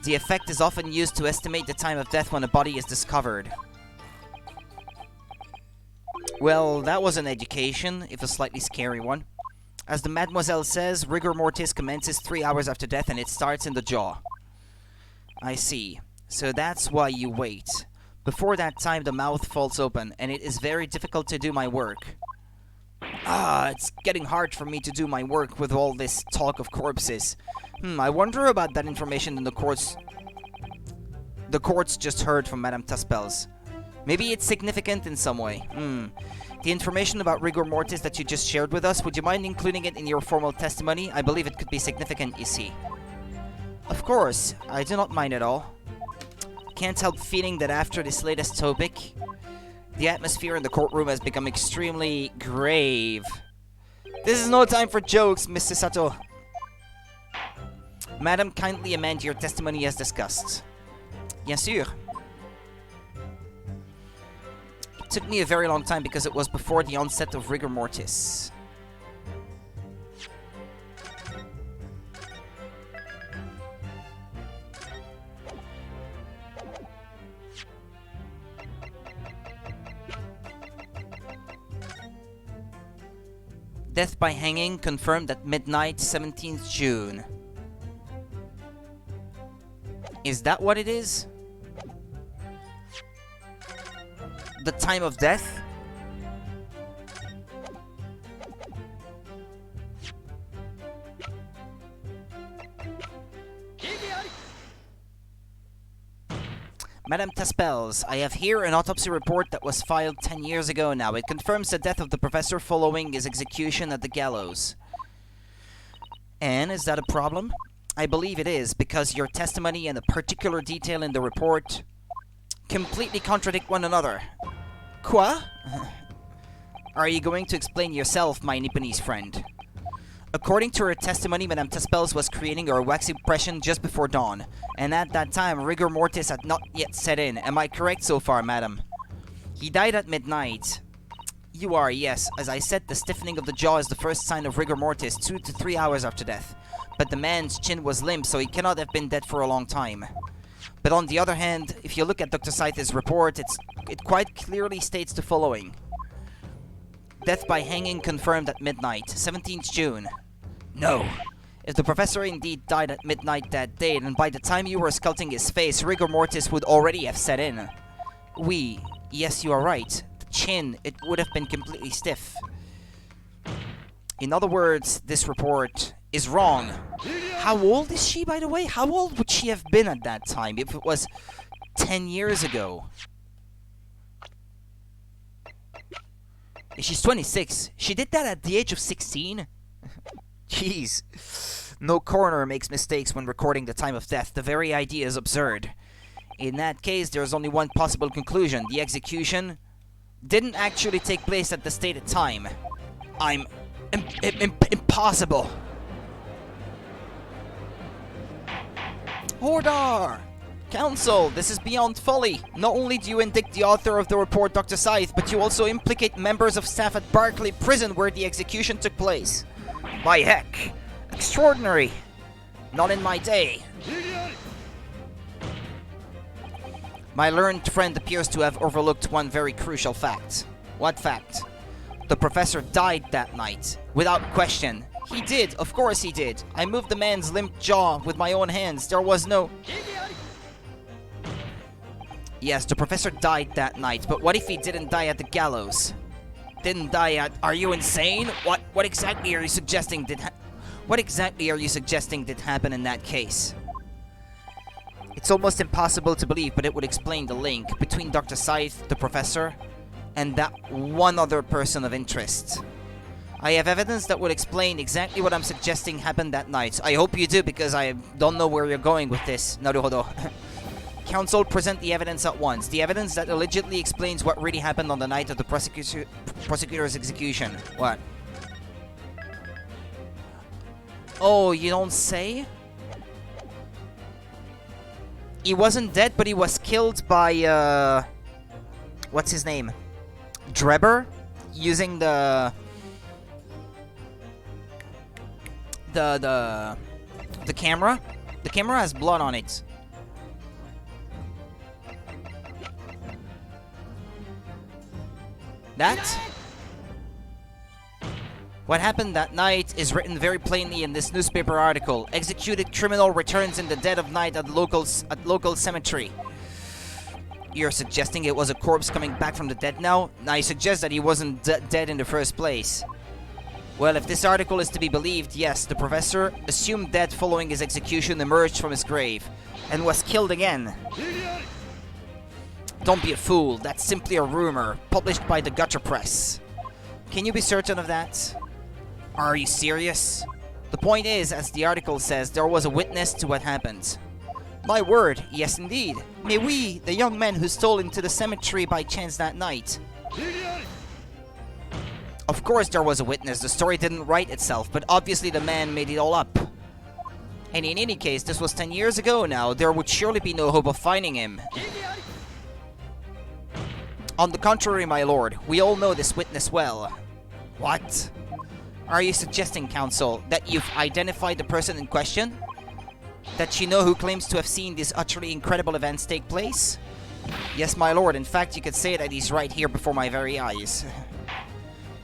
Speaker 1: The effect is often used to estimate the time of death when a body is discovered. Well, that was an education, if a slightly scary one. As the mademoiselle says, rigor mortis commences 3 hours after death and it starts in the jaw. I see. So that's why you wait. Before that time, the mouth falls open, and it is very difficult to do my work. It's getting hard for me to do my work with all this talk of corpses. I wonder about that information in the courts just heard from Madame Taspels. Maybe it's significant in some way. The information about rigor mortis that you just shared with us, would you mind including it in your formal testimony? I believe it could be significant, you see. Of course, I do not mind at all. Can't help feeling that after this latest topic, the atmosphere in the courtroom has become extremely grave. This is no time for jokes, Mr. Sato. Madam, kindly amend your testimony as discussed. Bien sûr. It took me a very long time because it was before the onset of rigor mortis. Death by hanging confirmed at midnight, 17th June. Is that what it is? The time of death? Madame Taspels, I have here an autopsy report that was filed 10 years ago now. It confirms the death of the professor following his execution at the gallows. And is that a problem? I believe it is, because your testimony and a particular detail in the report completely contradict one another. Quoi? Are you going to explain yourself, my Nipponese friend? According to her testimony, Madame Taspels was creating her wax impression just before dawn, and at that time, rigor mortis had not yet set in. Am I correct so far, madam? He died at midnight. You are, yes. As I said, the stiffening of the jaw is the first sign of rigor mortis, 2 to 3 hours after death. But the man's chin was limp, so he cannot have been dead for a long time. But on the other hand, if you look at Dr. Saite's report, it quite clearly states the following. Death by hanging confirmed at midnight, 17th June. No. If the professor indeed died at midnight that day, then by the time you were sculpting his face, rigor mortis would already have set in. Yes, you are right. The chin, it would have been completely stiff. In other words, this report is wrong. How old is she, by the way? How old would she have been at that time if it was 10 years ago? She's 26. She did that at the age of 16? Jeez. No coroner makes mistakes when recording the time of death. The very idea is absurd. In that case, there's only one possible conclusion. The execution didn't actually take place at the stated time. Impossible. Order! Counsel, this is beyond folly. Not only do you indict the author of the report, Dr. Scythe, but you also implicate members of staff at Barclay Prison where the execution took place. By heck. Extraordinary. Not in my day. My learned friend appears to have overlooked one very crucial fact. What fact? The professor died that night. Without question. He did, of course he did. I moved the man's limp jaw with my own hands. There was no... Yes, the professor died that night, but what if he didn't die at the gallows? Didn't die at... Are you insane? What exactly are you suggesting did happen in that case? It's almost impossible to believe, but it would explain the link between Dr. Scythe, the professor, and that one other person of interest. I have evidence that would explain exactly what I'm suggesting happened that night. I hope you do, because I don't know where you're going with this. Naruhodo. Counsel, present the evidence at once. The evidence that allegedly explains what really happened on the night of the prosecutor's execution. What? Oh, you don't say? He wasn't dead, but he was killed by, what's his name? Drebber? Using the camera? The camera has blood on it. That? What happened that night is written very plainly in this newspaper article. Executed criminal returns in the dead of night at local cemetery. You're suggesting it was a corpse coming back from the dead now? I suggest that he wasn't dead in the first place. Well, if this article is to be believed, yes, the professor, assumed dead following his execution, emerged from his grave and was killed again. Don't be a fool, that's simply a rumor, published by the gutter press. Can you be certain of that? Are you serious? The point is, as the article says, there was a witness to what happened. My word, yes indeed. Mais oui, the young man who stole into the cemetery by chance that night. Of course there was a witness, the story didn't write itself, but obviously the man made it all up. And in any case, this was 10 years ago now, there would surely be no hope of finding him. On the contrary, my lord, we all know this witness well. What? Are you suggesting, counsel, that you've identified the person in question? That you know who claims to have seen these utterly incredible events take place? Yes, my lord, in fact, you could say that he's right here before my very eyes.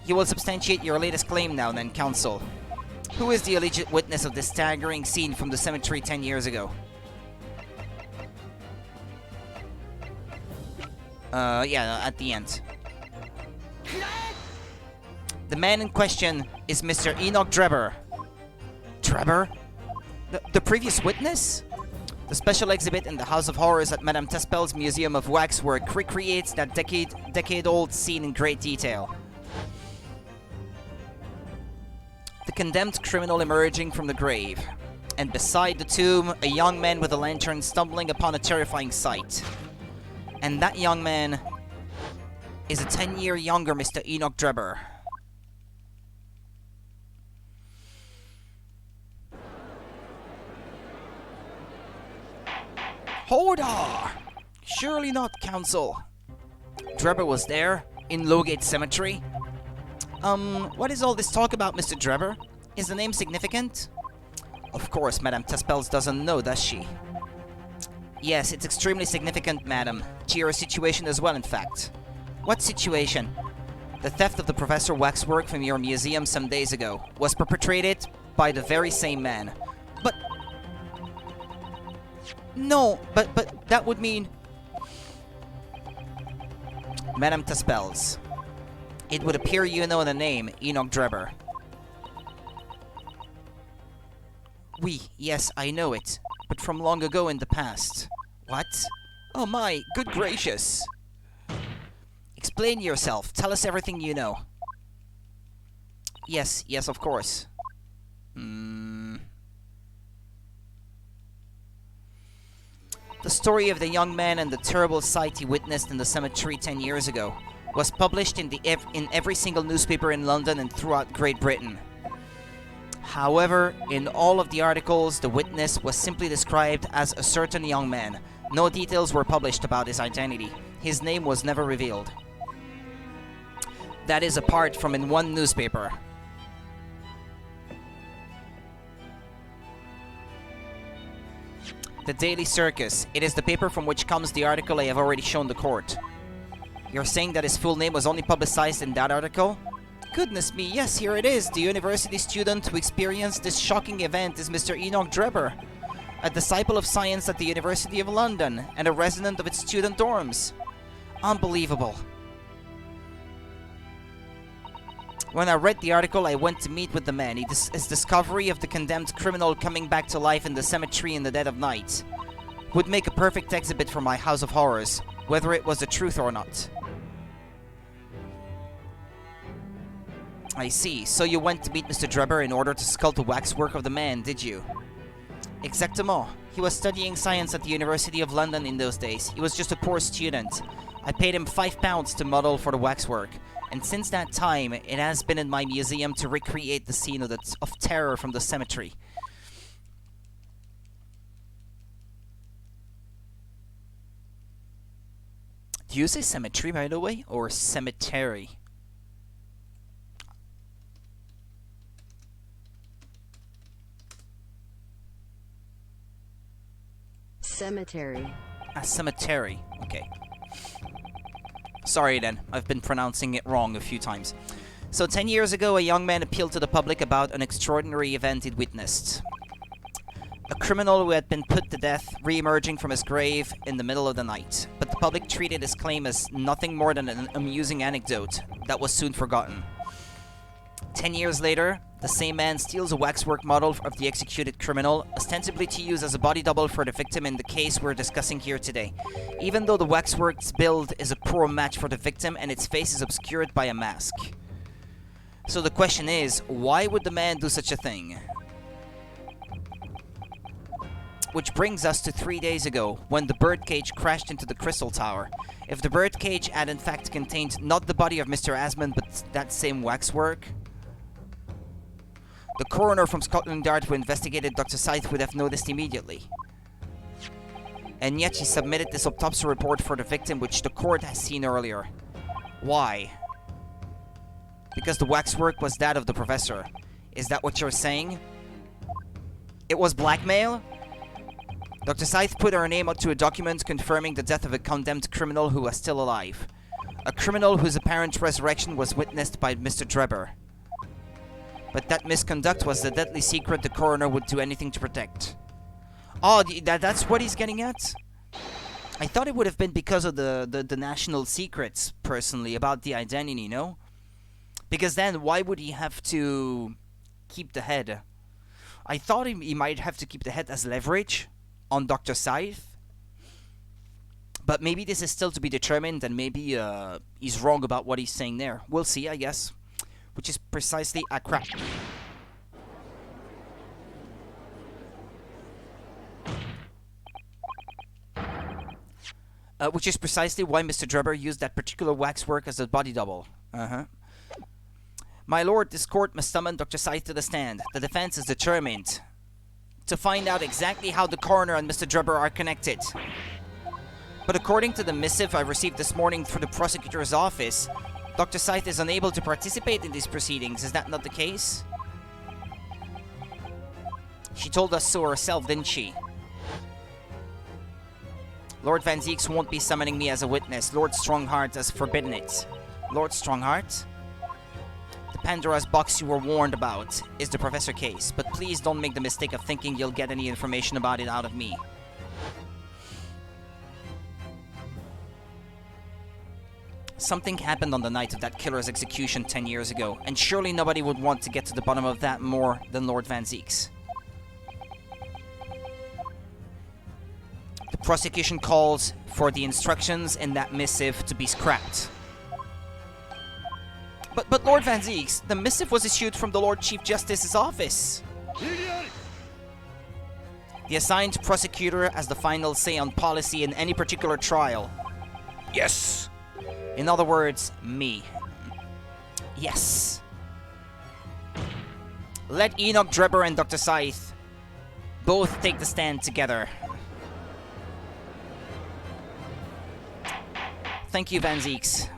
Speaker 1: You will substantiate your latest claim now, then, counsel. Who is the alleged witness of this staggering scene from the cemetery 10 years ago? Yeah, at the end. The man in question is Mr. Enoch Drebber. Drebber? The previous witness? The special exhibit in the House of Horrors at Madame Tespel's Museum of Waxwork recreates that decade-old scene in great detail. The condemned criminal emerging from the grave, and beside the tomb, a young man with a lantern stumbling upon a terrifying sight. And that young man is a 10-year younger Mr. Enoch Drebber. Hold on! Surely not, counsel. Drebber was there, in Lowgate Cemetery. What is all this talk about, Mr. Drebber? Is the name significant? Of course, Madame Tespels doesn't know, does she? Yes, it's extremely significant, madam. To your situation as well, in fact. What situation? The theft of the Professor Waxwork from your museum some days ago was perpetrated by the very same man. But... No, but that would mean... Madame Tespels. It would appear you know the name, Enoch Drebber. Oui, yes, I know it. But from long ago in the past. What? Oh my, good gracious. Explain yourself. Tell us everything you know. Yes, of course. The story of the young man and the terrible sight he witnessed in the cemetery 10 years ago was published in every single newspaper in London and throughout Great Britain. However, in all of the articles, the witness was simply described as a certain young man, No details were published about his identity. His name was never revealed. That is apart from in one newspaper. The Daily Circus. It is the paper from which comes the article I have already shown the court. You're saying that his full name was only publicized in that article? Goodness me, yes, here it is. The university student who experienced this shocking event is Mr. Enoch Drebber, a disciple of science at the University of London and a resident of its student dorms. Unbelievable. When I read the article, I went to meet with the man. His discovery of the condemned criminal coming back to life in the cemetery in the dead of night would make a perfect exhibit for my House of Horrors, whether it was the truth or not. I see. So you went to meet Mr. Drebber in order to sculpt the waxwork of the man, did you? Exactement. He was studying science at the University of London in those days. He was just a poor student. I paid him £5 to model for the waxwork, and since that time, it has been in my museum to recreate the scene of terror from the cemetery. Do you say cemetery, by the way, or cemetery?
Speaker 5: Cemetery.
Speaker 1: A cemetery. Okay. Sorry then, I've been pronouncing it wrong a few times. So 10 years ago, a young man appealed to the public about an extraordinary event he'd witnessed. A criminal who had been put to death re-emerging from his grave in the middle of the night. But the public treated his claim as nothing more than an amusing anecdote that was soon forgotten. 10 years later, the same man steals a waxwork model of the executed criminal, ostensibly to use as a body double for the victim in the case we're discussing here today, even though the waxwork's build is a poor match for the victim and its face is obscured by a mask. So the question is, why would the man do such a thing? Which brings us to 3 days ago, when the birdcage crashed into the Crystal Tower. If the birdcage had in fact contained not the body of Mr. Asmund, but that same waxwork, the coroner from Scotland Yard who investigated Dr. Scythe would have noticed immediately. And yet she submitted this autopsy report for the victim, which the court has seen earlier. Why? Because the waxwork was that of the professor. Is that what you're saying? It was blackmail? Dr. Scythe put her name onto a document confirming the death of a condemned criminal who was still alive. A criminal whose apparent resurrection was witnessed by Mr. Drebber. But that misconduct was the deadly secret the coroner would do anything to protect. Oh, that's what he's getting at? I thought it would have been because of the national secrets, personally, about the identity, no? Because then, why would he have to keep the head? I thought he might have to keep the head as leverage on Dr. Scythe. But maybe this is still to be determined, and maybe he's wrong about what he's saying there. We'll see, I guess. Which is precisely a crap. Which is precisely why Mr. Drebber used that particular waxwork as a body double. My lord, this court must summon Dr. Scythe to the stand. The defense is determined to find out exactly how the coroner and Mr. Drebber are connected. But according to the missive I received this morning through the prosecutor's office, Dr. Scythe is unable to participate in these proceedings. Is that not the case? She told us so herself, didn't she? Lord Van Zieks won't be summoning me as a witness. Lord Strongheart has forbidden it. Lord Strongheart? The Pandora's box you were warned about is the Professor case, but please don't make the mistake of thinking you'll get any information about it out of me. Something happened on the night of that killer's execution 10 years ago, and surely nobody would want to get to the bottom of that more than Lord Van Zieks. The prosecution calls for the instructions in that missive to be scrapped. But Lord Van Zieks, the missive was issued from the Lord Chief Justice's office. The assigned prosecutor has the final say on policy in any particular trial. Yes! In other words, me. Yes. Let Enoch Drebber and Dr. Scythe both take the stand together. Thank you, Van Zeeks.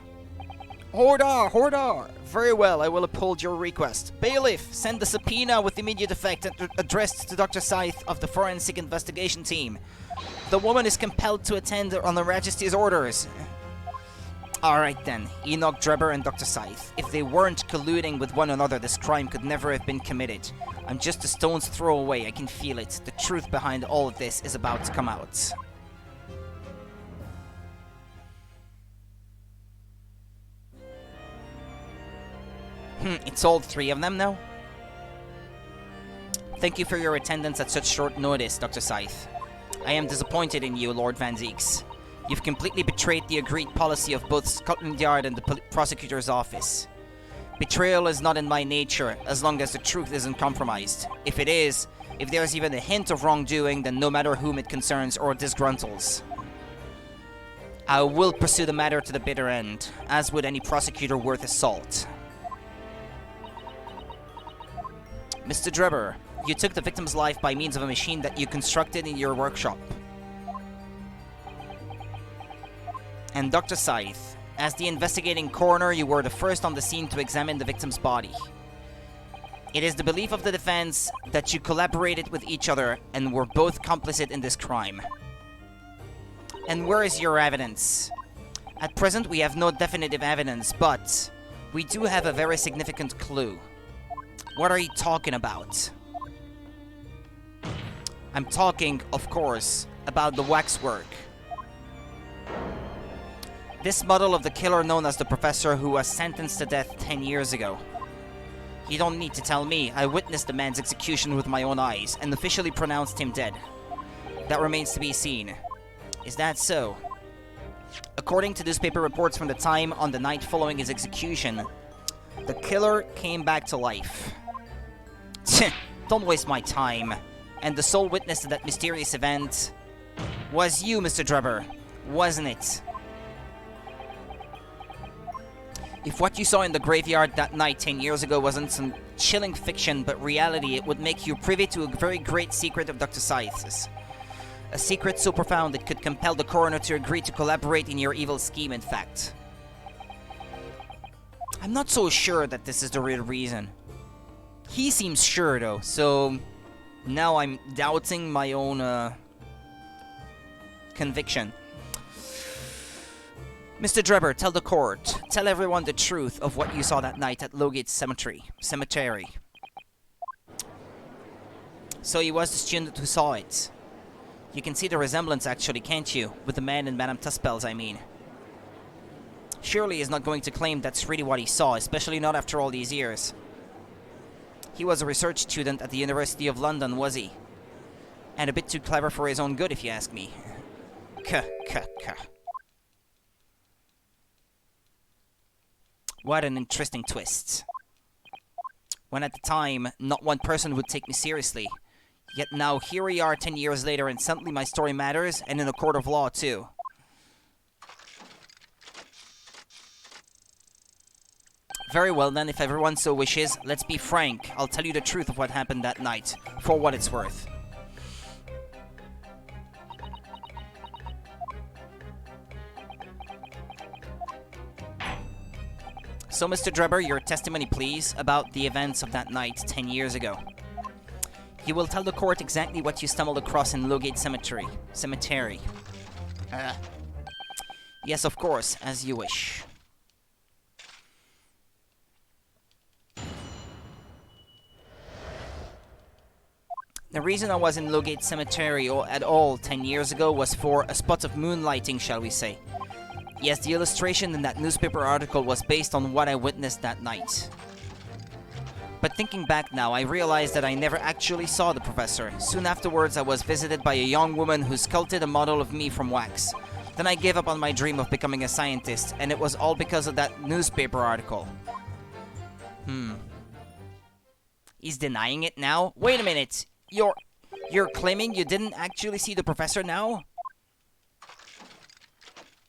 Speaker 1: Order! Very well, I will uphold your request. Bailiff, send the subpoena with immediate effect addressed to Dr. Scythe of the Forensic Investigation Team. The woman is compelled to attend on Her Majesty's orders. Alright then, Enoch Drebber and Dr. Scythe. If they weren't colluding with one another, this crime could never have been committed. I'm just a stone's throw away, I can feel it. The truth behind all of this is about to come out. It's all three of them now? Thank you for your attendance at such short notice, Dr. Scythe. I am disappointed in you, Lord Van Zeeks. You've completely betrayed the agreed policy of both Scotland Yard and the prosecutor's office. Betrayal is not in my nature, as long as the truth isn't compromised. If it is, if there's even a hint of wrongdoing, then no matter whom it concerns or disgruntles, I will pursue the matter to the bitter end, as would any prosecutor worth his salt. Mr. Drebber, you took the victim's life by means of a machine that you constructed in your workshop. And Dr. Scythe, as the investigating coroner, you were the first on the scene to examine the victim's body. It is the belief of the defense that you collaborated with each other and were both complicit in this crime. And where is your evidence? At present, we have no definitive evidence, but we do have a very significant clue. What are you talking about? I'm talking, of course, about the waxwork. This model of the killer known as the Professor, who was sentenced to death 10 years ago. You don't need to tell me. I witnessed the man's execution with my own eyes and officially pronounced him dead. That remains to be seen. Is that so? According to newspaper reports from the time on the night following his execution, the killer came back to life. Don't waste my time. And the sole witness to that mysterious event was you, Mr. Drebber, wasn't it? If what you saw in the graveyard that night 10 years ago wasn't some chilling fiction but reality, it would make you privy to a very great secret of Dr. Scythe's. A secret so profound it could compel the coroner to agree to collaborate in your evil scheme, in fact. I'm not so sure that this is the real reason. He seems sure, though, so now I'm doubting my own conviction. Mr. Drebber, tell the court. Tell everyone the truth of what you saw that night at Lowgate Cemetery. So he was the student who saw it. You can see the resemblance, actually, can't you? With the man in Madame Tuspel's, I mean. Surely he's not going to claim that's really what he saw, especially not after all these years. He was a research student at the University of London, was he? And a bit too clever for his own good, if you ask me. What an interesting twist. When at the time, not one person would take me seriously. Yet now, here we are 10 years later, and suddenly my story matters, and in a court of law, too. Very well then, if everyone so wishes, let's be frank. I'll tell you the truth of what happened that night, for what it's worth. So, Mr. Drebber, your testimony, please, about the events of that night 10 years ago. You will tell the court exactly what you stumbled across in Lowgate Cemetery. Yes, of course, as you wish. The reason I was in Lowgate Cemetery at all 10 years ago was for a spot of moonlighting, shall we say. Yes, the illustration in that newspaper article was based on what I witnessed that night. But thinking back now, I realized that I never actually saw the professor. Soon afterwards, I was visited by a young woman who sculpted a model of me from wax. Then I gave up on my dream of becoming a scientist, and it was all because of that newspaper article. He's denying it now? Wait a minute! You're claiming you didn't actually see the professor now?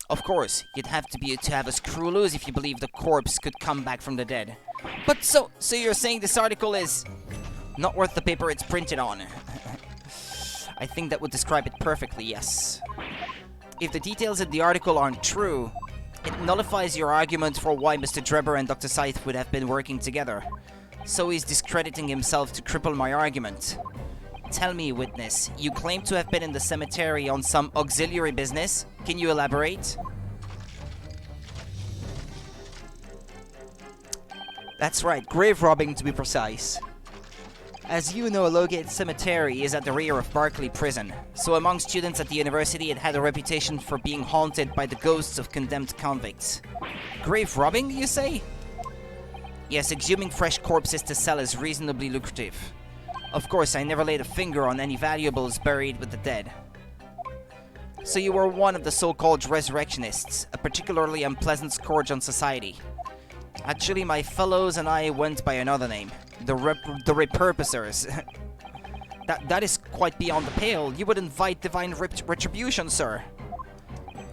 Speaker 1: Of course, you'd have to have a screw loose if you believe the corpse could come back from the dead. But so you're saying this article is not worth the paper it's printed on? I think that would describe it perfectly, yes. If the details in the article aren't true, It nullifies your argument for why Mr. Drebber and Dr. Scythe would have been working together. So he's discrediting himself to cripple my argument. Tell me, witness, you claim to have been in the cemetery on some auxiliary business? Can you elaborate? That's right, grave robbing to be precise. As you know, Lowgate Cemetery is at the rear of Berkeley Prison, so among students at the university it had a reputation for being haunted by the ghosts of condemned convicts. Grave robbing, you say? Yes, exhuming fresh corpses to sell is reasonably lucrative. Of course, I never laid a finger on any valuables buried with the dead. So you were one of the so-called resurrectionists, a particularly unpleasant scourge on society. Actually, my fellows and I went by another name. The repurposers. That is quite beyond the pale. You would invite divine retribution, sir.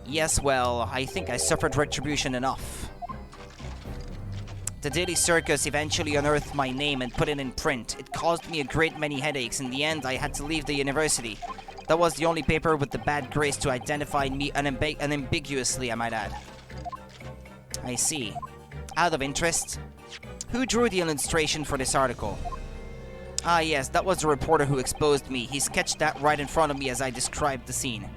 Speaker 1: Yes, well, I think I suffered retribution enough. The Daily Circus eventually unearthed my name and put it in print. It caused me a great many headaches. In the end, I had to leave the university. That was the only paper with the bad grace to identify me unambiguously, I might add. I see. Out of interest, who drew the illustration for this article? Ah yes, that was the reporter who exposed me. He sketched that right in front of me as I described the scene.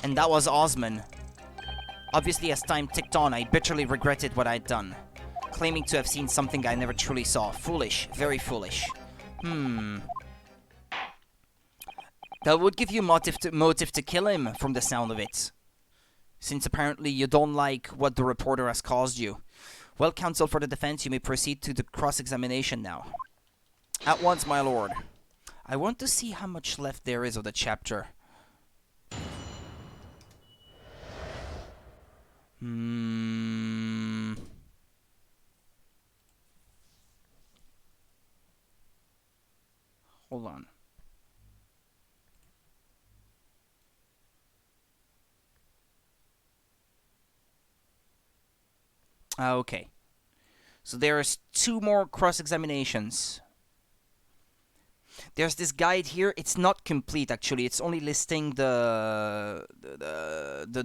Speaker 1: And that was Osman. Obviously, as time ticked on, I bitterly regretted what I'd done, claiming to have seen something I never truly saw. Foolish, very foolish. That would give you motive to kill him, from the sound of it. Since apparently you don't like what the reporter has caused you. Well, counsel for the defense, you may proceed to the cross-examination now. At once, my lord. I want to see how much left there is of the chapter. Hold on. Okay. So there's 2 more cross-examinations. There's this guide here. It's not complete, actually. It's only listing the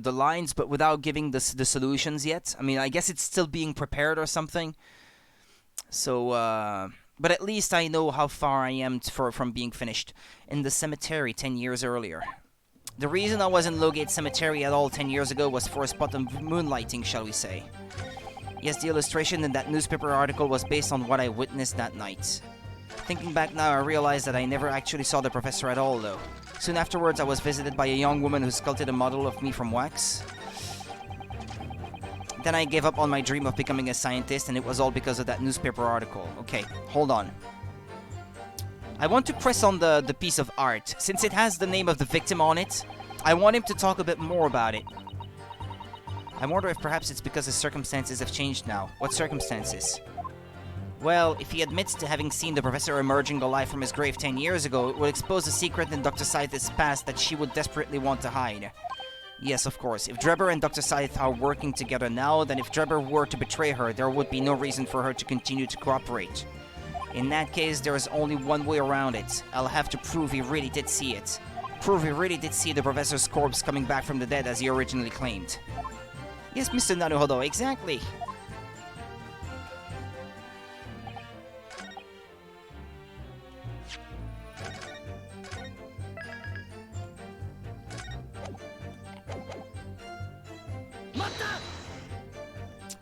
Speaker 1: lines, but without giving the solutions yet. I mean, I guess it's still being prepared or something. So, but at least I know how far I am from being finished. In the cemetery 10 years earlier. The reason I was in Lowgate Cemetery at all 10 years ago was for a spot of moonlighting, shall we say. Yes, the illustration in that newspaper article was based on what I witnessed that night. Thinking back now, I realized that I never actually saw the professor at all, though. Soon afterwards, I was visited by a young woman who sculpted a model of me from wax. Then I gave up on my dream of becoming a scientist, and it was all because of that newspaper article. Okay, hold on. I want to press on the piece of art. Since it has the name of the victim on it, I want him to talk a bit more about it. I wonder if perhaps it's because his circumstances have changed now. What circumstances? Well, if he admits to having seen the professor emerging alive from his grave 10 years ago, it would expose a secret in Dr. Scythe's past that she would desperately want to hide. Yes, of course. If Drebber and Dr. Scythe are working together now, then if Drebber were to betray her, there would be no reason for her to continue to cooperate. In that case, there is only one way around it. I'll have to prove he really did see it. Prove he really did see the professor's corpse coming back from the dead as he originally claimed. Yes, Mr. Naruhodo, exactly.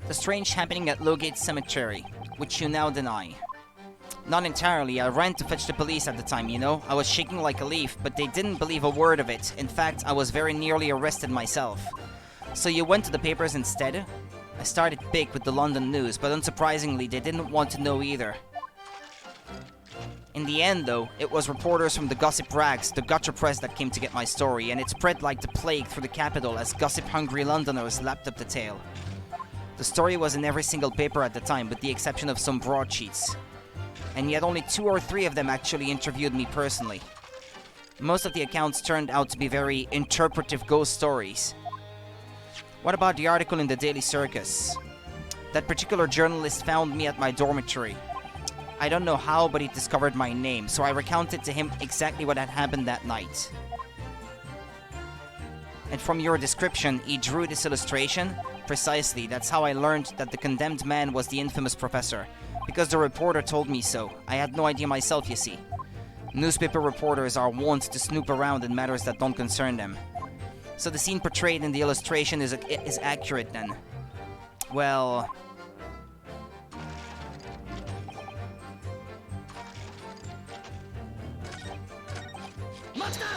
Speaker 1: The strange happening at Lowgate Cemetery, which you now deny. Not entirely. I ran to fetch the police at the time, you know. I was shaking like a leaf, but they didn't believe a word of it. In fact, I was very nearly arrested myself. So you went to the papers instead? I started big with the London News, but unsurprisingly, they didn't want to know either. In the end, though, it was reporters from the gossip rags, the gutter press, that came to get my story, and it spread like the plague through the capital as gossip-hungry Londoners lapped up the tale. The story was in every single paper at the time, with the exception of some broadsheets. And yet only 2 or 3 of them actually interviewed me personally. Most of the accounts turned out to be very interpretive ghost stories. What about the article in the Daily Circus? That particular journalist found me at my dormitory. I don't know how, but he discovered my name, so I recounted to him exactly what had happened that night. And from your description, he drew this illustration? Precisely, that's how I learned that the condemned man was the infamous professor. Because the reporter told me so. I had no idea myself, you see. Newspaper reporters are wont to snoop around in matters that don't concern them. So the scene portrayed in the illustration is accurate then. Well...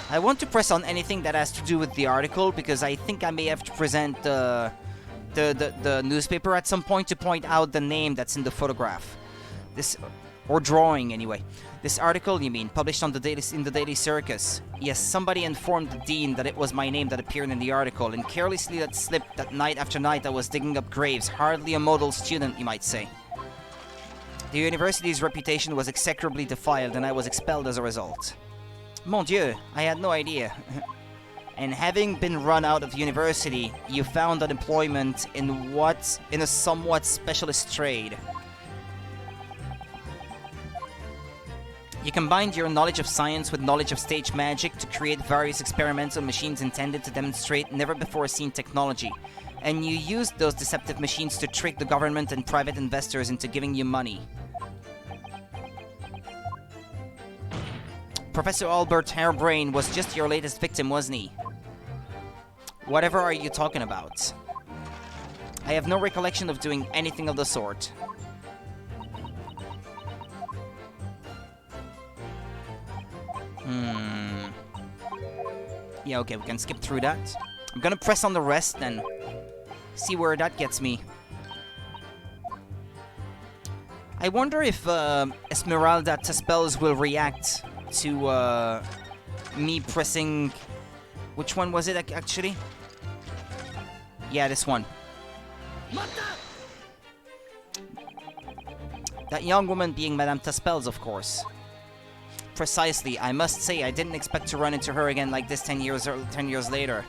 Speaker 1: I want to press on anything that has to do with the article, because I think I may have to present the newspaper at some point to point out the name that's in the photograph. This... or drawing, anyway. This article, you mean, published on in the Daily Circus. Yes, somebody informed the dean that it was my name that appeared in the article, and carelessly let slip that night after night I was digging up graves. Hardly a model student, you might say. The university's reputation was execrably defiled, and I was expelled as a result. Mon Dieu, I had no idea. And having been run out of university, you found unemployment in a somewhat specialist trade. You combined your knowledge of science with knowledge of stage magic to create various experimental machines intended to demonstrate never-before-seen technology. And you used those deceptive machines to trick the government and private investors into giving you money. Professor Albert Hairbrain was just your latest victim, wasn't he? Whatever are you talking about? I have no recollection of doing anything of the sort. Yeah, okay, we can skip through that. I'm gonna press on the rest then. See where that gets me. I wonder if Esmeralda Tespels will react to me pressing... Which one was it actually? Yeah, this one. That young woman being Madame Tespels, of course. Precisely. I must say, I didn't expect to run into her again like this 10 years later.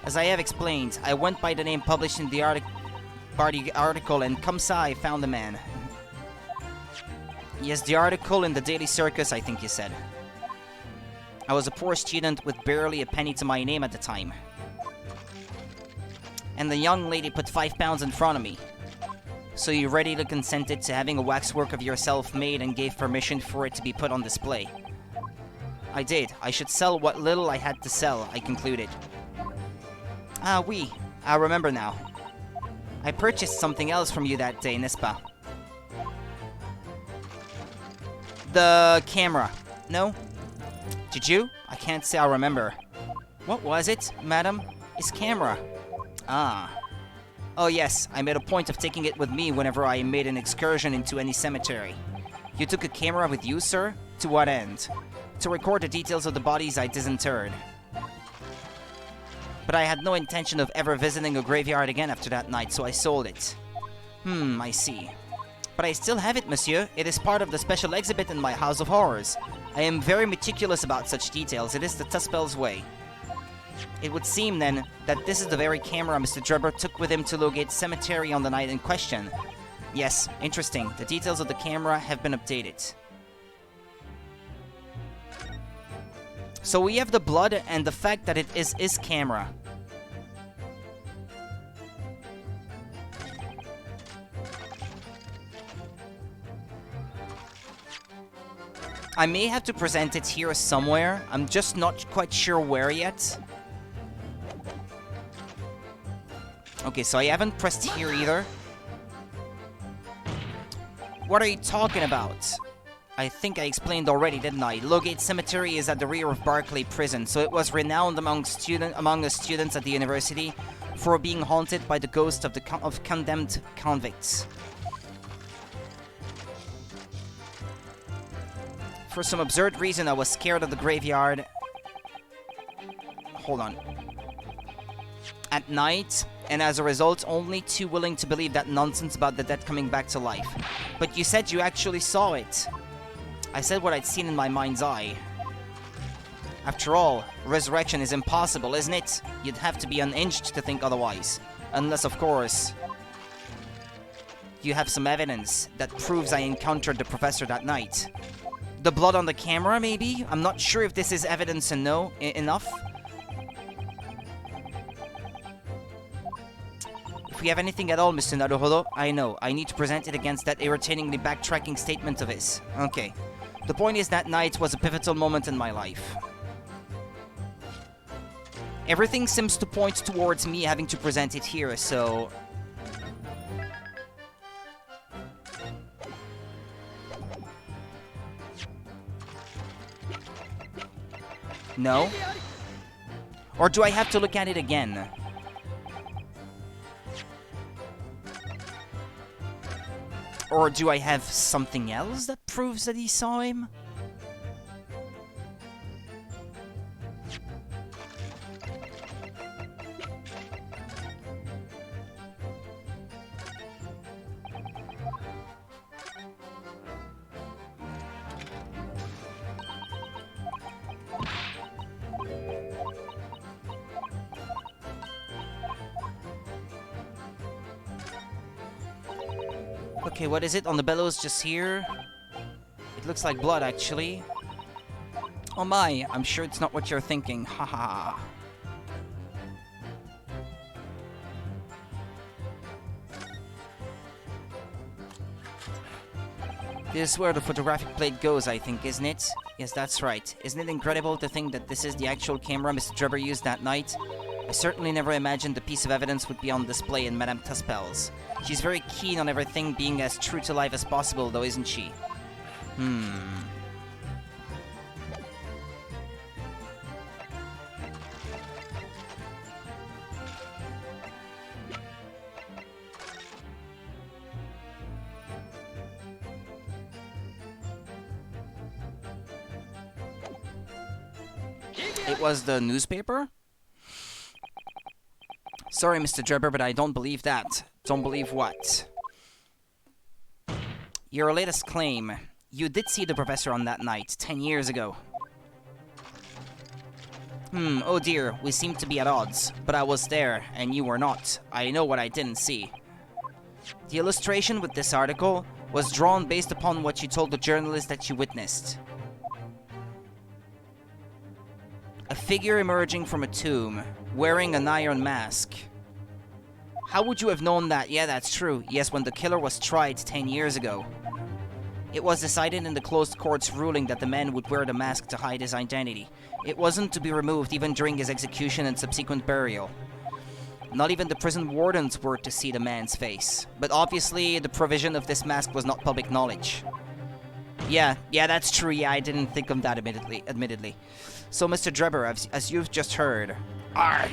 Speaker 1: As I have explained, I went by the name published in the article, and comme ça, I found the man. Yes, the article in the Daily Circus, I think you said. I was a poor student with barely a penny to my name at the time. And the young lady put £5 in front of me. So you readily consented to having a waxwork of yourself made and gave permission for it to be put on display. I did. I should sell what little I had to sell, I concluded. Ah, oui. I remember now. I purchased something else from you that day, n'est-ce pas? The camera. No? Did you? I can't say I remember. What was it, madam? His camera. Ah. Oh yes, I made a point of taking it with me whenever I made an excursion into any cemetery. You took a camera with you, sir? To what end? To record the details of the bodies I disinterred. But I had no intention of ever visiting a graveyard again after that night, so I sold it. I see. But I still have it, monsieur. It is part of the special exhibit in my House of Horrors. I am very meticulous about such details. It is the Tespels way. It would seem, then, that this is the very camera Mr. Drebber took with him to Logate Cemetery on the night in question. Yes, interesting. The details of the camera have been updated. So we have the blood and the fact that it is his camera. I may have to present it here somewhere. I'm just not quite sure where yet. Okay, so I haven't pressed here either. What are you talking about? I think I explained already, didn't I? Logate Cemetery is at the rear of Barclay Prison, so it was renowned among the students at the university for being haunted by the ghost of condemned convicts. For some absurd reason, I was scared of the graveyard. Hold on. At night, and as a result, only too willing to believe that nonsense about the dead coming back to life. But you said you actually saw it. I said what I'd seen in my mind's eye. After all, resurrection is impossible, isn't it? You'd have to be unhinged to think otherwise. Unless, of course, you have some evidence that proves I encountered the professor that night. The blood on the camera, maybe? I'm not sure if this is evidence enough. we have anything at all, Mr. Naruhodo, I know. I need to present it against that irritatingly backtracking statement of his. Okay. The point is that night was a pivotal moment in my life. Everything seems to point towards me having to present it here, so... No? Or do I have to look at it again? Or do I have something else that proves that he saw him? Okay, what is it on the bellows just here? It looks like blood, actually. Oh my, I'm sure it's not what you're thinking. Haha. This is where the photographic plate goes, I think, isn't it? Yes, that's right. Isn't it incredible to think that this is the actual camera Mr. Drebber used that night? I certainly never imagined the piece of evidence would be on display in Madame Taspel's. She's very keen on everything being as true to life as possible, though, isn't she? It was the newspaper? Sorry, Mr. Drebber, but I don't believe that. Don't believe what? Your latest claim. You did see the professor on that night, 10 years ago. Oh dear, we seem to be at odds. But I was there, and you were not. I know what I didn't see. The illustration with this article was drawn based upon what you told the journalist that you witnessed. A figure emerging from a tomb, wearing an iron mask. How would you have known that? Yeah, that's true. Yes, when the killer was tried 10 years ago. It was decided in the closed court's ruling that the man would wear the mask to hide his identity. It wasn't to be removed even during his execution and subsequent burial. Not even the prison wardens were to see the man's face. But obviously, the provision of this mask was not public knowledge. Yeah, that's true. Yeah, I didn't think of that admittedly. So, Mr. Drebber, as you've just heard, Arg!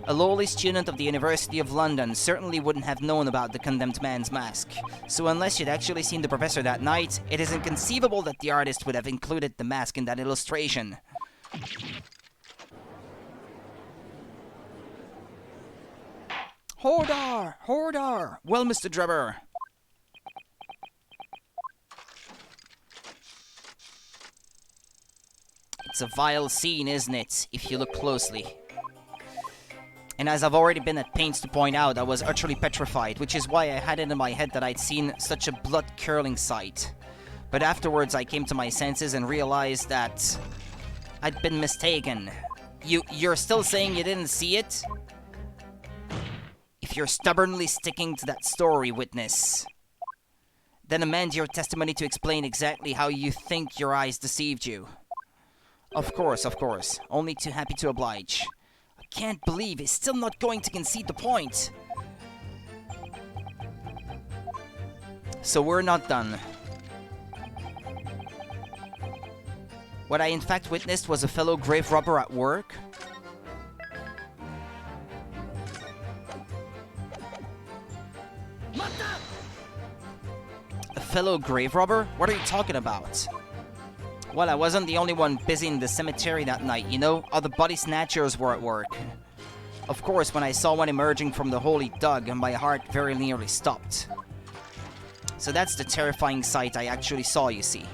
Speaker 1: A lowly student of the University of London certainly wouldn't have known about the condemned man's mask. So unless you'd actually seen the professor that night, it is inconceivable that the artist would have included the mask in that illustration. Hordar! Hordar! Well, Mr. Drebber. It's a vile scene, isn't it, if you look closely. And as I've already been at pains to point out, I was utterly petrified, which is why I had it in my head that I'd seen such a blood-curdling sight. But afterwards I came to my senses and realized that I'd been mistaken. You're still saying you didn't see it? If you're stubbornly sticking to that story, witness, then amend your testimony to explain exactly how you think your eyes deceived you. Of course. Only too happy to oblige. I can't believe he's still not going to concede the point. So we're not done. What I in fact witnessed was a fellow grave robber at work. A fellow grave robber? What are you talking about? Well, I wasn't the only one busy in the cemetery that night, you know? Other body snatchers were at work. Of course, when I saw one emerging from the hole he dug, my heart very nearly stopped. So that's the terrifying sight I actually saw, you see.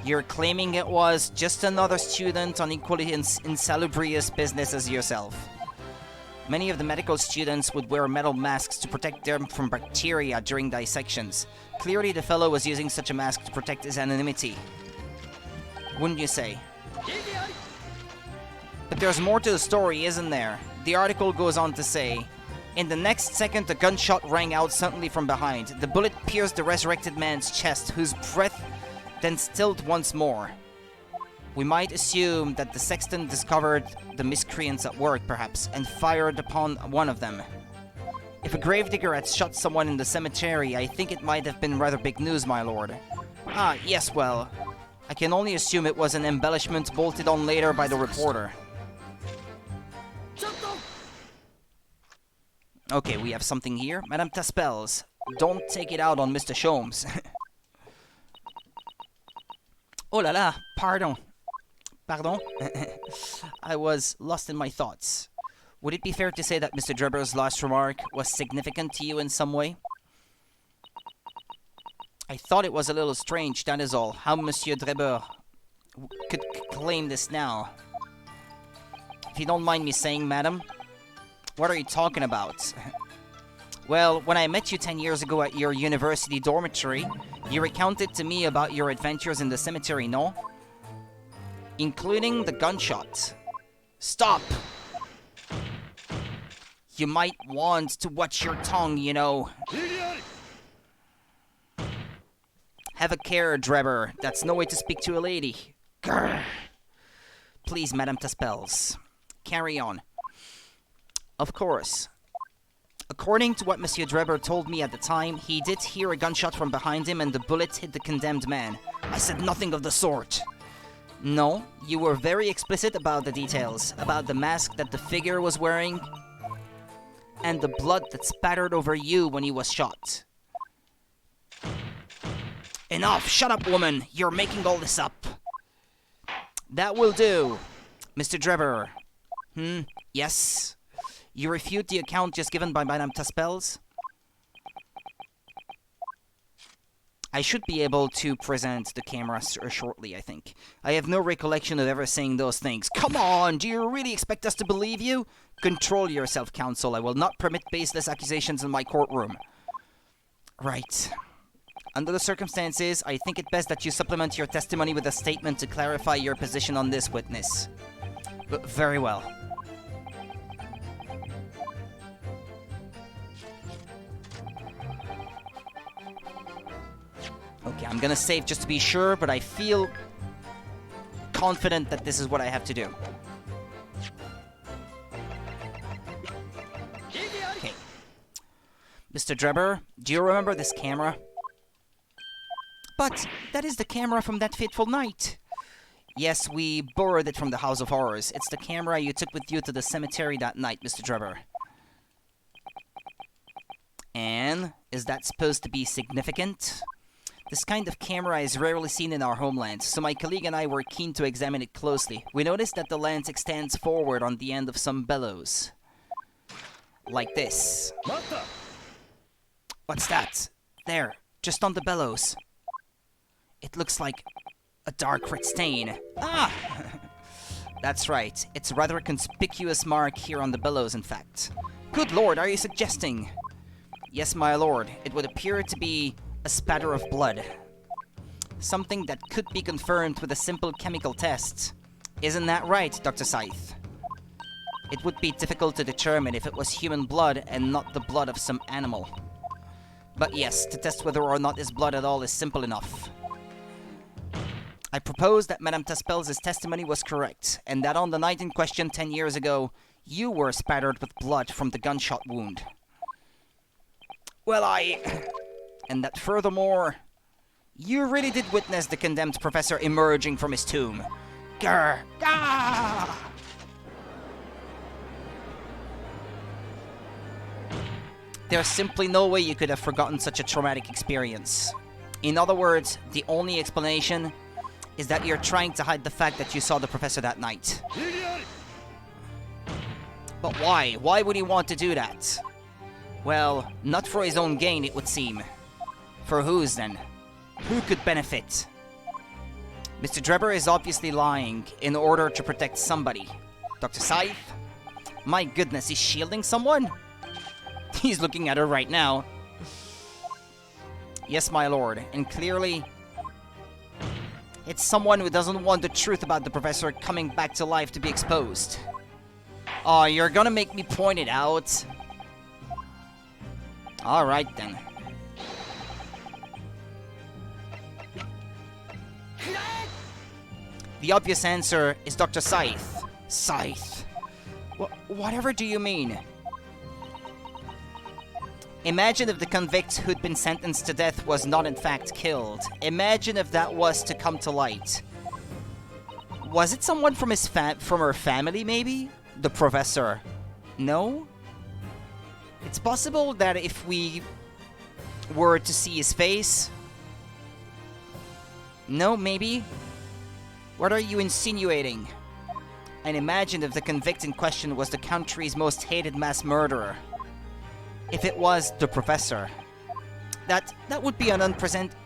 Speaker 1: You're claiming it was just another student on equally insalubrious business as yourself. Many of the medical students would wear metal masks to protect them from bacteria during dissections. Clearly the fellow was using such a mask to protect his anonymity. Wouldn't you say? But there's more to the story, isn't there? The article goes on to say, In the next second, the gunshot rang out suddenly from behind. The bullet pierced the resurrected man's chest, whose breath then stilled once more. We might assume that the sexton discovered the miscreants at work, perhaps, and fired upon one of them. If a gravedigger had shot someone in the cemetery, I think it might have been rather big news, my lord. Ah, yes, well, I can only assume it was an embellishment bolted on later by the reporter. Okay, we have something here. Madame Taspels, don't take it out on Mr. Sholmes. Oh la la, pardon. Pardon? I was lost in my thoughts. Would it be fair to say that Mr. Drebber's last remark was significant to you in some way? I thought it was a little strange, that is all, how Monsieur Drebber could claim this now. If you don't mind me saying, madam, what are you talking about? Well, when I met you 10 years ago at your university dormitory, you recounted to me about your adventures in the cemetery, no? Including the gunshot. Stop! You might want to watch your tongue, you know. Have a care, Drebber. That's no way to speak to a lady. Grr. Please, Madame Taspels. Carry on. Of course. According to what Monsieur Drebber told me at the time, he did hear a gunshot from behind him and the bullet hit the condemned man. I said nothing of the sort. No, you were very explicit about the details, about the mask that the figure was wearing, and the blood that spattered over you when he was shot. Enough! Shut up, woman! You're making all this up! That will do. Mr. Drebber. Yes? You refute the account just given by Madame Taspels? I should be able to present the camera shortly, I think. I have no recollection of ever saying those things. Come on! Do you really expect us to believe you? Control yourself, counsel. I will not permit baseless accusations in my courtroom. Right. Under the circumstances, I think it best that you supplement your testimony with a statement to clarify your position on this witness. Very well. Okay, I'm gonna save just to be sure, but I feel confident that this is what I have to do. Okay. Mr. Drebber, do you remember this camera? But that is the camera from that fateful night. Yes, we borrowed it from the House of Horrors. It's the camera you took with you to the cemetery that night, Mr. Drebber. And is that supposed to be significant? This kind of camera is rarely seen in our homeland, so my colleague and I were keen to examine it closely. We noticed that the lens extends forward on the end of some bellows. Like this. What's that? There, just on the bellows. It looks like a dark red stain. Ah! That's right. It's a rather conspicuous mark here on the bellows, in fact. Good lord, are you suggesting? Yes, my lord. It would appear to be a spatter of blood. Something that could be confirmed with a simple chemical test. Isn't that right, Dr. Scythe? It would be difficult to determine if it was human blood and not the blood of some animal. But yes, to test whether or not it's blood at all is simple enough. I propose that Madame Taspels' testimony was correct, and that on the night in question 10 years ago, you were spattered with blood from the gunshot wound. Well, and that furthermore, you really did witness the condemned professor emerging from his tomb. Grr! Gah! There's simply no way you could have forgotten such a traumatic experience. In other words, the only explanation is that you're trying to hide the fact that you saw the professor that night. But why? Why would he want to do that? Well, not for his own gain, it would seem. For whose, then? Who could benefit? Mr. Drebber is obviously lying in order to protect somebody. Dr. Scythe? My goodness, he's shielding someone? He's looking at her right now. Yes, my lord, and clearly, it's someone who doesn't want the truth about the professor coming back to life to be exposed. Oh, you're gonna make me point it out? Alright then. The obvious answer is Dr. Scythe. Scythe. Whatever do you mean? Imagine if the convict who'd been sentenced to death was not in fact killed. Imagine if that was to come to light. Was it someone from from her family, maybe? The professor? No? It's possible that if we were to see his face... No, maybe? What are you insinuating? And imagine if the convict in question was the country's most hated mass murderer. If it was the professor. That would be an unprecedented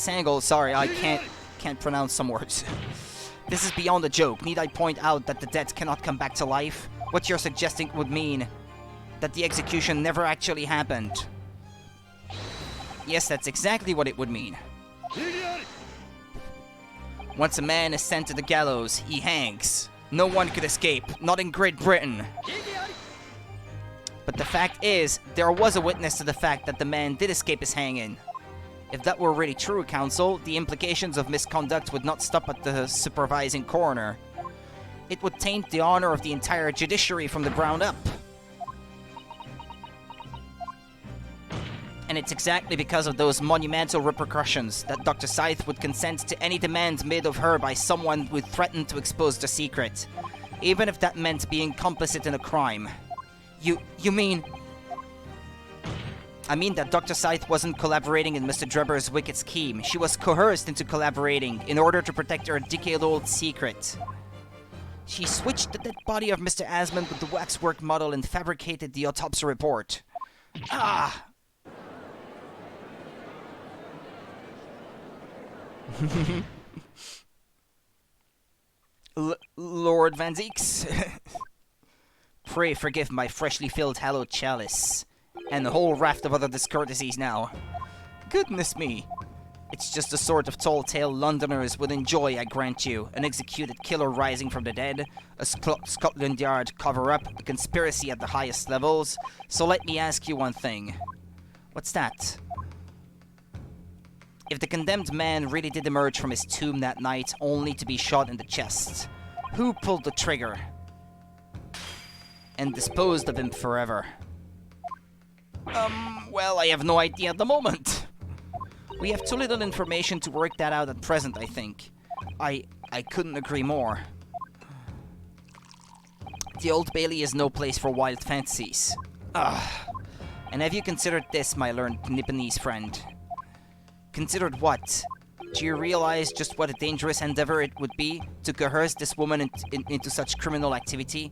Speaker 1: angle. Sorry, I can't pronounce some words. This is beyond a joke. Need I point out that the dead cannot come back to life? What you're suggesting would mean that the execution never actually happened. Yes, that's exactly what it would mean. Once a man is sent to the gallows, he hangs. No one could escape, not in Great Britain. But the fact is, there was a witness to the fact that the man did escape his hanging. If that were really true, Counsel, the implications of misconduct would not stop at the supervising coroner. It would taint the honor of the entire judiciary from the ground up. And it's exactly because of those monumental repercussions that Dr. Scythe would consent to any demand made of her by someone who threatened to expose the secret, even if that meant being complicit in a crime. You mean... I mean that Dr. Scythe wasn't collaborating in Mr. Drebber's wicked scheme. She was coerced into collaborating in order to protect her decade-old secret. She switched the dead body of Mr. Asmund with the waxwork model and fabricated the autopsy report. Ah! Lord Van Zeeks. Pray forgive my freshly filled hallowed chalice. And a whole raft of other discourtesies now. Goodness me. It's just the sort of tall tale Londoners would enjoy, I grant you. An executed killer rising from the dead, a Scotland Yard cover-up, a conspiracy at the highest levels. So let me ask you one thing. What's that? If the condemned man really did emerge from his tomb that night only to be shot in the chest, who pulled the trigger? And disposed of him forever? Well, I have no idea at the moment. We have too little information to work that out at present, I think. I couldn't agree more. The Old Bailey is no place for wild fantasies. And have you considered this, my learned Nipponese friend? Considered what? Do you realize just what a dangerous endeavor it would be to coerce this woman into such criminal activity?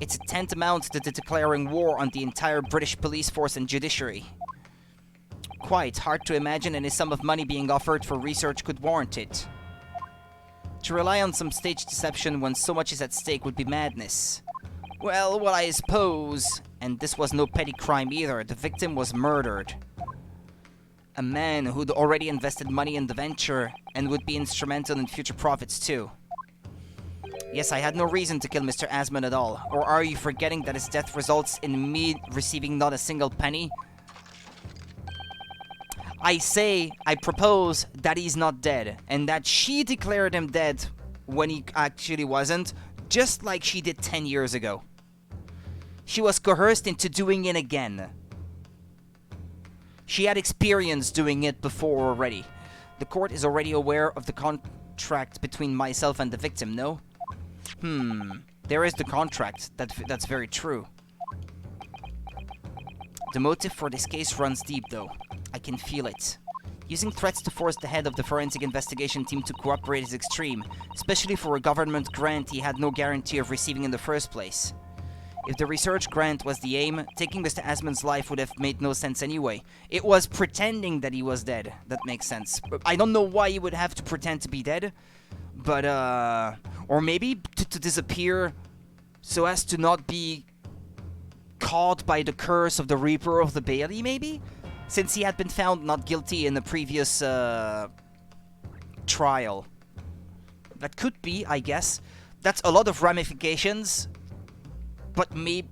Speaker 1: It's tantamount to declaring war on the entire British police force and judiciary. Quite hard to imagine any sum of money being offered for research could warrant it. To rely on some staged deception when so much is at stake would be madness. Well, what I suppose, and this was no petty crime either, the victim was murdered. A man who'd already invested money in the venture and would be instrumental in future profits too. Yes, I had no reason to kill Mr. Asmund at all. Or are you forgetting that his death results in me receiving not a single penny? I propose that he's not dead, and that she declared him dead when he actually wasn't, just like she did 10 years ago. She was coerced into doing it again. She had experience doing it before already. The court is already aware of the contract between myself and the victim, no? There is the contract. That's very true. The motive for this case runs deep, though. I can feel it. Using threats to force the head of the forensic investigation team to cooperate is extreme, especially for a government grant he had no guarantee of receiving in the first place. If the research grant was the aim, taking Mr. Asmund's life would have made no sense anyway. It was pretending that he was dead that makes sense. I don't know why he would have to pretend to be dead, but or maybe to disappear so as to not be caught by the curse of the Reaper of the Bailey, maybe? Since he had been found not guilty in the previous trial. That could be, I guess. That's a lot of ramifications, but maybe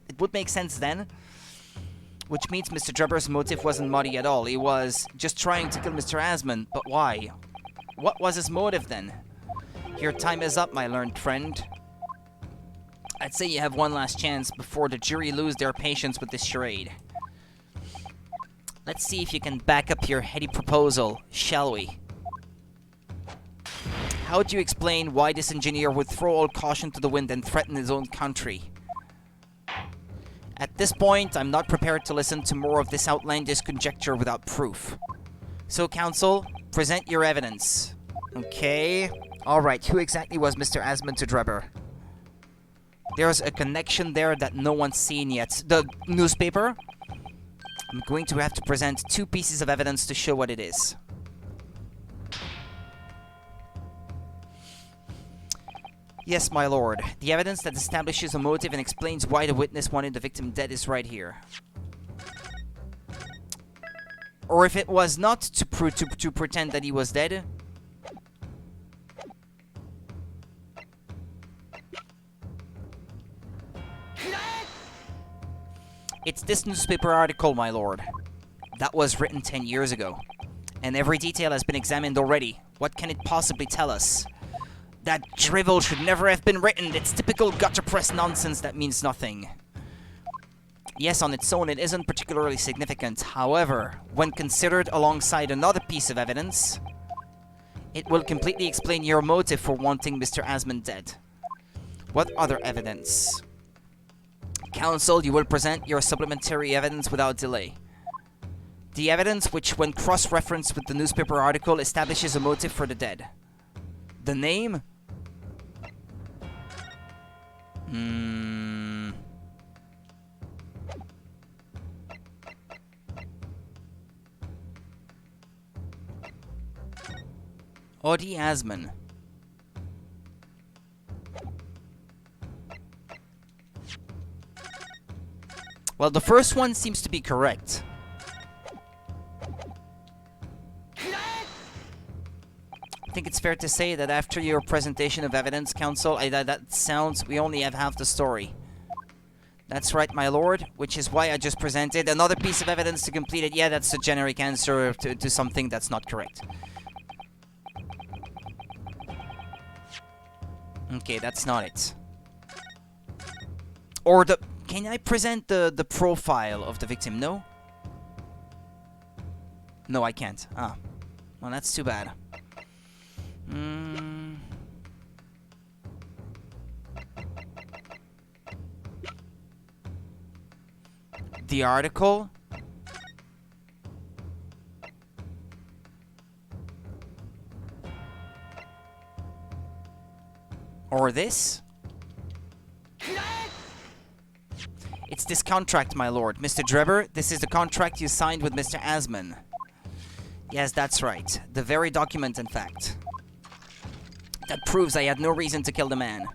Speaker 1: it would make sense then. Which means Mr. Drebber's motive wasn't muddy at all. He was just trying to kill Mr. Asmund. But why? What was his motive then? Your time is up, my learned friend. I'd say you have one last chance before the jury lose their patience with this charade. Let's see if you can back up your heady proposal, shall we? How do you explain why this engineer would throw all caution to the wind and threaten his own country? At this point, I'm not prepared to listen to more of this outlandish conjecture without proof. So, counsel, present your evidence. Okay. Alright, who exactly was Mr. Asmund to Drebber? There's a connection there that no one's seen yet. The newspaper? I'm going to have to present 2 pieces of evidence to show what it is. Yes, my lord. The evidence that establishes a motive and explains why the witness wanted the victim dead is right here. Or if it was not to pretend that he was dead... It's this newspaper article, my lord. That was written 10 years ago. And every detail has been examined already. What can it possibly tell us? That drivel should never have been written. It's typical gutter press nonsense that means nothing. Yes, on its own, it isn't particularly significant. However, when considered alongside another piece of evidence, it will completely explain your motive for wanting Mr. Asmund dead. What other evidence? Counsel, you will present your supplementary evidence without delay. The evidence which, when cross-referenced with the newspaper article, establishes a motive for the dead. The name? Odi Asmund. Well, the first one seems to be correct. I think it's fair to say that after your presentation of evidence, counsel, that sounds we only have half the story. That's right, my lord, which is why I just presented another piece of evidence to complete it. Yeah, that's a generic answer to something that's not correct. Okay, that's not it. Or the... Can I present the profile of the victim? No? No, I can't. Ah. Well, that's too bad. The article? Or this? It's this contract, my lord. Mr. Drebber, this is the contract you signed with Mr. Asmund. Yes, that's right. The very document, in fact. That proves I had no reason to kill the man.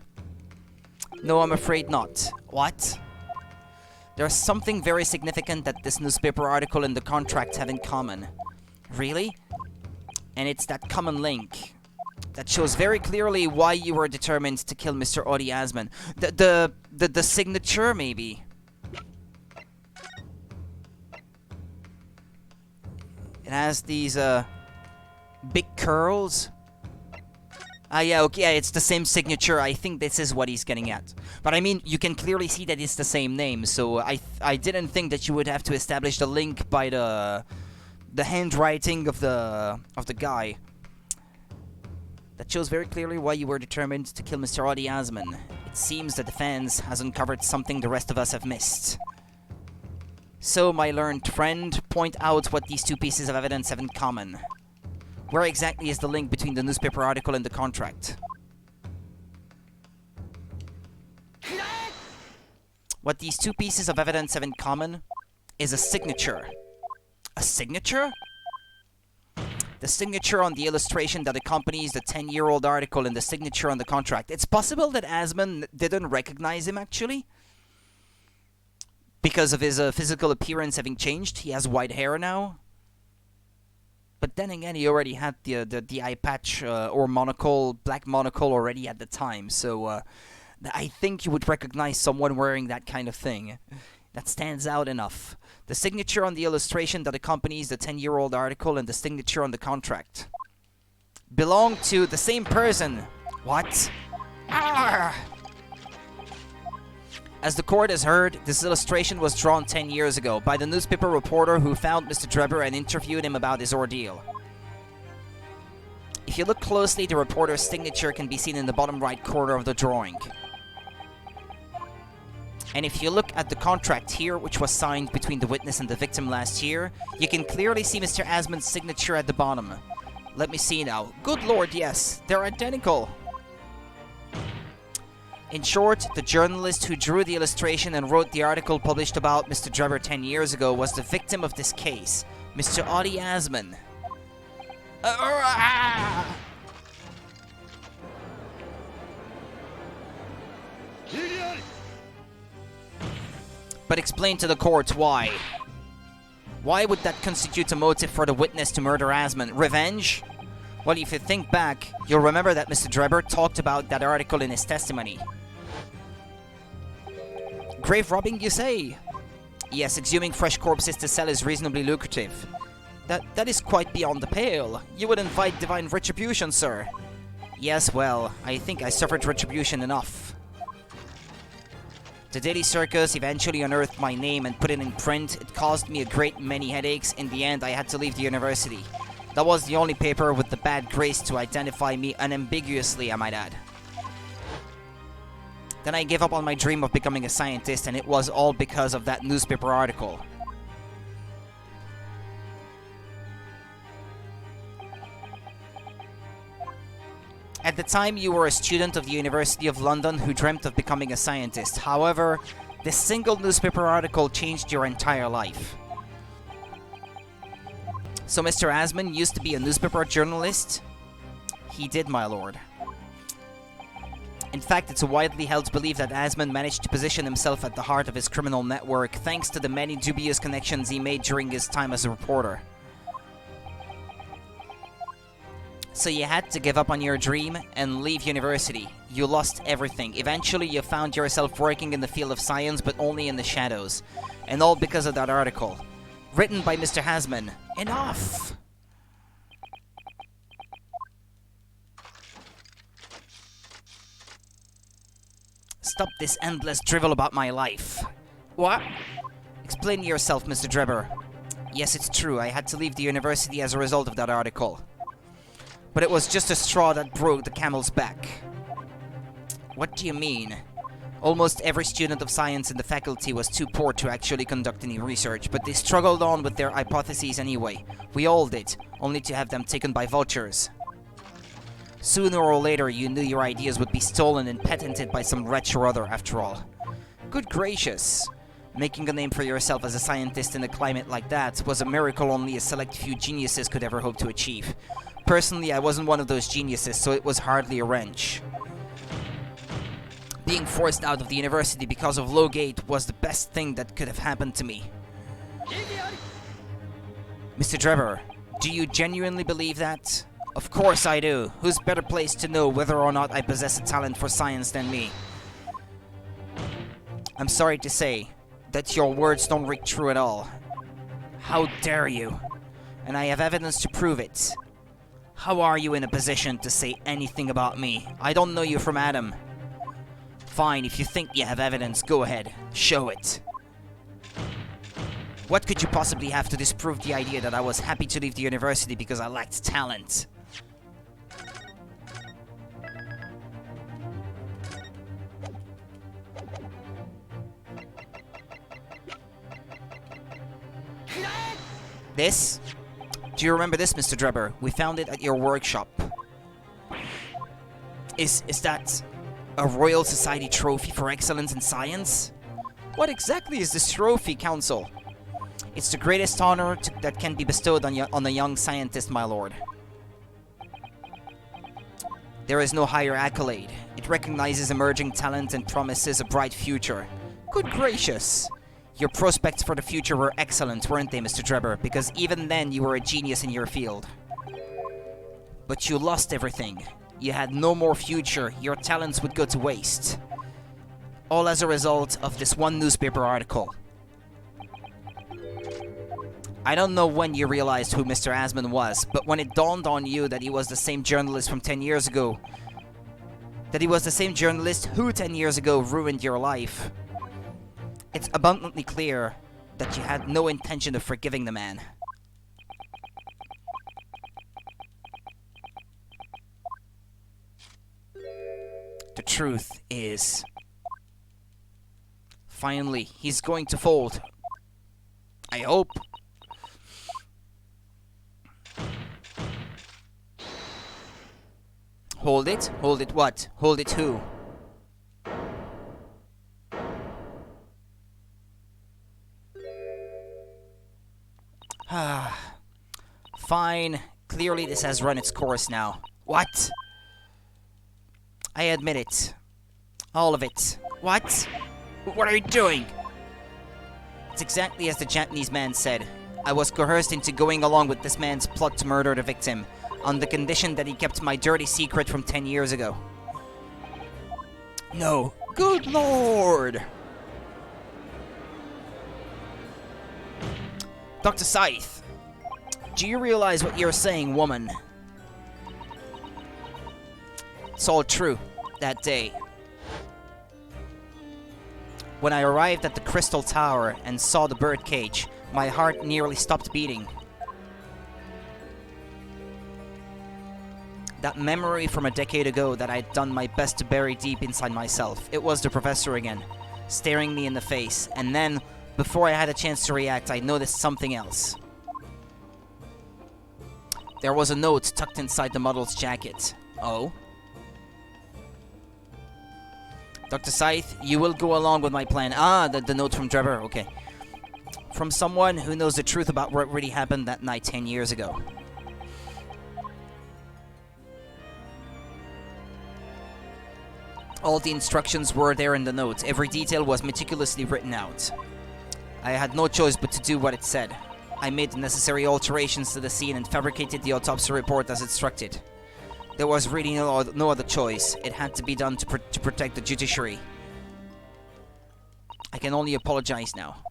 Speaker 1: No, I'm afraid not. What? There's something very significant that this newspaper article and the contract have in common. Really? And it's that common link. That shows very clearly why you were determined to kill Mr. Odi Asmund. The signature, maybe? It has these, big curls. Ah, yeah, okay, yeah, it's the same signature. I think this is what he's getting at. But I mean, you can clearly see that it's the same name, so I didn't think that you would have to establish the link by the handwriting of the guy. That shows very clearly why you were determined to kill Mr. Odi Asmund. It seems the defense has uncovered something the rest of us have missed. So, my learned friend, point out what these 2 pieces of evidence have in common. Where exactly is the link between the newspaper article and the contract? What these 2 pieces of evidence have in common is a signature. A signature? The signature on the illustration that accompanies the 10-year-old article and the signature on the contract. It's possible that Asmund didn't recognize him, actually. Because of his physical appearance having changed. He has white hair now. But then again, he already had the eye patch or monocle, black monocle already at the time. So I think you would recognize someone wearing that kind of thing. That stands out enough The signature on the illustration that accompanies the 10-year-old article and the signature on the contract belong to the same person. What? Arr! As the court has heard, this illustration was drawn 10 years ago by the newspaper reporter who found Mr. Drebber and interviewed him about his ordeal. If you look closely, the reporter's signature can be seen in the bottom right corner of the drawing. And if you look at the contract here, which was signed between the witness and the victim last year, you can clearly see Mr. Asmund's signature at the bottom. Let me see now. Good lord, yes, they're identical. In short, the journalist who drew the illustration and wrote the article published about Mr. Drebber 10 years ago was the victim of this case, Mr. Audie Asmund. But explain to the court why. Why would that constitute a motive for the witness to murder Asmund? Revenge? Well, if you think back, you'll remember that Mr. Drebber talked about that article in his testimony. Grave robbing, you say? Yes, exhuming fresh corpses to sell is reasonably lucrative. That is quite beyond the pale. You would invite divine retribution, sir. Yes, well, I think I suffered retribution enough. The Daily Circus eventually unearthed my name and put it in print. It caused me a great many headaches. In the end, I had to leave the university. That was the only paper with the bad grace to identify me unambiguously, I might add. Then I gave up on my dream of becoming a scientist, and it was all because of that newspaper article. At the time, you were a student of the University of London who dreamt of becoming a scientist. However, this single newspaper article changed your entire life. So Mr. Asmund used to be a newspaper journalist? He did, my lord. In fact, it's a widely held belief that Asmund managed to position himself at the heart of his criminal network thanks to the many dubious connections he made during his time as a reporter. So you had to give up on your dream and leave university. You lost everything. Eventually you found yourself working in the field of science, but only in the shadows. And all because of that article. Written by Mr. Asmund. Enough! Stop this endless drivel about my life. What? Explain yourself, Mr. Drebber. Yes, it's true. I had to leave the university as a result of that article. But it was just a straw that broke the camel's back. What do you mean? Almost every student of science in the faculty was too poor to actually conduct any research, but they struggled on with their hypotheses anyway. We all did, only to have them taken by vultures. Sooner or later, you knew your ideas would be stolen and patented by some wretch or other, after all. Good gracious! Making a name for yourself as a scientist in a climate like that was a miracle only a select few geniuses could ever hope to achieve. Personally, I wasn't one of those geniuses, so it was hardly a wrench. Being forced out of the university because of Lowgate was the best thing that could have happened to me. Mr. Drebber, do you genuinely believe that? Of course I do. Who's better placed to know whether or not I possess a talent for science than me? I'm sorry to say that your words don't ring true at all. How dare you? And I have evidence to prove it. How are you in a position to say anything about me? I don't know you from Adam. Fine, if you think you have evidence, go ahead. Show it. What could you possibly have to disprove the idea that I was happy to leave the university because I lacked talent? This? Do you remember this, Mr. Drebber? We found it at your workshop. Is that a Royal Society trophy for excellence in science? What exactly is this trophy, Counsel? It's the greatest honor that can be bestowed on a young scientist, my lord. There is no higher accolade. It recognizes emerging talent and promises a bright future. Good gracious! Your prospects for the future were excellent, weren't they, Mr. Drebber? Because even then you were a genius in your field. But you lost everything. You had no more future. Your talents would go to waste. All as a result of this one newspaper article. I don't know when you realized who Mr. Asman was, but when it dawned on you that he was the same journalist from 10 years ago, that he was the same journalist who 10 years ago ruined your life, it's abundantly clear that you had no intention of forgiving the man. The truth is, finally, he's going to fold. I hope. Hold it? Hold it what? Hold it who? Fine. Clearly this has run its course now. What? I admit it. All of it. What? What are you doing? It's exactly as the Japanese man said. I was coerced into going along with this man's plot to murder the victim, on the condition that he kept my dirty secret from 10 years ago. No. Good lord! Dr. Scythe, do you realize what you're saying, woman? It's all true. That day, when I arrived at the Crystal Tower and saw the birdcage, my heart nearly stopped beating. That memory from a decade ago that I'd done my best to bury deep inside myself. It was the professor again, staring me in the face, and then, before I had a chance to react, I noticed something else. There was a note tucked inside the model's jacket. Oh? Dr. Scythe, you will go along with my plan. Ah, the note from Drebber, okay. From someone who knows the truth about what really happened that night 10 years ago. All the instructions were there in the note. Every detail was meticulously written out. I had no choice but to do what it said. I made the necessary alterations to the scene and fabricated the autopsy report as instructed. There was really no other choice. It had to be done to protect the judiciary. I can only apologize now.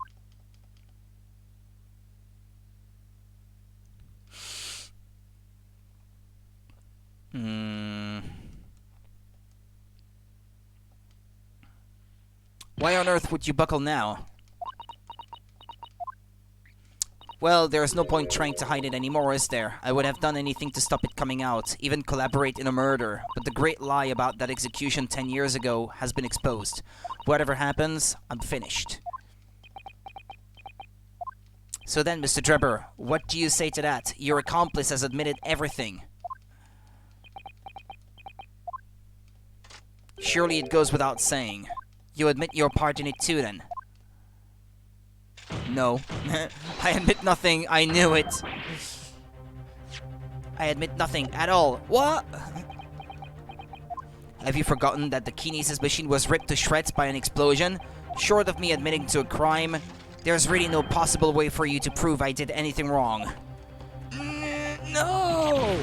Speaker 1: Why on earth would you buckle now? Well, there's no point trying to hide it anymore, is there? I would have done anything to stop it coming out, even collaborate in a murder. But the great lie about that execution 10 years ago has been exposed. Whatever happens, I'm finished. So then, Mr. Drebber, what do you say to that? Your accomplice has admitted everything. Surely it goes without saying. You admit your part in it too, then? No. I admit nothing. I knew it. I admit nothing at all. What? Have you forgotten that the kinesis machine was ripped to shreds by an explosion? Short of me admitting to a crime, there's really no possible way for you to prove I did anything wrong. No!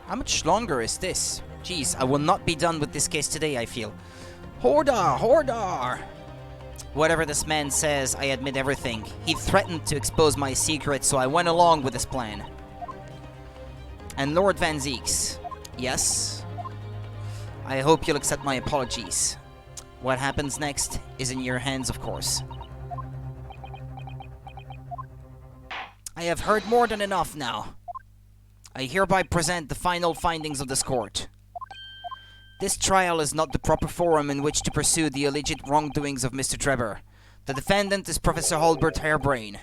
Speaker 1: How much longer is this? Jeez, I will not be done with this case today, I feel. Hordar! Hordar! Whatever this man says, I admit everything. He threatened to expose my secret, so I went along with his plan. And Lord Van Zeeks, yes? I hope you'll accept my apologies. What happens next is in your hands, of course. I have heard more than enough now. I hereby present the final findings of this court. This trial is not the proper forum in which to pursue the alleged wrongdoings of Mr. Drebber. The defendant is Professor Halbert Harebrain.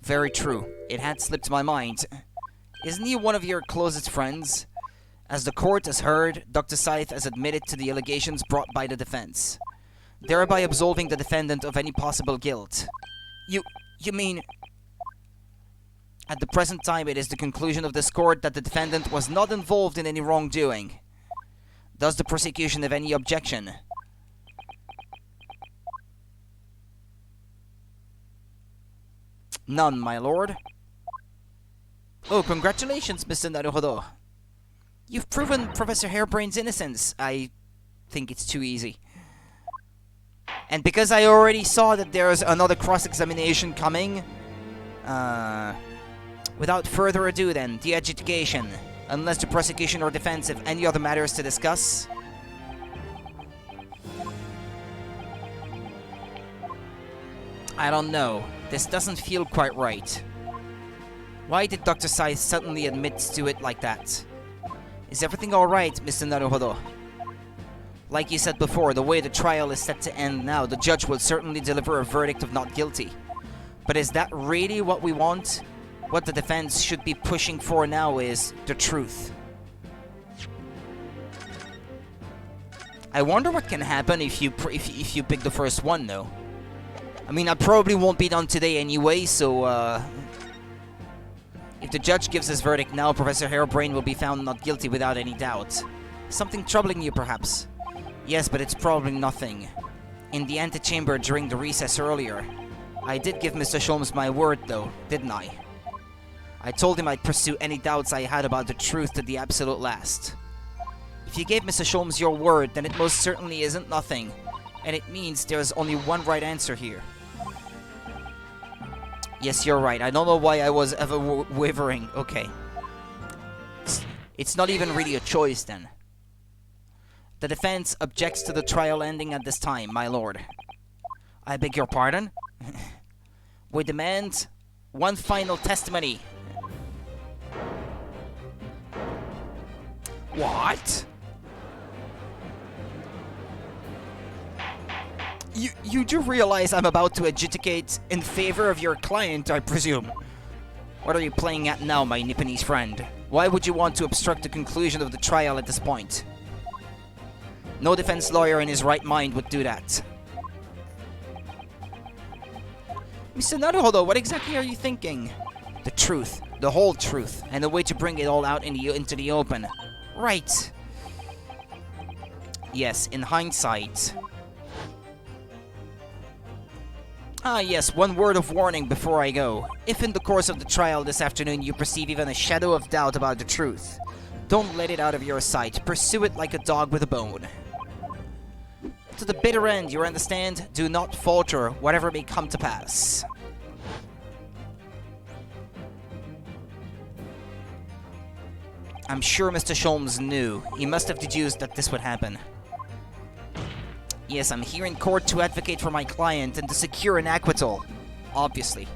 Speaker 1: Very true. It had slipped my mind. Isn't he one of your closest friends? As the court has heard, Dr. Scythe has admitted to the allegations brought by the defense, thereby absolving the defendant of any possible guilt. You mean... At the present time, it is the conclusion of this court that the defendant was not involved in any wrongdoing. Does the prosecution have any objection? None, my lord. Oh, congratulations, Mr. Naruhodo. You've proven Professor Hairbrain's innocence. I think it's too easy. And because I already saw that there's another cross-examination coming, without further ado then, the adjudication. Unless the prosecution or defense have any other matters to discuss. I don't know. This doesn't feel quite right. Why did Dr. Sai suddenly admit to it like that? Is everything alright, Mr. Naruhodo? Like you said before, the way the trial is set to end now, the judge will certainly deliver a verdict of not guilty. But is that really what we want? What the defense should be pushing for now is the truth. I wonder what can happen if you pick the first one, though. I mean, I probably won't be done today anyway, so if the judge gives his verdict now, Professor Hairbrain will be found not guilty without any doubt. Something troubling you, perhaps? Yes, but it's probably nothing. In the antechamber during the recess earlier, I did give Mr. Sholmes my word, though, didn't I? I told him I'd pursue any doubts I had about the truth to the absolute last. If you gave Mr. Sholmes your word, then it most certainly isn't nothing, and it means there's only one right answer here. Yes, you're right. I don't know why I was ever wavering. Okay. It's not even really a choice, then. The defense objects to the trial ending at this time, my lord. I beg your pardon? We demand one final testimony. What? You do realize I'm about to adjudicate in favor of your client, I presume? What are you playing at now, my Nipponese friend? Why would you want to obstruct the conclusion of the trial at this point? No defense lawyer in his right mind would do that. Mr. Naruhodo, what exactly are you thinking? The truth. The whole truth. And the way to bring it all out into the open. Right. Yes, in hindsight. Ah yes, one word of warning before I go. If in the course of the trial this afternoon you perceive even a shadow of doubt about the truth, don't let it out of your sight. Pursue it like a dog with a bone. To the bitter end, you understand? Do not falter, whatever may come to pass. I'm sure Mr. Sholmes knew. He must have deduced that this would happen. Yes, I'm here in court to advocate for my client and to secure an acquittal. Obviously.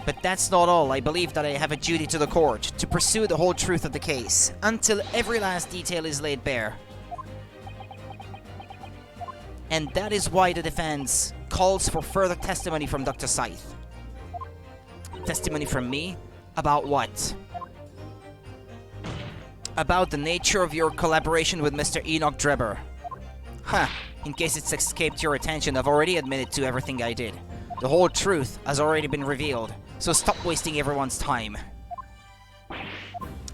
Speaker 1: But that's not all. I believe that I have a duty to the court to pursue the whole truth of the case, until every last detail is laid bare. And that is why the defense calls for further testimony from Dr. Scythe. Testimony from me? About what? About the nature of your collaboration with Mr. Enoch Drebber. Huh, in case it's escaped your attention, I've already admitted to everything I did. The whole truth has already been revealed, so stop wasting everyone's time.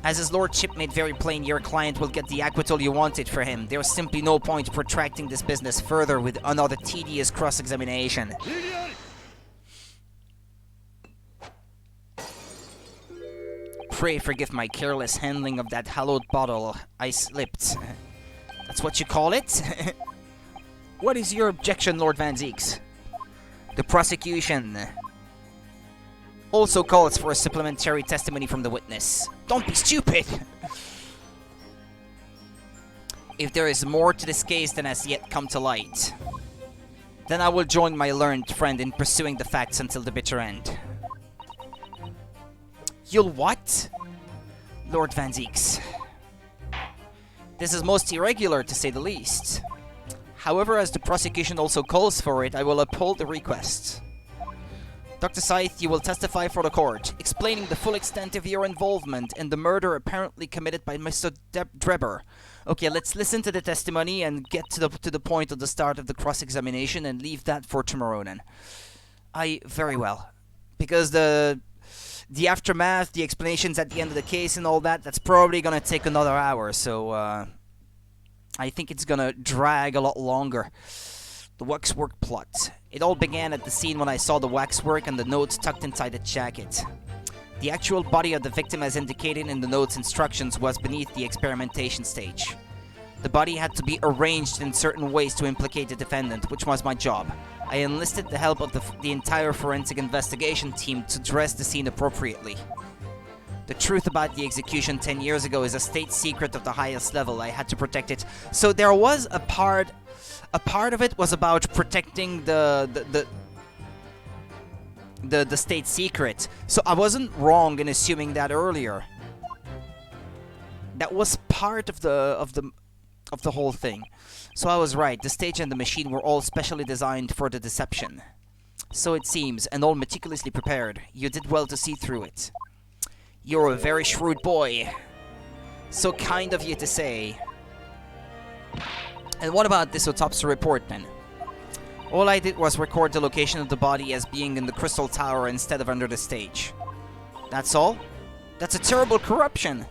Speaker 1: As his lordship made very plain, your client will get the acquittal you wanted for him. There's simply no point protracting this business further with another tedious cross-examination. Pray forgive my careless handling of that hallowed bottle. I slipped. That's what you call it? What is your objection, Lord Van Zieks? The prosecution also calls for a supplementary testimony from the witness. Don't be stupid! If there is more to this case than has yet come to light, then I will join my learned friend in pursuing the facts until the bitter end. You'll what? Lord Van Zieks. This is most irregular, to say the least. However, as the prosecution also calls for it, I will uphold the request. Dr. Scythe, you will testify for the court, explaining the full extent of your involvement in the murder apparently committed by Mr. Drebber. Okay, let's listen to the testimony and get to the point of the start of the cross-examination and leave that for tomorrow then. Very well. Because the aftermath, the explanations at the end of the case and all that, that's probably gonna take another hour, so I think it's gonna drag a lot longer. The waxwork plot. It all began at the scene when I saw the waxwork and the notes tucked inside the jacket. The actual body of the victim, as indicated in the note's instructions, was beneath the experimentation stage. The body had to be arranged in certain ways to implicate the defendant, which was my job. I enlisted the help of the entire forensic investigation team to dress the scene appropriately. The truth about the execution 10 years ago is a state secret of the highest level. I had to protect it. So there was a part of it was about protecting the state secret. So I wasn't wrong in assuming that earlier. That was part of the whole thing. So I was right. The stage and the machine were all specially designed for the deception. So it seems, and all meticulously prepared. You did well to see through it. You're a very shrewd boy. So kind of you to say. And what about this autopsy report then? All I did was record the location of the body as being in the crystal tower instead of under the stage. That's all? That's a terrible corruption!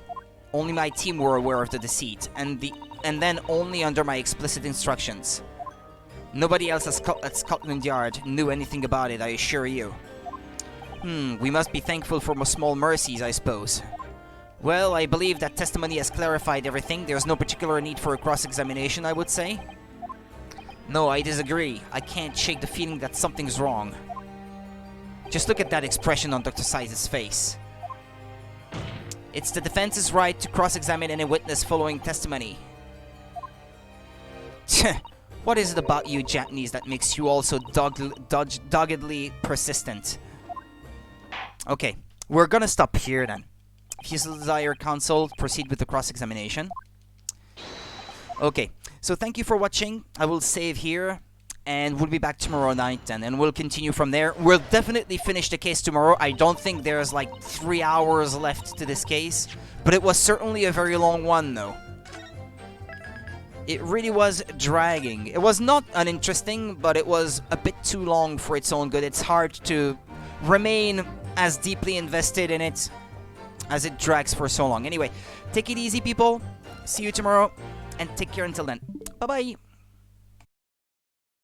Speaker 1: Only my team were aware of the deceit, and then only under my explicit instructions. Nobody else at Scotland Yard knew anything about it, I assure you. We must be thankful for small mercies, I suppose. Well, I believe that testimony has clarified everything. There's no particular need for a cross-examination, I would say. No, I disagree. I can't shake the feeling that something's wrong. Just look at that expression on Dr. Size's face. It's the defense's right to cross-examine any witness following testimony. What is it about you Japanese that makes you all so doggedly persistent? Okay, we're gonna stop here then. If you still desire counsel, proceed with the cross-examination. Okay, so thank you for watching. I will save here, and we'll be back tomorrow night then, and we'll continue from there. We'll definitely finish the case tomorrow. I don't think there's like 3 hours left to this case, but it was certainly a very long one though. It really was dragging. It was not uninteresting, but it was a bit too long for its own good. It's hard to remain as deeply invested in it as it drags for so long. Anyway, take it easy, people. See you tomorrow, and take care until then. Bye-bye.